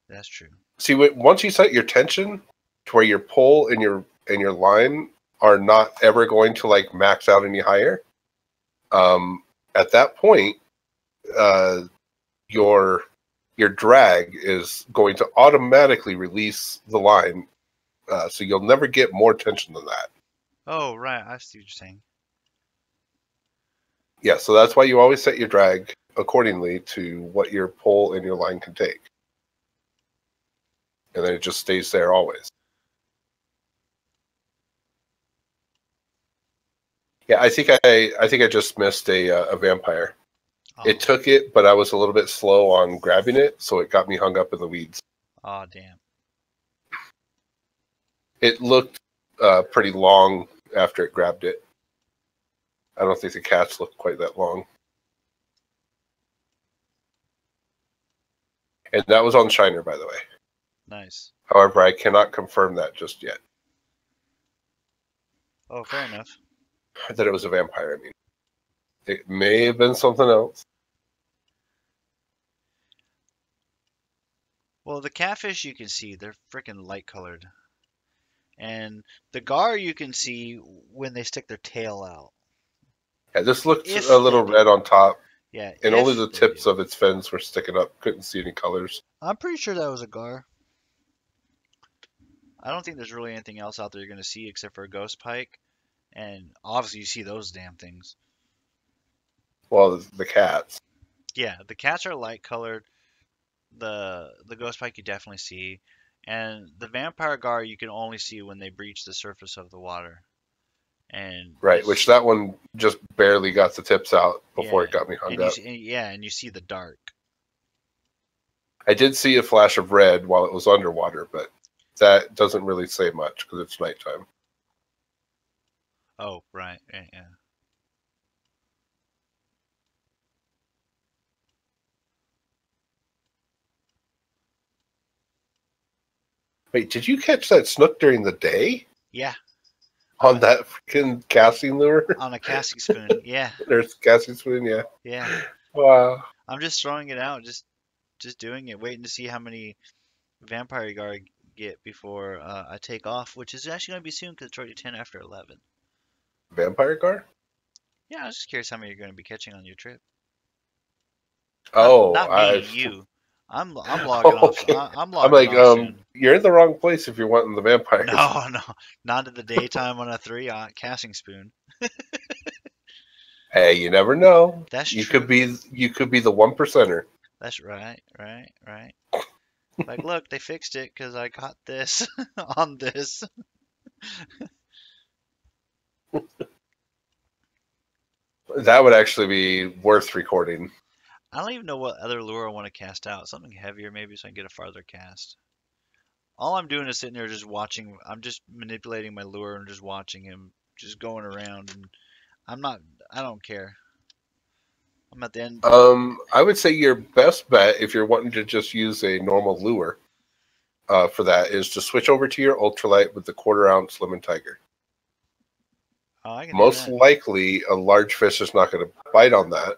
That's true. See, once you set your tension to where your pole and your line are not ever going to like max out any higher, at that point, uh, your drag is going to automatically release the line, so you'll never get more tension than that. Oh, right. I see what you're saying. Yeah, so that's why you always set your drag accordingly to what your pole and your line can take. And then it just stays there always. Yeah, I think I just missed a vampire. Oh. It took it, but I was a little bit slow on grabbing it, so it got me hung up in the weeds. Oh, damn. It looked pretty long after it grabbed it. I don't think the cats looked quite that long. And that was on Shiner, by the way. Nice. However, I cannot confirm that just yet. Oh, fair enough. That it was a vampire, I mean. It may have been something else. Well, the catfish you can see, they're freaking light colored. And the gar you can see when they stick their tail out. Yeah, this looked If a little they red on top, Yeah, and only the if they tips do. of its fins were sticking up. Couldn't see any colors. I'm pretty sure that was a gar. I don't think there's really anything else out there you're gonna see except for a ghost pike, and obviously you see those damn things. Well, the cats. Yeah, the cats are light colored. The ghost pike you definitely see, and the vampire gar you can only see when they breach the surface of the water. And Right, which that one just barely got the tips out before it yeah, got me hung and up. and you see the dark. I did see a flash of red while it was underwater, but that doesn't really say much because it's nighttime. Oh, right, yeah. Wait, did you catch that snook during the day? Yeah, On that freaking casting lure? on a casting spoon. Yeah, There's casting spoon, yeah. yeah. Wow. I'm just throwing it out, just doing it, waiting to see how many vampire gar I get before I take off, which is actually gonna be soon because it's already 10 after 11. Vampire gar? Yeah, I was just curious how many you're gonna be catching on your trip. Oh, Not me, you. I'm logging off. okay. I'm I'm logging like, off soon. you're in the wrong place if you're wanting the vampires. No, no, not in the daytime on a 3-aught casting spoon. Hey, you never know. That's You true. could be the 1%er. That's right, right, right. Like, look, they fixed it because I got this on this. That would actually be worth recording. I don't even know what other lure I want to cast out. Something heavier, maybe, so I can get a farther cast. All I'm doing is sitting there just watching. I'm just manipulating my lure and just watching him just going around. And I'm not. I don't care. I'm at the end. I would say your best bet if you're wanting to just use a normal lure for that is to switch over to your ultralight with the 1/4 ounce lemon tiger. Oh, I can do Most that. likely, a large fish is not going to bite on that,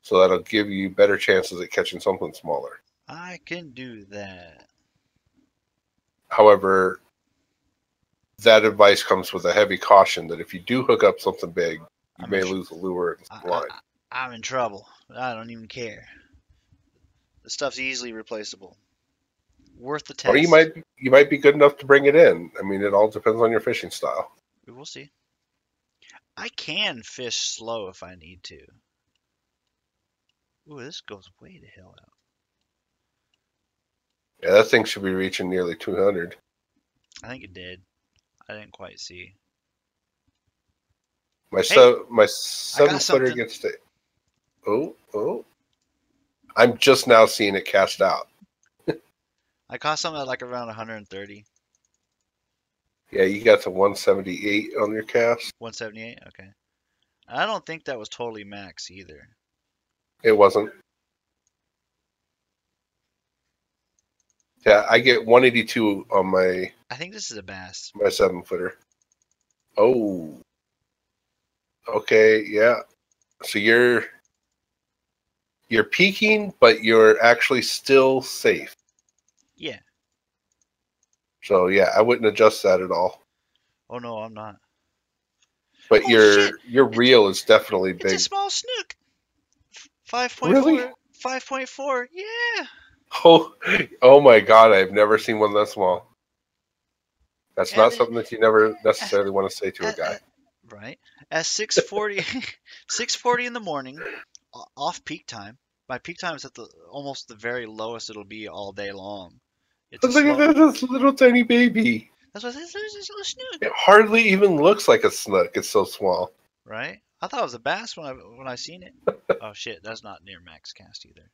so that'll give you better chances at catching something smaller. I can do that. However, that advice comes with a heavy caution that if you do hook up something big, you I'm in. may lose the lure and I, the I, line. I'm in trouble. I don't even care. The stuff's easily replaceable. Worth the Or test. you might be good enough to bring it in. I mean, it all depends on your fishing style. We will see. I can fish slow if I need to. Ooh, this goes way the hell out. Yeah, that thing should be reaching nearly 200. I think it did. I didn't quite see. My Hey, my I got 7-footer something. gets to. Oh! I'm just now seeing it cast out. I caught something at like around 130. Yeah, you got to 178 on your cast. 178? Okay. I don't think that was totally max either. It wasn't. Yeah, I get 182 on my I think this is a bass. 7-footer. Oh, okay, yeah. So you're peaking, but you're actually still safe. Yeah. So yeah, I wouldn't adjust that at all. Oh no, I'm not. But Oh shit! your It's reel is definitely it's a big. small snook. Really? 5.4. 5.4. Yeah. Oh, oh my God! I've never seen one that small. That's At, not something that you never at, necessarily want to say to a at, guy. at right at 6:40 6:40 in the morning, off peak time. My peak time is at the almost the very lowest it'll be all day long. It's a Look at slow. this little tiny baby. That's what I said. There's this little snook, It hardly even looks like a snook. It's so small. right? I thought it was a bass when I seen it. Oh shit, that's not near max cast either.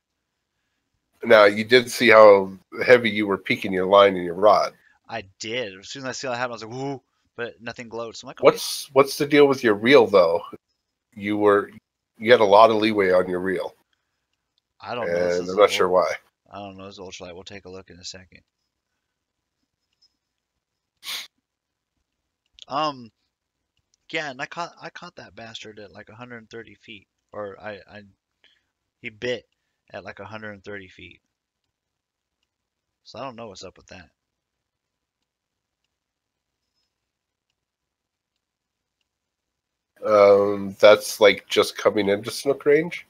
Now you did see how heavy you were peaking your line and your rod. I did. As soon as I saw that happen, I was like, "Woo!" But nothing glowed. So I'm like, "Okay." What's the deal with your reel though? You had a lot of leeway on your reel, I don't know. This and is I'm a not sure why. I don't know. This is ultralight. We'll take a look in a second. Um, yeah, and I caught that bastard at like 130 feet, or he bit at like 130 feet. So I don't know what's up with that. That's like just coming into snook range.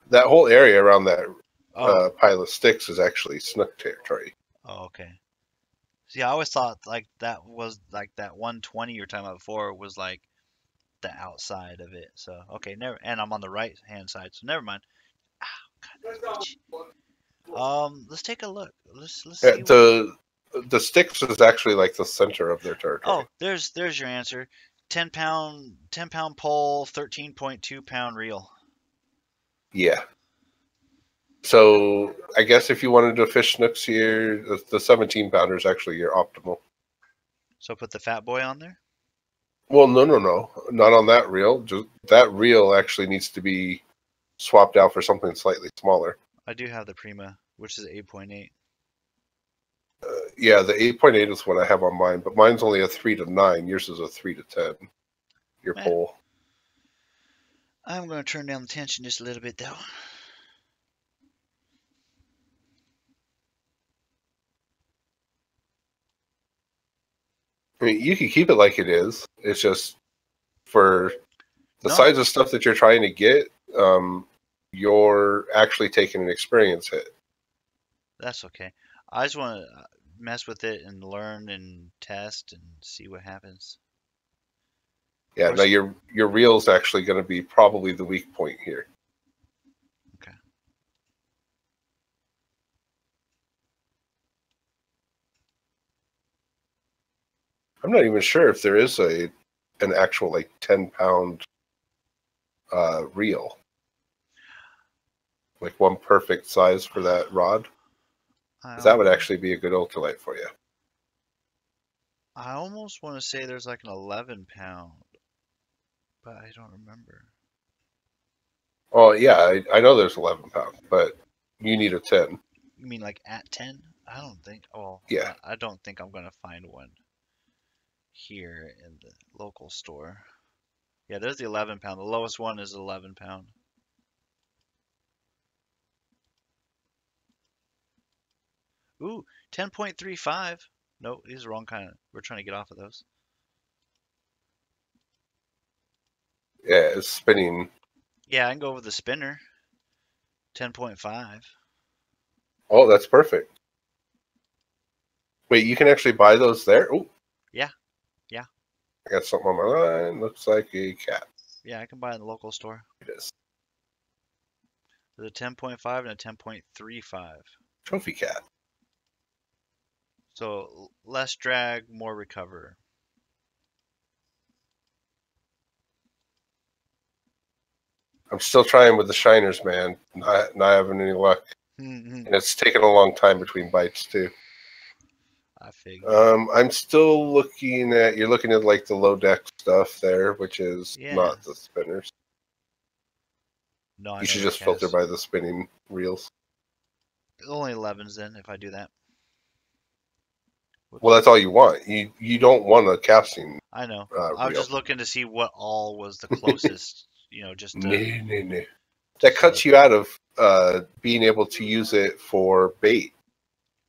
That whole area around that Oh, pile of sticks is actually snook territory. oh, okay. See, I always thought like that was like that 120 you were talking about before was like the outside of it. So okay, never. And I'm on the right hand side, so never mind. Let's take a look. Let's Yeah, see. the sticks is actually like the center of their territory. Oh, there's your answer. 10 pound pole, 13.2 pound reel. Yeah. So I guess if you wanted to fish snooks here, the 17-pounder is actually your optimal. So put the fat boy on there. Well, no, not on that reel. Just that reel actually needs to be swapped out for something slightly smaller. I do have the Prima, which is 8.8. Yeah, the 8.8 is what I have on mine, but mine's only a 3 to 9. Yours is a 3 to 10. Your Eh, pole. I'm going to turn down the tension just a little bit though. I mean, you can keep it like it is. It's just for the No, size of stuff that you're trying to get, you're actually taking an experience hit. that's okay. I just want to mess with it and learn and test and see what happens. Yeah, now Course, your reel's actually going to be probably the weak point here. okay. I'm not even sure if there is an actual like 10-pound reel, like one perfect size for that rod. That would actually be a good ultralight for you. I almost want to say there's like an 11-pound, but I don't remember. Oh yeah, I know there's 11-pound, but you need a 10. You mean like at 10? I don't think. Oh, Yeah. I don't think I'm gonna find one here in the local store. Yeah, there's the 11-pound. The lowest one is 11-pound. Ooh, 10.35. No, these are the wrong kind of. We're trying to get off of those. Yeah, it's spinning. Yeah, I can go with the spinner. 10.5. Oh, that's perfect. Wait, you can actually buy those there? Oh, Yeah, yeah, I got something on my line. Looks like a cat. yeah. I can buy it in the local store. It is. There's a 10.5 and a 10.35. Trophy cat. So less drag, more recover. I'm still trying with the shiners, man. Not having any luck. And it's taken a long time between bites, too. I figured. I'm still looking at, you're looking at like the low deck stuff there, which is not the spinners. No, I you know should the just filter cast. by the spinning reels. Only 11s then if I do that. Well, that's all you want. You don't want a casting. I know. I was reel. just looking to see what all was the closest, just No. That cuts you out of being able to use it for bait.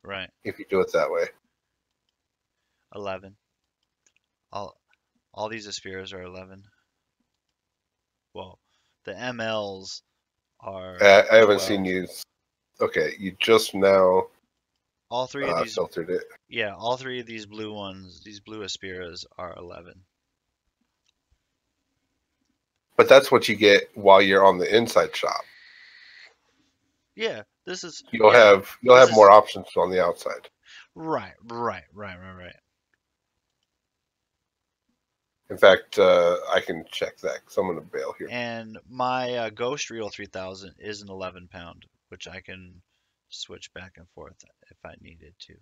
Right. If you do it that way. 11. All these Aspiras are 11. Well, the MLs are I haven't 12. seen you. Okay, you just now All three of these filtered it. Yeah, all three of these blue ones, these blue Aspiras are 11. But that's what you get while you're on the inside shop. Yeah, this is You'll have more options on the outside. Right. In fact, I can check that because I'm going to bail here. And my Ghost Reel 3000 is an 11-pound, which I can switch back and forth if I needed to.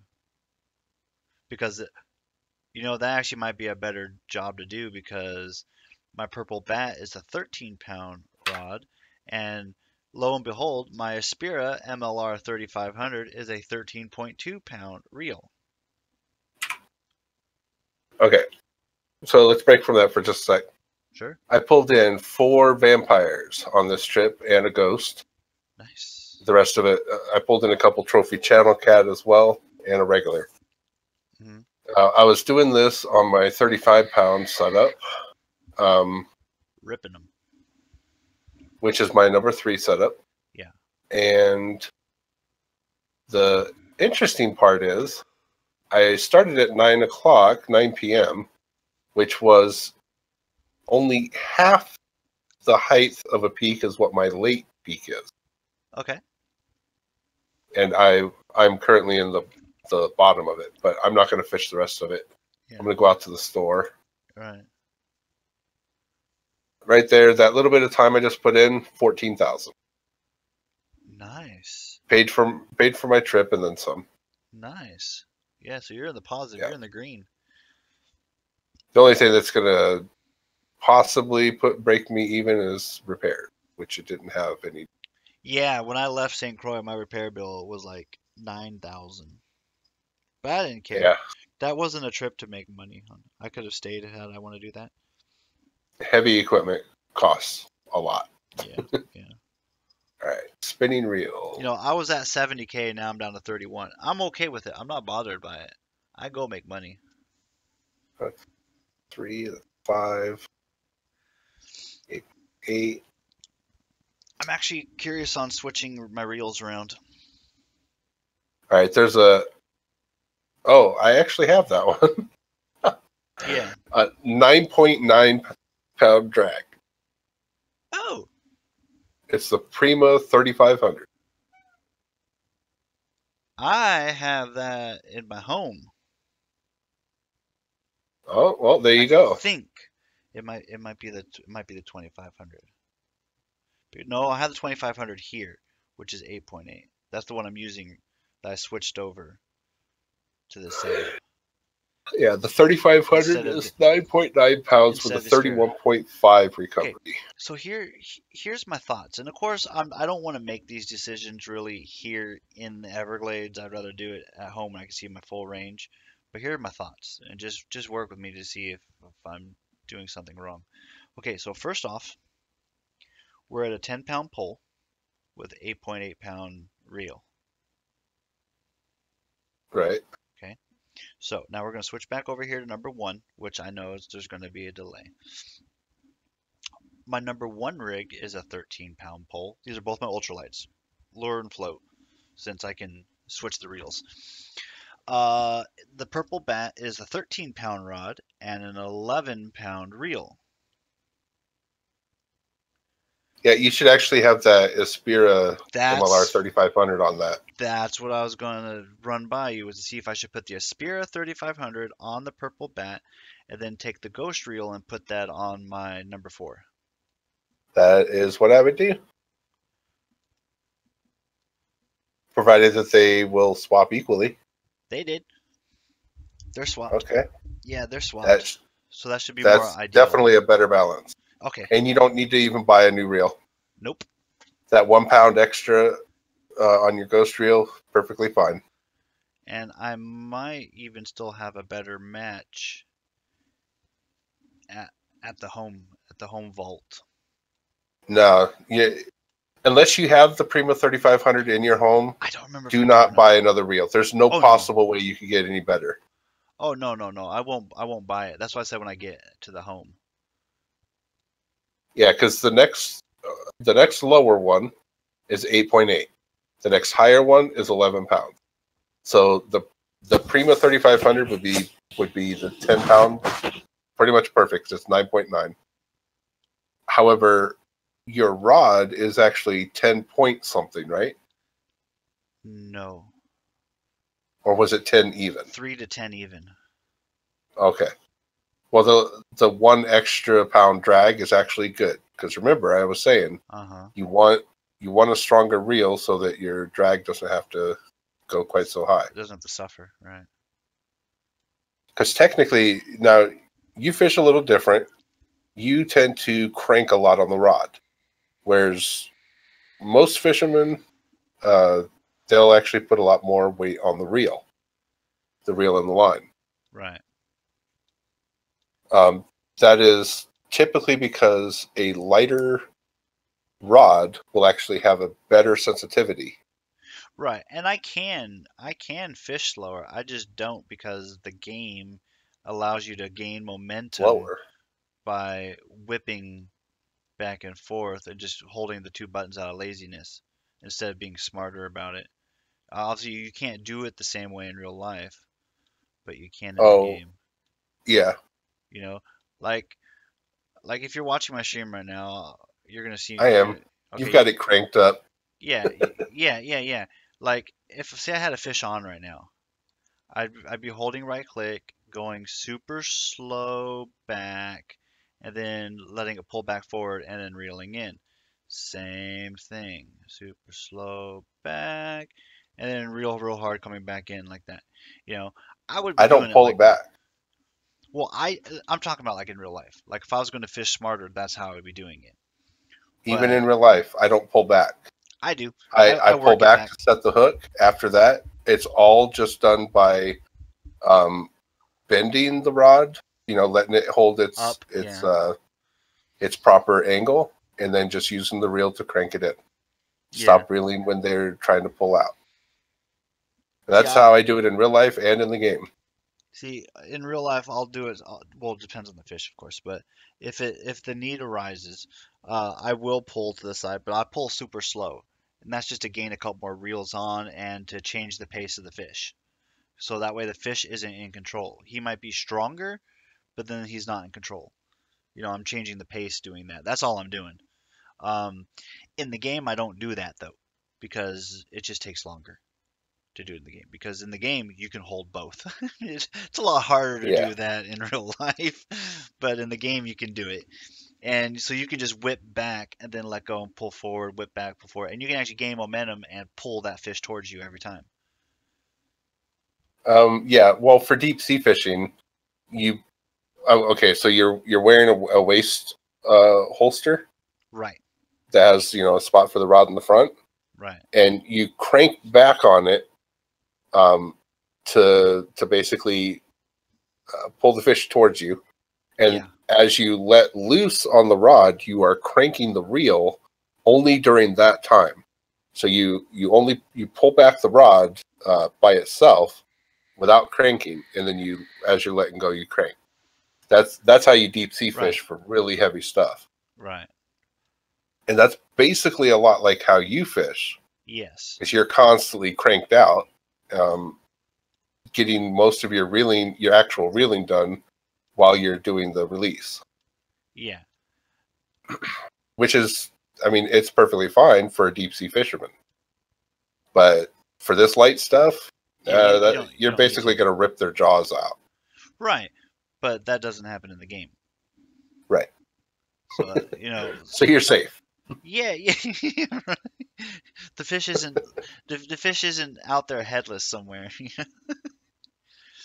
Because, that actually might be a better job to do because my Purple Bat is a 13-pound rod, and lo and behold, my Aspira MLR 3500 is a 13.2-pound reel. Okay, so let's break from that for just a sec. Sure. I pulled in 4 vampires on this trip and a ghost. Nice. The rest of it, I pulled in a couple trophy channel cat as well and a regular. Mm-hmm. I was doing this on my 35-pound setup. Ripping them. Which is my number 3 setup. Yeah. And the interesting part is I started at 9 p.m., which was only half the height of a peak as what my late peak is. Okay. And I'm currently in the bottom of it, but I'm not going to fish the rest of it. Yeah. I'm going to go out to the store. Right. Right there, that little bit of time I just put in, 14,000. Nice. Paid for my trip and then some. Nice. Yeah, so you're in the positive. Yeah. You're in the green. The only thing that's going to possibly break me even is repair, which it didn't have any. Yeah, when I left St. Croix, my repair bill was like 9,000. But I didn't care. Yeah. That wasn't a trip to make money on. I could have stayed had I want to do that. Heavy equipment costs a lot. Yeah, yeah. All right, spinning reel. I was at 70K, now I'm down to 31. I'm okay with it. I'm not bothered by it. I go make money. 3, 5, 8. I'm actually curious on switching my reels around. All right, there's a. Oh, I actually have that one. Yeah. A 9.9 pound drag. Oh. It's the Prima 3500. I have that in my home. Oh, well, there I you go. think it might be the 2500. No, I have the 2500 here, which is 8.8. That's the one I'm using that I switched over to this setup Yeah, the 3500 instead of is 9.9 pounds with a the Aspera. 31.5 Okay, recovery. so here's my thoughts, and of course I don't want to make these decisions really here in the Everglades. I'd rather do it at home when I can see my full range. But here are my thoughts, and just work with me to see if I'm doing something wrong. Okay, so first off, we're at a 10-pound pole with 8.8-pound reel. Right. Okay, so now we're going to switch back over here to number one, which I know there's going to be a delay. My number one rig is a 13-pound pole. These are both my ultralights, lure and float, since I can switch the reels. Uh, the purple bat is a 13-pound rod and an 11-pound reel. Yeah, you should actually have that Aspira MLR That's 3500 on that. that's what I was going to run by you, was to see if I should put the Aspira 3500 on the purple bat and then take the ghost reel and put that on my number four. That is what I would do, provided that they will swap equally. They did. They're swapped. Okay, Yeah, they're swapped. that's So that should be more that's ideal. definitely a better balance. Okay. And you don't need to even buy a new reel. Nope. That 1 pound extra on your ghost reel, perfectly fine. And I might even still have a better match at at the home vault. No, unless you have the Prima 3500 in your home, I don't remember if do I do or not not. buy another reel. There's no Oh no. possible way you could get any better. Oh no, no, no. I won't buy it. That's why I said when I get to the home. Yeah, because the next lower one is 8.8. The next higher one is 11 pounds. So the Prima 3500 would be the 10 pound, pretty much perfect. It's 9.9. However, your rod is actually 10 point something, right? No. Or was it 10 even? 3 to 10 even. Okay. Well, the 1 extra pound drag is actually good because remember I was saying Uh-huh. you want a stronger reel so that your drag doesn't have to go quite so high. It doesn't have to suffer, right? Because technically, now you fish a little different. You tend to crank a lot on the rod, whereas most fishermen, uh, they'll actually put a lot more weight on the reel and the line. Right. That is typically because a lighter rod will actually have a better sensitivity. Right. And I can fish slower. I just don't because the game allows you to gain momentum Lower. by whipping back and forth and just holding the two buttons out of laziness instead of being smarter about it. Obviously, you can't do it the same way in real life, but you can in the Oh, game. yeah, You know, like like if you're watching my stream right now, you're gonna see. I am. You've Okay, got it cranked up. yeah, yeah, yeah, yeah. Like if say I had a fish on right now, I'd be holding right click, going super slow back, and then letting it pull back forward and then reeling in. Same thing, super slow back, and then real hard coming back in like that. You know, I would be I don't doing it pull it like that. back. Well, I'm talking about like in real life. Like if I was going to fish smarter, that's how I would be doing it. Even in But real life, I don't pull back. I do. I I pull work it back back. to set the hook. After that, it's all just done by um, bending the rod. Letting it hold its Up, its yeah. uh, its proper angle, and then just using the reel to crank it in. Yeah. Stop reeling when they're trying to pull out. See, That's how I do it in real life and in the game. in real life, I'll do it. Well, it depends on the fish, of course. But if the need arises, I will pull to the side, but I pull super slow, and that's just to gain a couple more reels on and to change the pace of the fish. So that way the fish isn't in control. He might be stronger, but then he's not in control. I'm changing the pace doing that. That's all I'm doing. Um, in the game, I don't do that though, because it just takes longer to do it in the game, because in the game you can hold both. It's a lot harder to Yeah. do that in real life, but in the game you can do it. And so you can just whip back and then let go and pull forward, whip back, pull forward, and you can actually gain momentum and pull that fish towards you every time. Yeah. Well, for deep sea fishing, you okay. So you're wearing a waist holster Right, that has a spot for the rod in the front, right. and you crank back on it um, to basically pull the fish towards you. And Yeah, as you let loose on the rod, you are cranking the reel only during that time. So you pull back the rod by itself without cranking, and then as you're letting go, you crank. That's how you deep sea right, fish for really heavy stuff. right. And that's basically a lot like how you fish, Yes. is you're constantly cranked out, um, getting most of your actual reeling done while you're doing the release, Yeah. which is, I mean, it's perfectly fine for a deep sea fisherman. But for this light stuff, Yeah, you you're don't need basically to. going to rip their jaws out. Right. But that doesn't happen in the game. Right. So So you're safe. yeah, yeah. Right. The fish isn't the fish isn't out there headless somewhere.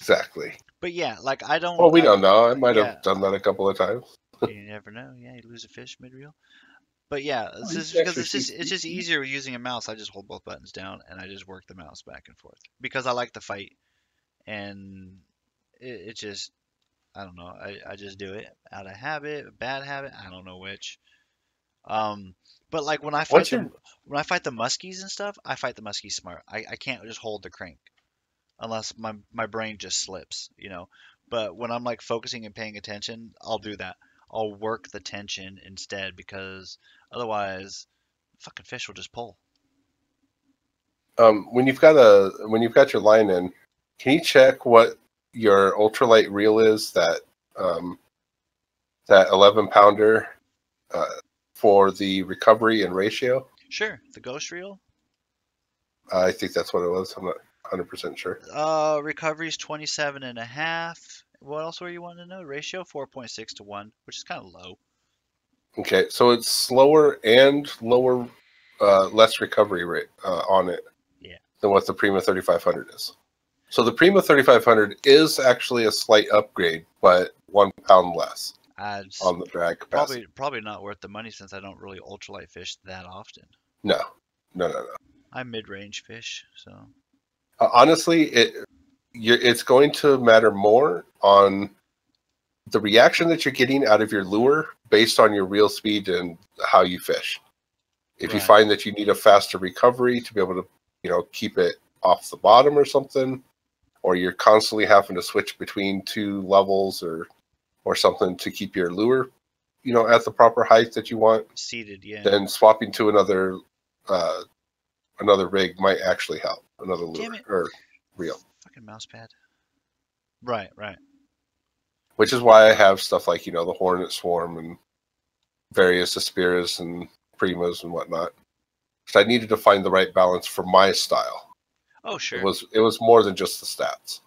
Exactly. But yeah, like I don't Well, we don't know. I might yeah, have done that a couple of times. you never know. Yeah, you lose a fish mid-reel. But yeah, Oh, it's you just can because actually see it's just species. easier using a mouse. I just hold both buttons down and I just work the mouse back and forth because I like to fight, and it just I don't know. I just do it out of habit, bad habit. I don't know which. Um, but like What's your when I fight the muskies and stuff, I fight the muskies smart. I can't just hold the crank unless my brain just slips. But when I'm like focusing and paying attention, I'll do that. I'll work the tension instead because otherwise, fucking fish will just pull. when you've got your line in, can you check what your ultralight reel is, um, that 11 pounder uh, for the recovery and ratio? Sure, the ghost reel. I think that's what it was. I'm not 100% sure. Recovery's 27 and a half. What else were you wanting to know? Ratio 4.6 to 1, which is kind of low. Okay, so it's slower and lower, less recovery rate on it Yeah. than what the Prima 3500 is. So the Prima 3500 is actually a slight upgrade, but 1 pound less It's on the drag capacity. probably not worth the money since I don't really ultralight fish that often. No, no, no, no. I mid-range fish, so Honestly, it's going to matter more on the reaction that you're getting out of your lure based on your reel speed and how you fish. If you right. find that you need a faster recovery to be able to, keep it off the bottom or something, or you're constantly having to switch between two levels or something to keep your lure, at the proper height that you want, Seated, yeah. then swapping to another rig might actually help. Another lure Damn it. or reel. Fucking mouse pad. Right, right. Which is why I have stuff like, the Hornet Swarm and various Aspiras and Primas and whatnot. Because I needed to find the right balance for my style. Oh, It sure. was it was more than just the stats.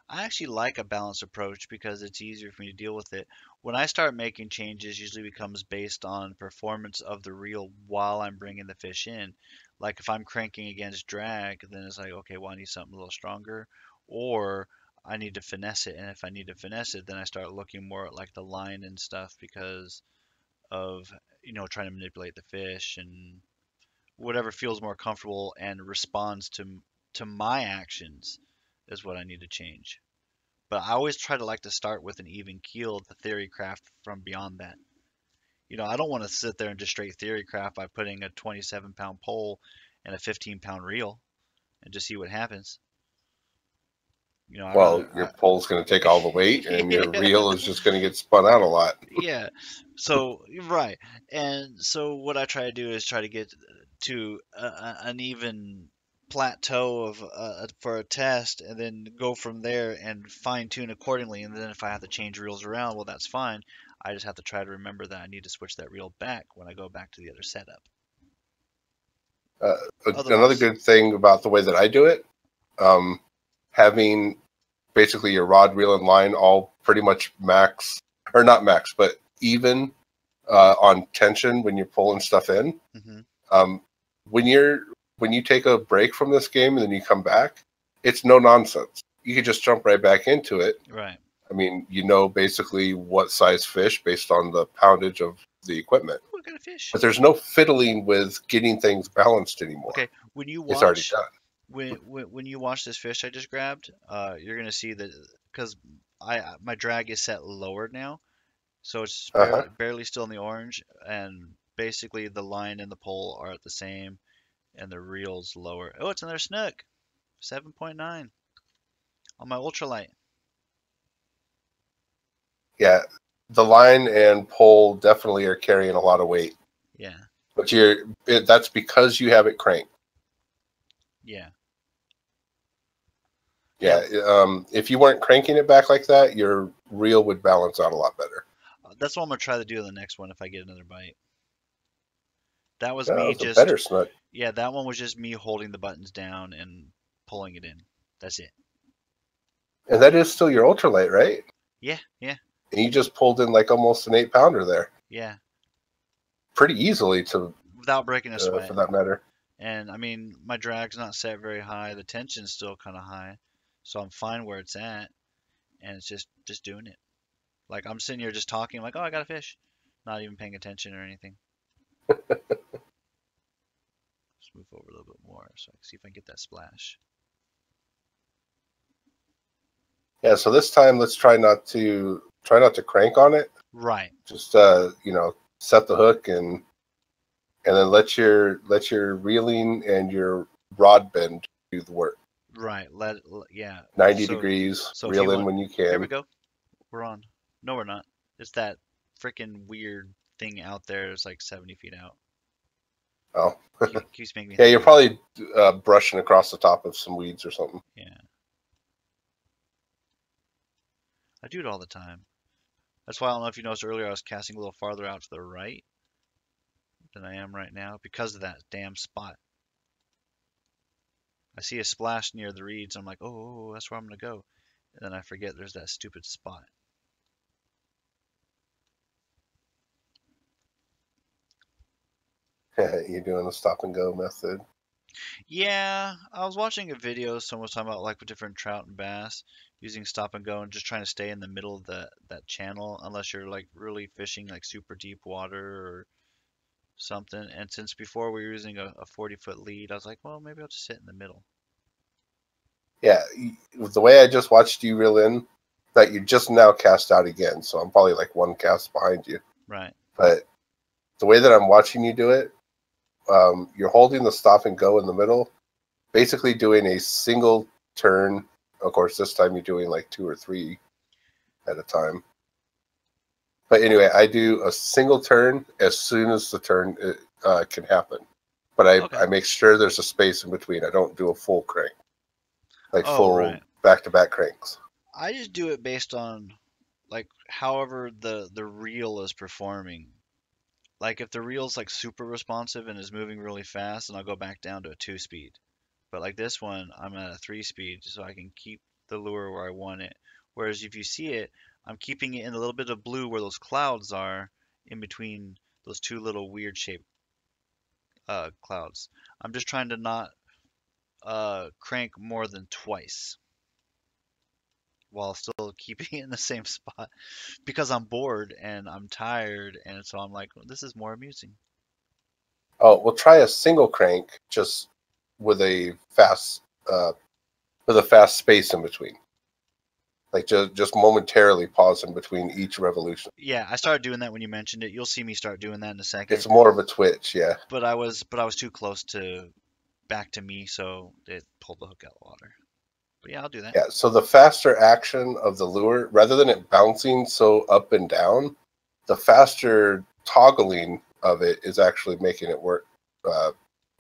I actually like a balanced approach because it's easier for me to deal with it. When I start making changes, usually becomes based on performance of the reel while I'm bringing the fish in. Like if I'm cranking against drag, then it's like, okay, well, I need something a little stronger, or I need to finesse it. And if I need to finesse it, then I start looking more at like the line and stuff because of, trying to manipulate the fish and whatever feels more comfortable and responds to my actions is what I need to change. But I always try to like to start with an even keel, the theory craft from beyond that. I don't want to sit there and just straight theory craft by putting a 27-pound pole and a 15-pound reel and just see what happens. I Well, rather, your pole's going to take all the weight, and your yeah, reel is just going to get spun out a lot. yeah. So right, and so what I try to do is try to get to an even plateau of for a test, and then go from there and fine tune accordingly. And then if I have to change reels around, well, that's fine. I just have to try to remember that I need to switch that reel back when I go back to the other setup. Uh, Another Otherwise, good thing about the way that I do it having basically your rod, reel, and line all pretty much max, or not max, but even on tension when you're pulling stuff in. Mm-hmm. Um, when you take a break from this game and then you come back, it's no nonsense. You can just jump right back into it. Right. I mean, you know basically what size fish based on the poundage of the equipment. Oh, I got a fish. But there's no fiddling with getting things balanced anymore. Okay, when you It's already watch done. when you watch this fish I just grabbed, you're gonna see that because my drag is set lower now, so it's Uh-huh. barely still in the orange, and basically the line and the pole are at the same, and the reel's lower. Oh, it's another snook, 7.9 on my ultralight. Yeah, the line and pole definitely are carrying a lot of weight. Yeah, But that's because you have it cranked. yeah, yeah. Yeah, if you weren't cranking it back like that, your reel would balance out a lot better. That's what I'm gonna try to do in the next one if I get another bite. That was That me was a just better snook. Yeah, that one was just me holding the buttons down and pulling it in. That's it. And that is still your ultralight, right? Yeah, yeah, And you just pulled in like almost an 8-pounder there. yeah. Pretty easily Without breaking a for sweat. that matter. And I mean, my drag's not set very high. The tension's still kind of high, so I'm fine where it's at, and it's just doing it. Like I'm sitting here just talking, like, oh, I got a fish, not even paying attention or anything. Let's move over a little bit more so I can see if I can get that splash. Yeah, so this time let's try not to crank on it. Right, Just set the hook and then let your reeling and your rod bend do the work. right. Yeah. 90 So, degrees, so if you reel in want, when you there we can. go. We're on. No, we're not. It's that freaking weird thing out there. It's like 70 feet out. Oh, Keeps making me yeah, think you're of, probably brushing across the top of some weeds or something. yeah. I do it all the time. That's why I don't know if you noticed earlier I was casting a little farther out to the right than I am right now because of that damn spot. I see a splash near the reeds. I'm like, oh, that's where I'm gonna go, and then I forget there's that stupid spot. You're doing the stop and go method. Yeah, I was watching a video. Someone was talking about like with different trout and bass using stop and go and just trying to stay in the middle of that channel unless you're like really fishing like super deep water or something. And since before we were using a 40-foot lead, I was like, well, maybe I'll just sit in the middle. Yeah, the way I just watched you reel in, that you just now cast out again, so I'm probably like one cast behind you. Right. But the way that I'm watching you do it, you're holding the stop and go in the middle, basically doing a single turn. Of course, this time you're doing like 2 or 3 at a time. But anyway, I do a single turn as soon as the turn can happen. But Okay. I make sure there's a space in between. I don't do a full crank, like Oh, full right. back-to-back cranks. I just do it based on like however the reel is performing. Like if the reel's like super responsive and is moving really fast, then I'll go back down to a 2-speed. But like this one, I'm at a 3-speed so I can keep the lure where I want it. Whereas if you see it, I'm keeping it in a little bit of blue where those clouds are in between those two little weird shaped clouds. I'm just trying to not crank more than twice while still keeping it in the same spot because I'm bored and I'm tired, and so I'm like, well, this is more amusing. Oh, we'll try a single crank just with uh, a fast space in between. Like just momentarily pause in between each revolution. Yeah, I started doing that when you mentioned it. You'll see me start doing that in a second. It's more of a twitch, yeah. But I was too close to back to me, so it pulled the hook out of the water. But yeah, I'll do that. Yeah, so the faster action of the lure, rather than it bouncing so up and down, the faster toggling of it is actually making it work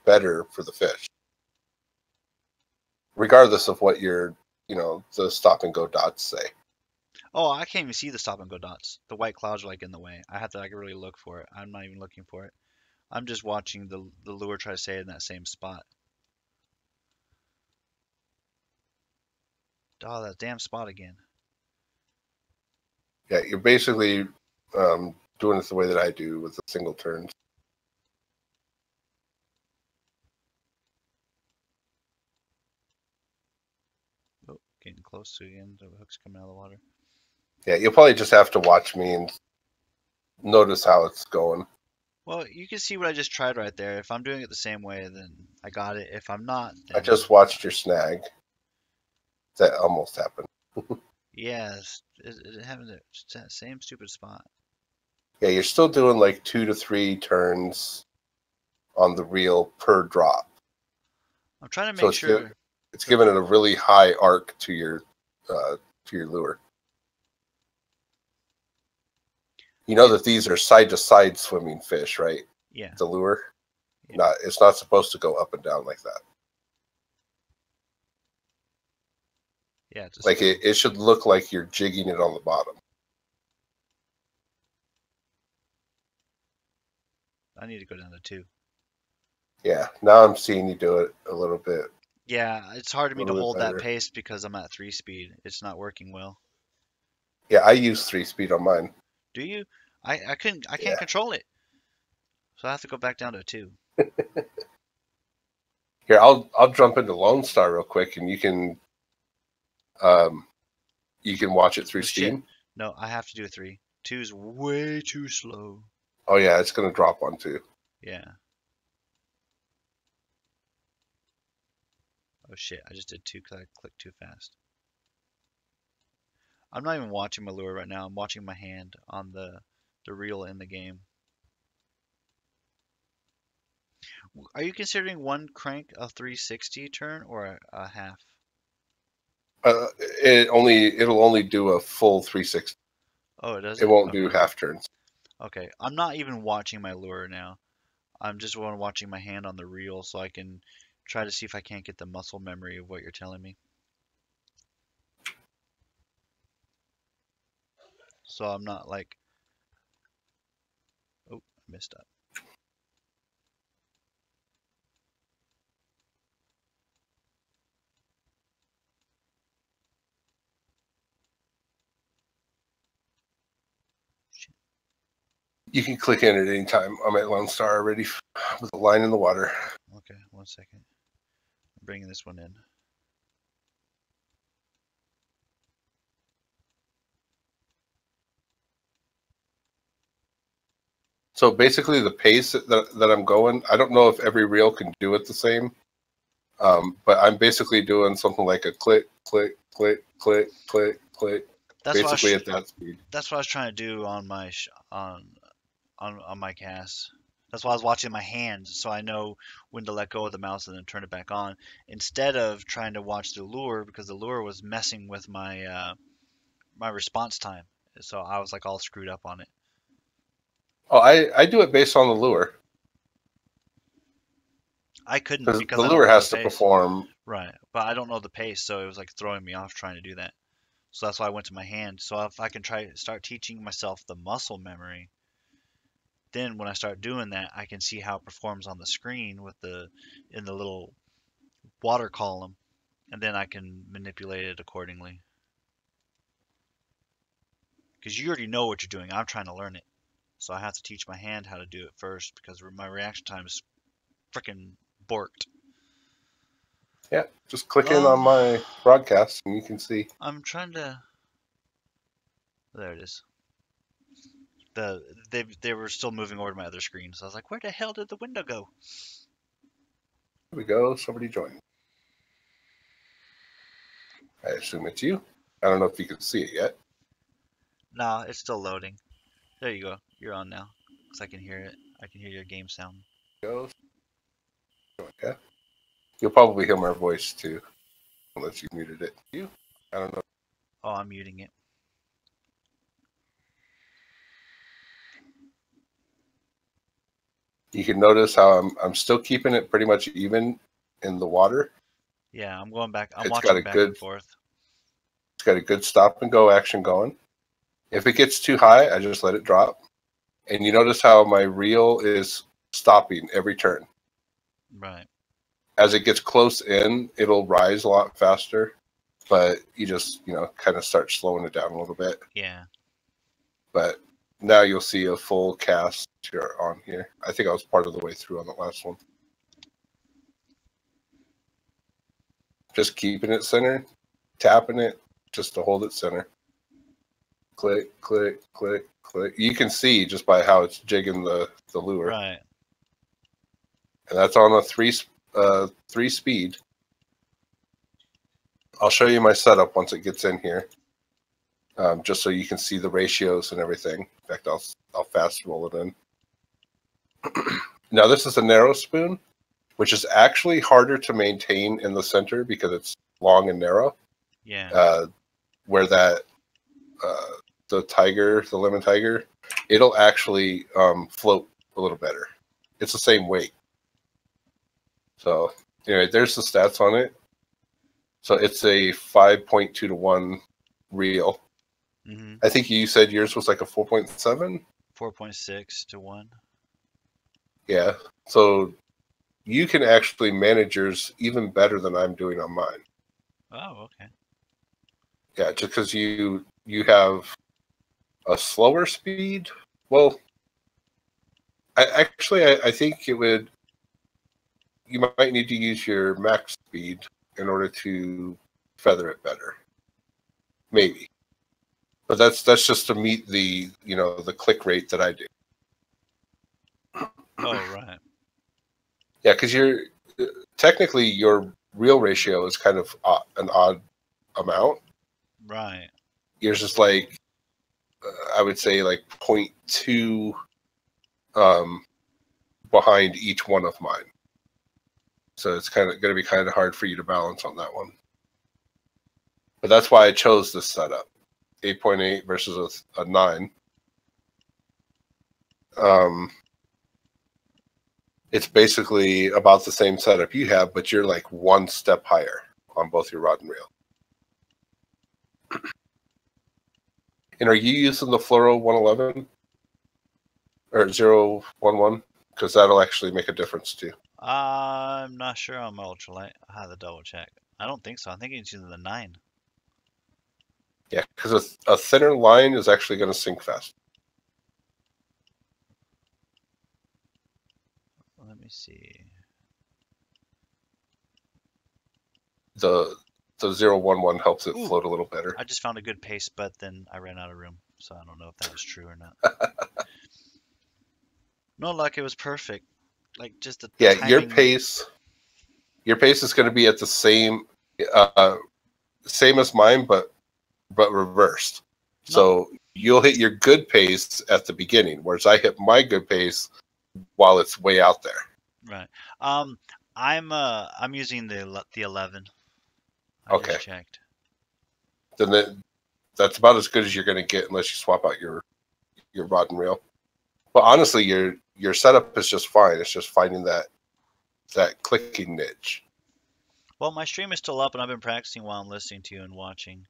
better for the fish. Regardless of what the stop and go dots say. Oh, I can't even see the stop and go dots. The white clouds are like in the way. I have to like really look for it. I'm not even looking for it. I'm just watching the lure try to stay in that same spot. Oh, that damn spot again. Yeah, you're basically doing it the way that I do with the single turns. Oh, getting close to again. The hook's coming out of the water. Yeah, you'll probably just have to watch me and notice how it's going. Well, you can see what I just tried right there. If I'm doing it the same way, then I got it. If I'm not, I then just watched your snag. That almost happened. yes, it happened at that same stupid spot. Yeah, you're still doing like 2 to 3 turns on the reel per drop. I'm trying to So make sure. it's giving it a really high arc to your lure. You know that these are side to side swimming fish, right? Yeah. The lure. Yeah. It's not supposed to go up and down like that. Yeah. Just Like it should look like you're jigging it on the bottom. I need to go down to 2. Yeah, now I'm seeing you do it a little bit. Yeah, it's hard for me to Little bit hold that better. pace because I'm at 3 speed. It's not working well. Yeah, I use 3 speed on mine. Do you? I can't Yeah. control it. So I have to go back down to 2. Here, I'll jump into Lone Star real quick, and you can watch it through Oh shit. Steam. No, I have to do a 3. 2's way too slow. Oh yeah, it's gonna drop on 2. Yeah. Oh shit, I just did 2 because I clicked too fast. I'm not even watching my lure right now. I'm watching my hand on the reel in the game. Are you considering one crank a 360 turn or a half? It'll only do a full 360. Oh, it does It it? won't do Okay. half turns. Okay. I'm not even watching my lure now. I'm just watching my hand on the reel so I can try to see if I can't get the muscle memory of what you're telling me. So I'm not like, oh, I messed up. Shit. You can click in at any time. I'm at Lone Star already with a line in the water. Okay, 1 second. I'm bringing this one in. So basically, the pace that I'm going, I don't know if every reel can do it the same, but I'm basically doing something like a click, click, click, click, click, click, That's what I basically at that speed. that's what I was trying to do on my on my cast. That's why I was watching my hands, so I know when to let go of the mouse and then turn it back on, instead of trying to watch the lure because the lure was messing with my my response time. So I was like all screwed up on it. Oh, I do it based on the lure I couldn't because because the I don't lure know the has to pace. perform. Right, but I don't know the pace, so it was like throwing me off trying to do that. So that's why I went to my hand. So if I can start teaching myself the muscle memory, then when I start doing that, I can see how it performs on the screen with in the little water column, and then I can manipulate it accordingly. Because you already know what you're doing. I'm trying to learn it, so I have to teach my hand how to do it first because my reaction time is freaking borked. Yeah, just click in on my broadcast and you can see. I'm trying to. There it is. They were still moving over to my other screen, so I was like, where the hell did the window go? Here we go. Somebody joined. I assume it's you. I don't know if you can see it yet. Nah, it's still loading. There you go. You're on now. Because I can hear it. I can hear your game sound. Goes. Yeah. You'll probably hear my voice too, unless you muted it. You? I don't know. Oh, I'm muting it. You can notice how I'm still keeping it pretty much even in the water. Yeah, I'm going back. I'm It's got watching a back and good forth. it's got a good stop and go action going. If it gets too high, I just let it drop. And you notice how my reel is stopping every turn. Right. As it gets close in, it'll rise a lot faster. but you just, kind of start slowing it down a little bit. Yeah. But now you'll see a full cast here on here. I think I was part of the way through on the last one. Just keeping it centered, tapping it just to hold it center. Click, click, click, click. You can see just by how it's jigging the lure. Right. And that's on a three speed. I'll show you my setup once it gets in here, just so you can see the ratios and everything. In fact, I'll fast roll it in. Now this is a narrow spoon, which is actually harder to maintain in the center because it's long and narrow. Yeah. Where that the lemon tiger, it'll actually float a little better. It's the same weight. So anyway, there's the stats on it. So it's a 5.2 to 1 reel. Mm-hmm. I think you said yours was like a 4.7? 4.6 to 1. Yeah. So you can actually manage yours even better than I'm doing on mine. Oh, okay. Yeah, just because you have a slower speed. Well, I think you might need to use your max speed in order to feather it better. Maybe. But that's just to meet the click rate that I do. Oh, right. Yeah, because technically your reel ratio is kind of an odd amount. Right. Yours is like, I would say like 0.2 behind each one of mine. So it's kind of going to be kind of hard for you to balance on that one. But that's why I chose this setup. 8.8 versus a 9. It's basically about the same setup you have, but you're like one step higher on both your rod and reel. And are you using the Fluoro 111 or 011? Because that'll actually make a difference too. I'm not sure on my ultralight. I have to double check. I don't think so. I think it's using the 9. Yeah, because a thinner line is actually going to sink fast. Let me see. The 011 helps it Ooh, float a little better. I just found a good pace, but then I ran out of room, so I don't know if that was true or not. No luck, it was perfect. Like just the timing. Your pace is going to be at the same as mine, but reversed. No. So you'll hit your good pace at the beginning, whereas I hit my good pace while it's way out there. Right. I'm using the 11. I Okay. just checked. Then that's about as good as you're going to get unless you swap out your rod and reel. But honestly, your setup is just fine. It's just finding that clicking niche. Well, my stream is still up, and I've been practicing while I'm listening to you and watching.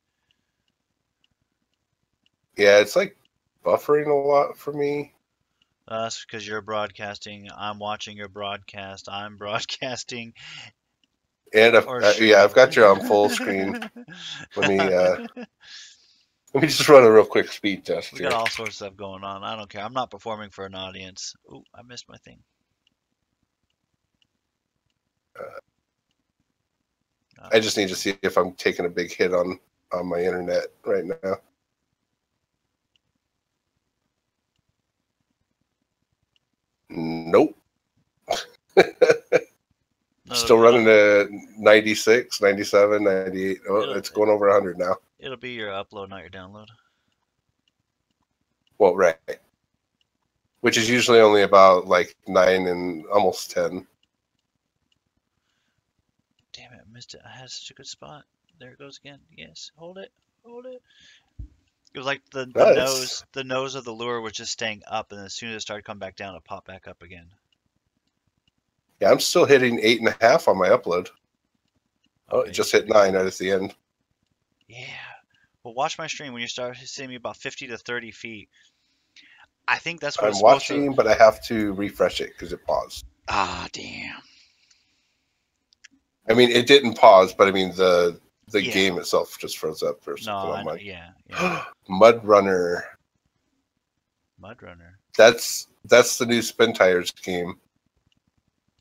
Yeah, it's like buffering a lot for me. That's because you're broadcasting. I'm watching your broadcast. I'm broadcasting. And I've got you on full screen. Let me just run a real quick speed test. We got all sorts of stuff going on. I don't care. I'm not performing for an audience. Ooh, I missed my thing. I just need to see if I'm taking a big hit on my internet right now. Nope. Still running at 96, 97, 98. Oh, it's going over 100 now. It'll be your upload, not your download. Well, right. Which is usually only about like 9 and almost 10. Damn it, I missed it. I had such a good spot. There it goes again. Yes, hold it. Hold it. It was like the nose of the lure was just staying up, and as soon as it started coming back down, it popped back up again. Yeah, I'm still hitting 8.5 on my upload. Oh, it just hit 9 right at the end. Yeah. Well, watch my stream when you start seeing me about 50 to 30 feet. I think that's what I'm watching, but I have to refresh it because it paused. Ah, damn. I mean, it didn't pause, but I mean the the Yeah. game itself just froze up for No, something on I know. mine. Yeah. Mud Runner. Mud Runner. That's the new Spin Tires game.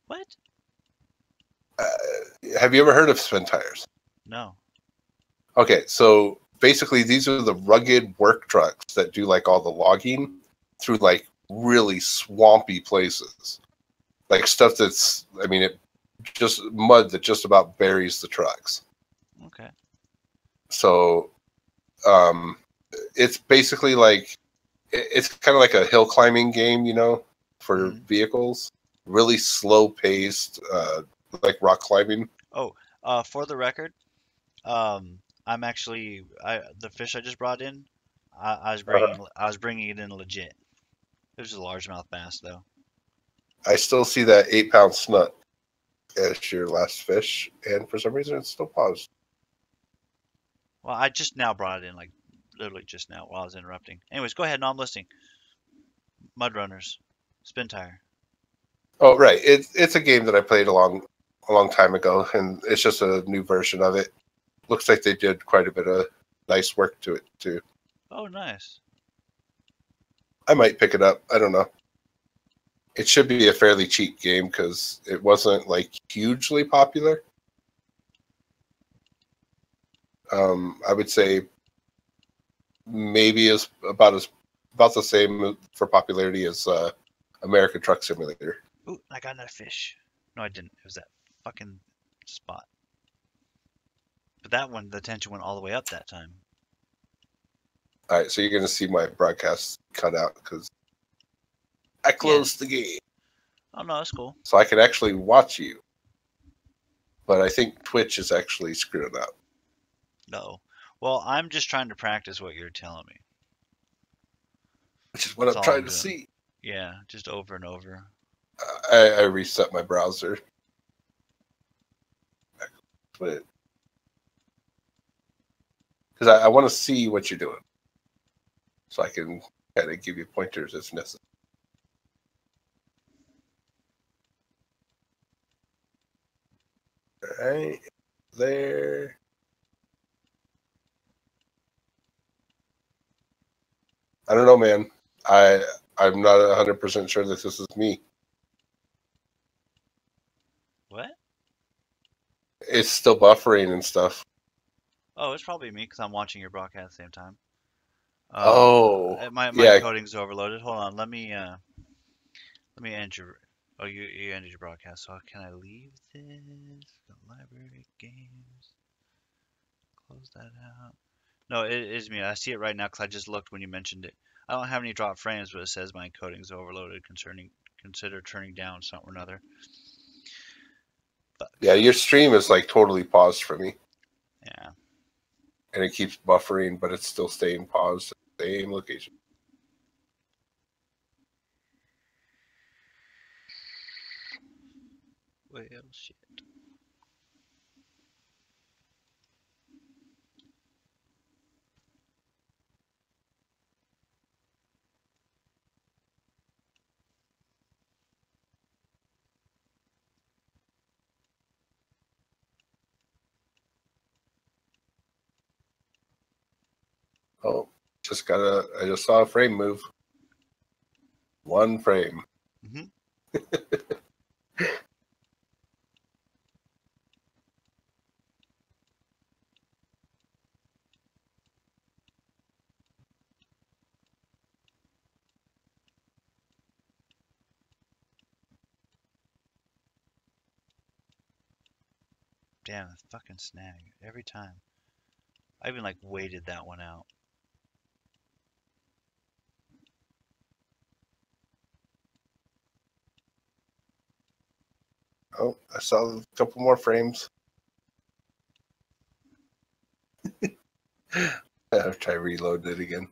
What? Have you ever heard of Spin Tires? No. Okay, so basically these are the rugged work trucks that do like all the logging through like really swampy places. Like stuff that's, I mean, it just mud that just about buries the trucks. Okay. So it's basically like, it's kind of like a hill climbing game, you know, for vehicles. Really slow paced, like rock climbing. Oh, for the record, I'm actually the fish I just brought in. I was bringing it in legit. It was a largemouth bass though. I still see that 8-pound snut as your last fish, and for some reason it's still paused. Well, I just now brought it in, like literally just now while I was interrupting. Anyways, go ahead. No, I'm listening. Mud Runners, Spin Tire. Oh, right. It's a game that I played a long time ago, and it's just a new version of it. Looks like they did quite a bit of nice work to it too. Oh, nice. I might pick it up. I don't know. It should be a fairly cheap game because it wasn't like hugely popular. I would say maybe about the same for popularity as American Truck Simulator. Ooh, I got another fish. No, I didn't. It was that fucking spot. But that one, the attention went all the way up that time. All right, so you're going to see my broadcast cut out because I closed the game. Oh no, that's cool. So I can actually watch you. But I think Twitch is actually screwing up. No. Well, I'm just trying to practice what you're telling me. Which is what That's I'm all trying I'm to doing. see. Yeah, just over and over. I reset my browser. Because I want to see what you're doing. So I can kind of give you pointers as necessary. All right. There. I don't know, man. I'm not 100% sure that this is me. What? It's still buffering and stuff. Oh, it's probably me because I'm watching your broadcast at the same time. My yeah. encoding's overloaded. Hold on, let me end your. Oh, you ended your broadcast. So can I leave this? Go library games. Close that out. No, it is me. I see it right now because I just looked when you mentioned it. I don't have any drop frames, but it says my encoding's overloaded. Consider turning down something or another. But Yeah, your stream is like totally paused for me. yeah. And it keeps buffering, but it's still staying paused at the same location. Well, shit. Oh, I just saw a frame move. One frame. Mm-hmm. Damn, fucking snag every time. I even like waited that one out. Oh, I saw a couple more frames. I'll try reloading it again.